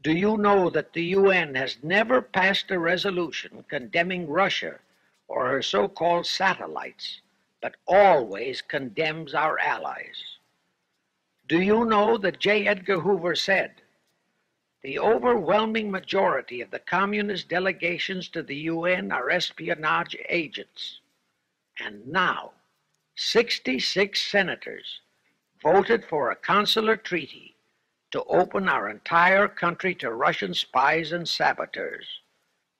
S1: Do you know that the UN has never passed a resolution condemning Russia or her so-called satellites, but always condemns our allies? Do you know that J. Edgar Hoover said, "The overwhelming majority of the communist delegations to the UN are espionage agents"? And now, 66 senators voted for a consular treaty to open our entire country to Russian spies and saboteurs.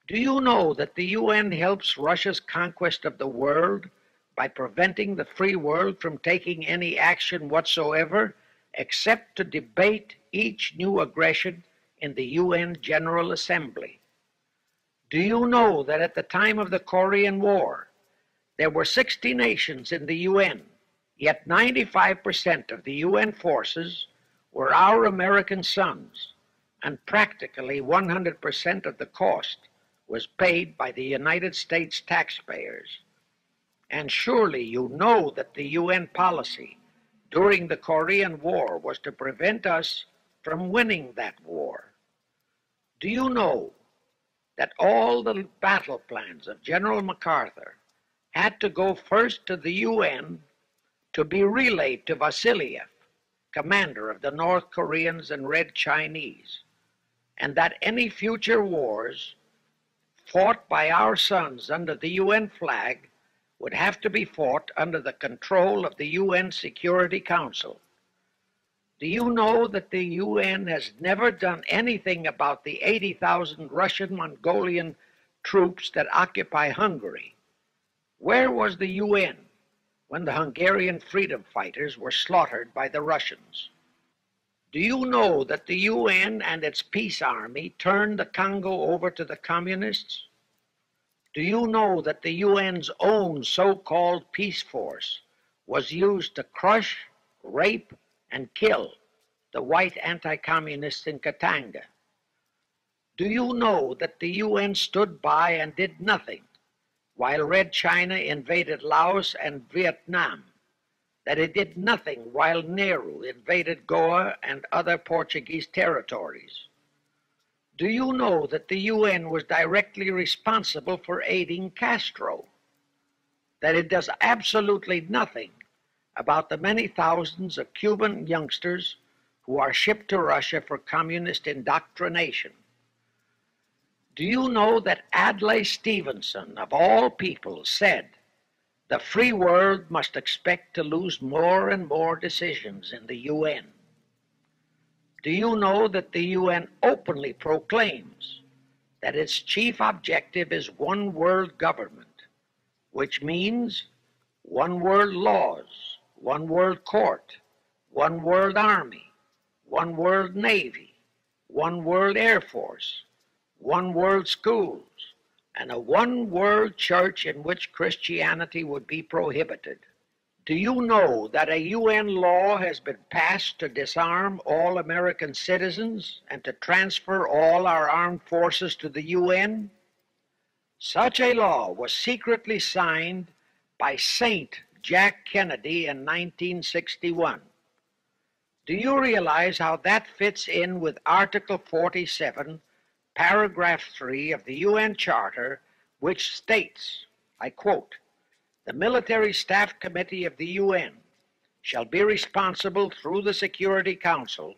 S1: Do you know that the UN helps Russia's conquest of the world by preventing the free world from taking any action whatsoever except to debate each new aggression in the UN General Assembly? Do you know that at the time of the Korean War, there were 60 nations in the UN, yet 95% of the UN forces were our American sons, and practically 100% of the cost was paid by the United States taxpayers? And surely you know that the UN policy during the Korean War was to prevent us from winning that war. Do you know that all the battle plans of General MacArthur had to go first to the UN to be relayed to Vasiliev, commander of the North Koreans and Red Chinese, and that any future wars fought by our sons under the UN flag would have to be fought under the control of the UN Security Council? Do you know that the UN has never done anything about the 80,000 Russian Mongolian troops that occupy Hungary? Where was the UN when the Hungarian freedom fighters were slaughtered by the Russians? Do you know that the UN and its peace army turned the Congo over to the communists? Do you know that the UN's own so-called peace force was used to crush, rape, and kill the white anti-communists in Katanga? Do you know that the UN stood by and did nothing while Red China invaded Laos and Vietnam? That it did nothing while Nehru invaded Goa and other Portuguese territories? Do you know that the UN was directly responsible for aiding Castro? That it does absolutely nothing about the many thousands of Cuban youngsters who are shipped to Russia for communist indoctrination? Do you know that Adlai Stevenson, of all people, said the free world must expect to lose more and more decisions in the UN? Do you know that the UN openly proclaims that its chief objective is one world government, which means one world laws, one world court, one world army, one world navy, one world air force, one world schools, and a one world church in which Christianity would be prohibited? Do you know that a UN law has been passed to disarm all American citizens and to transfer all our armed forces to the UN? Such a law was secretly signed by Saint Jack Kennedy in 1961. Do you realize how that fits in with Article 47, Paragraph 3 of the UN Charter, which states, I quote, "The Military Staff Committee of the UN shall be responsible through the Security Council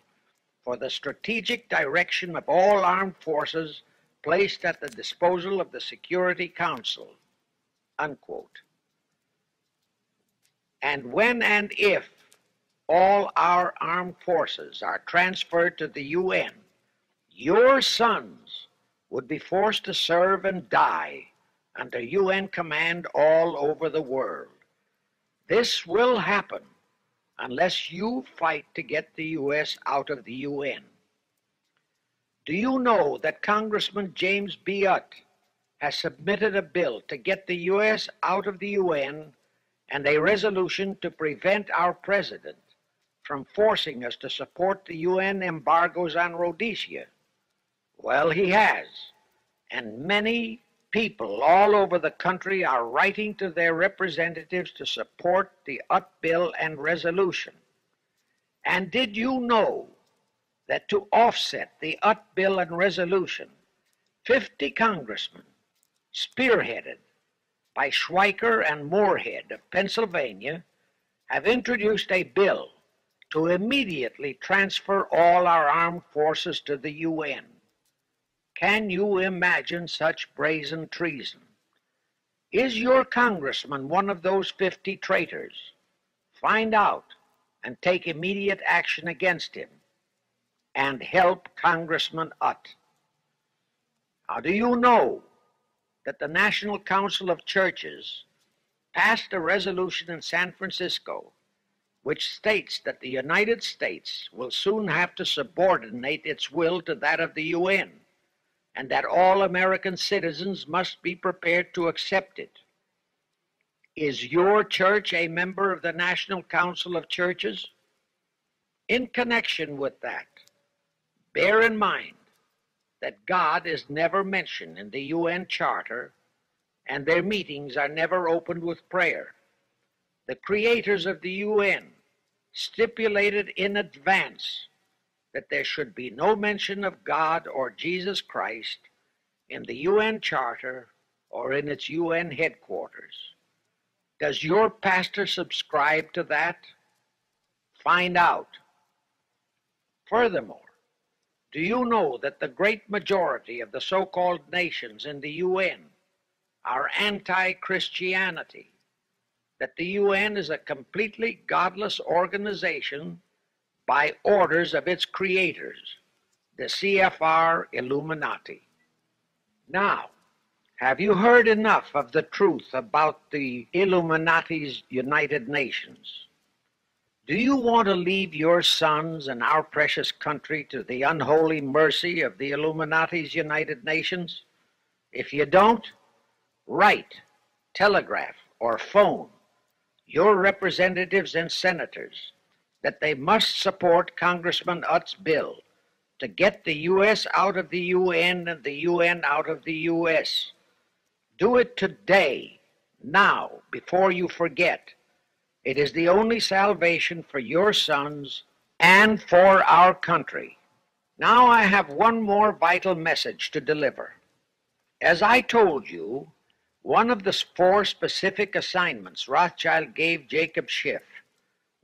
S1: for the strategic direction of all armed forces placed at the disposal of the Security Council," unquote. And when and if all our armed forces are transferred to the UN, your sons would be forced to serve and die under UN command all over the world. This will happen unless you fight to get the U.S. out of the UN. Do you know that Congressman James B. Utt has submitted a bill to get the U.S. out of the UN and a resolution to prevent our president from forcing us to support the UN embargoes on Rhodesia? Well, he has, and many people all over the country are writing to their representatives to support the Utt bill and resolution. And did you know that to offset the Utt bill and resolution, 50 congressmen, spearheaded by Schweiker and Moorhead of Pennsylvania, have introduced a bill to immediately transfer all our armed forces to the UN? Can you imagine such brazen treason? Is your congressman one of those 50 traitors? Find out and take immediate action against him, and help Congressman Utt. Now, do you know that the National Council of Churches passed a resolution in San Francisco which states that the United States will soon have to subordinate its will to that of the UN, and that all American citizens must be prepared to accept it? Is your church a member of the National Council of Churches? In connection with that, bear in mind that God is never mentioned in the UN Charter, and their meetings are never opened with prayer. The creators of the UN stipulated in advance that there should be no mention of God or Jesus Christ in the UN Charter or in its UN headquarters. Does your pastor subscribe to that? Find out. Furthermore, do you know that the great majority of the so-called nations in the UN are anti-Christianity? That the UN is a completely godless organization by orders of its creators, the CFR Illuminati. Now, have you heard enough of the truth about the Illuminati's United Nations? Do you want to leave your sons and our precious country to the unholy mercy of the Illuminati's United Nations? If you don't, write, telegraph, or phone your representatives and senators that they must support Congressman Utt's bill to get the U.S. out of the UN and the UN out of the U.S. Do it today, now, before you forget. It is the only salvation for your sons and for our country. Now I have one more vital message to deliver. As I told you, one of the 4 specific assignments Rothschild gave Jacob Schiff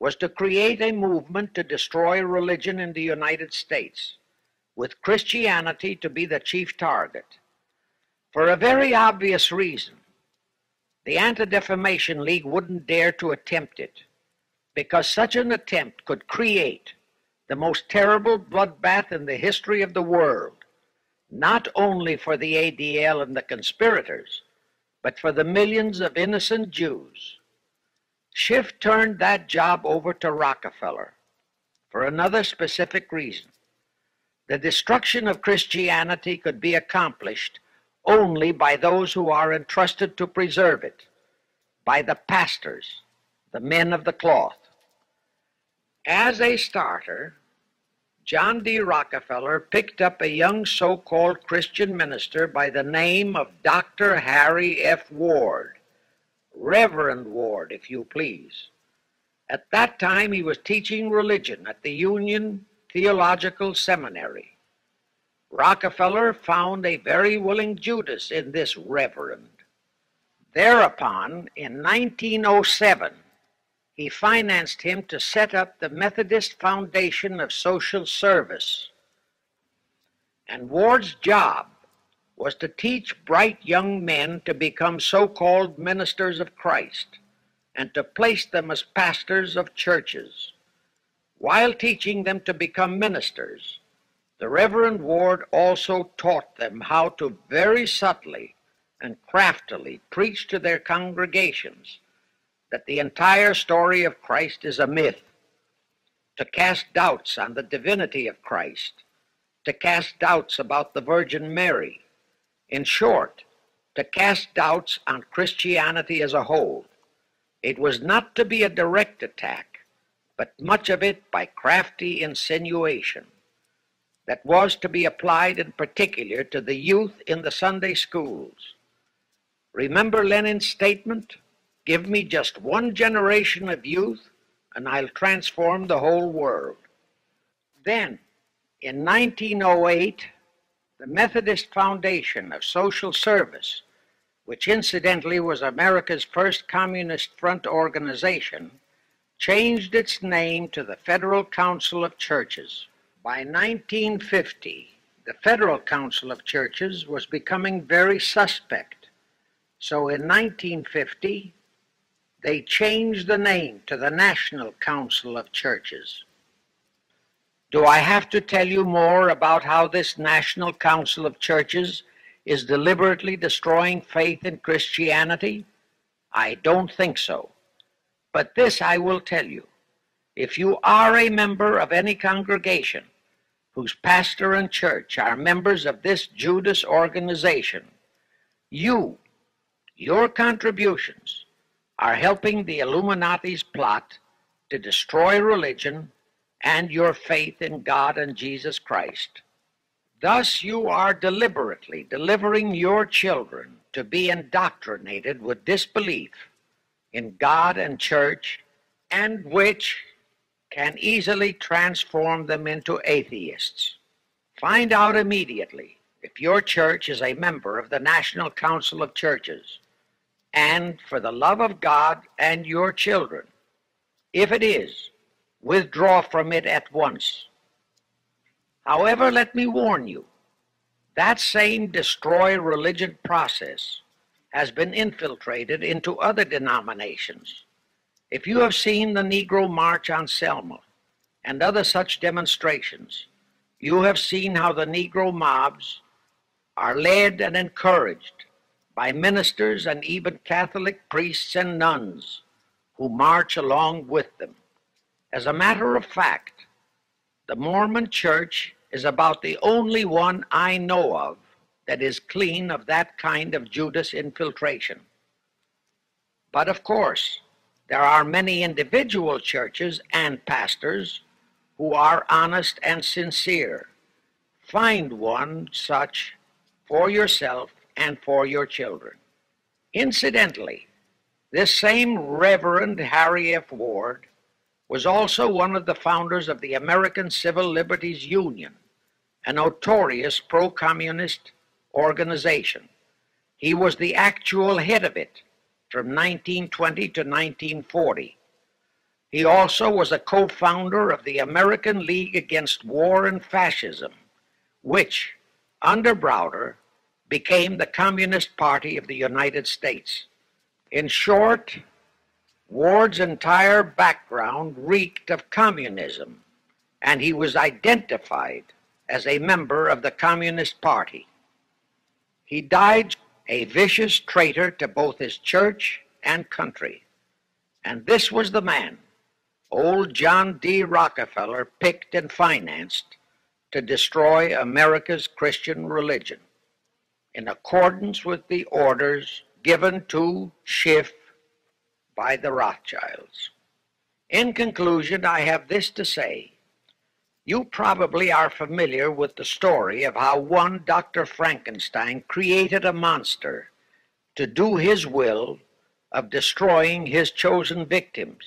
S1: was to create a movement to destroy religion in the United States, with Christianity to be the chief target. For a very obvious reason. The Anti-Defamation League wouldn't dare to attempt it, because such an attempt could create the most terrible bloodbath in the history of the world, not only for the ADL and the conspirators, but for the millions of innocent Jews. Schiff turned that job over to Rockefeller for another specific reason. The destruction of Christianity could be accomplished only by those who are entrusted to preserve it, by the pastors, the men of the cloth. As a starter, John D. Rockefeller picked up a young so-called Christian minister by the name of Dr. Harry F. Ward, Reverend Ward, if you please. At that time, he was teaching religion at the Union Theological Seminary. Rockefeller found a very willing Judas in this reverend. Thereupon, in 1907, he financed him to set up the Methodist Foundation of Social Service. And Ward's job was to teach bright young men to become so-called ministers of Christ and to place them as pastors of churches. While teaching them to become ministers, the Reverend Ward also taught them how to very subtly and craftily preach to their congregations that the entire story of Christ is a myth, to cast doubts on the divinity of Christ, to cast doubts about the Virgin Mary. In short, to cast doubts on Christianity as a whole. It was not to be a direct attack, but much of it by crafty insinuation that was to be applied in particular to the youth in the Sunday schools. Remember Lenin's statement? Give me just one generation of youth and I'll transform the whole world. Then, in 1908, the Methodist Foundation of Social Service, which incidentally was America's first Communist Front organization, changed its name to the Federal Council of Churches. By 1950, the Federal Council of Churches was becoming very suspect. So in 1950, they changed the name to the National Council of Churches. Do I have to tell you more about how this National Council of Churches is deliberately destroying faith in Christianity? I don't think so. But this I will tell you. If you are a member of any congregation whose pastor and church are members of this Judas organization, your contributions are helping the Illuminati's plot to destroy religion and your faith in God and Jesus Christ. Thus you are deliberately delivering your children to be indoctrinated with disbelief in God and church, and which can easily transform them into atheists. Find out immediately if your church is a member of the National Council of Churches, and for the love of God and your children, if it is, withdraw from it at once. However, let me warn you, that same destroy religion process has been infiltrated into other denominations. If you have seen the Negro March on Selma and other such demonstrations, you have seen how the Negro mobs are led and encouraged by ministers and even Catholic priests and nuns who march along with them. As a matter of fact, the Mormon Church is about the only one I know of that is clean of that kind of Judas infiltration. But of course, There are many individual churches and pastors who are honest and sincere. Find one such for yourself and for your children. Incidentally, this same Reverend Harry F. Ward was also one of the founders of the American Civil Liberties Union, a notorious pro-communist organization. He was the actual head of it from 1920 to 1940. He also was a co-founder of the American League Against War and Fascism, which, under Browder, became the Communist Party of the United States. In short, Ward's entire background reeked of communism, and he was identified as a member of the Communist Party. He died a vicious traitor to both his church and country, and this was the man old John D. Rockefeller picked and financed to destroy America's Christian religion, in accordance with the orders given to Schiff by the Rothschilds. In conclusion, I have this to say. You probably are familiar with the story of how one Dr. Frankenstein created a monster to do his will of destroying his chosen victims,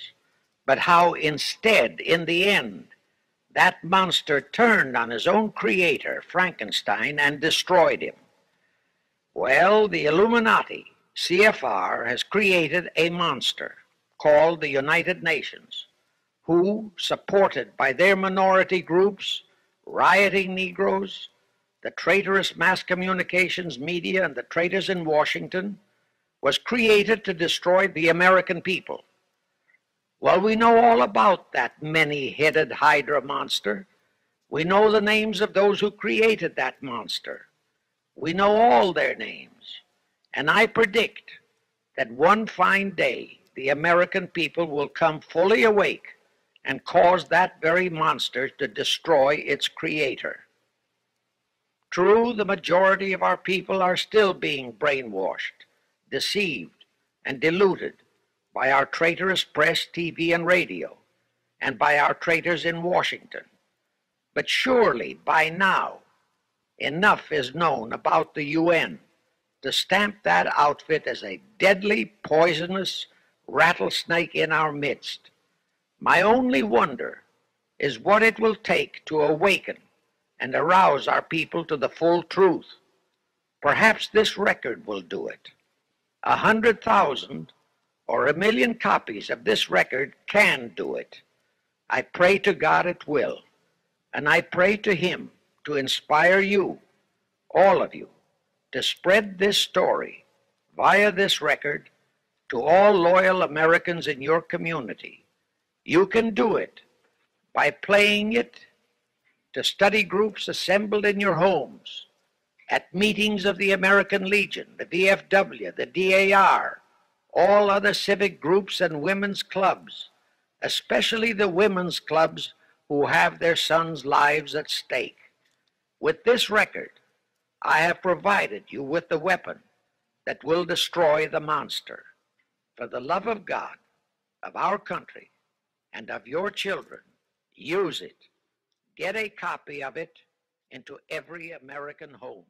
S1: but how instead, in the end, that monster turned on his own creator, Frankenstein, and destroyed him. Well, the Illuminati, CFR, has created a monster called the United Nations, who, supported by their minority groups, rioting Negroes, the traitorous mass communications media, and the traitors in Washington, was created to destroy the American people. Well, we know all about that many-headed Hydra monster. We know the names of those who created that monster. We know all their names. And I predict that one fine day the American people will come fully awake and cause that very monster to destroy its creator. True, the majority of our people are still being brainwashed, deceived, and deluded by our traitorous press, TV, and radio, and by our traitors in Washington. But surely, by now, enough is known about the UN to stamp that outfit as a deadly, poisonous rattlesnake in our midst. My only wonder is what it will take to awaken and arouse our people to the full truth. Perhaps this record will do it. 100,000 or 1,000,000 copies of this record can do it. I pray to God it will, and I pray to Him to inspire you, all of you, to spread this story via this record to all loyal Americans in your community. You can do it by playing it to study groups assembled in your homes, at meetings of the American Legion, the VFW, the DAR, all other civic groups and women's clubs, especially the women's clubs who have their sons' lives at stake. With this record, I have provided you with the weapon that will destroy the monster. For the love of God, of our country, and of your children, use it. Get a copy of it into every American home.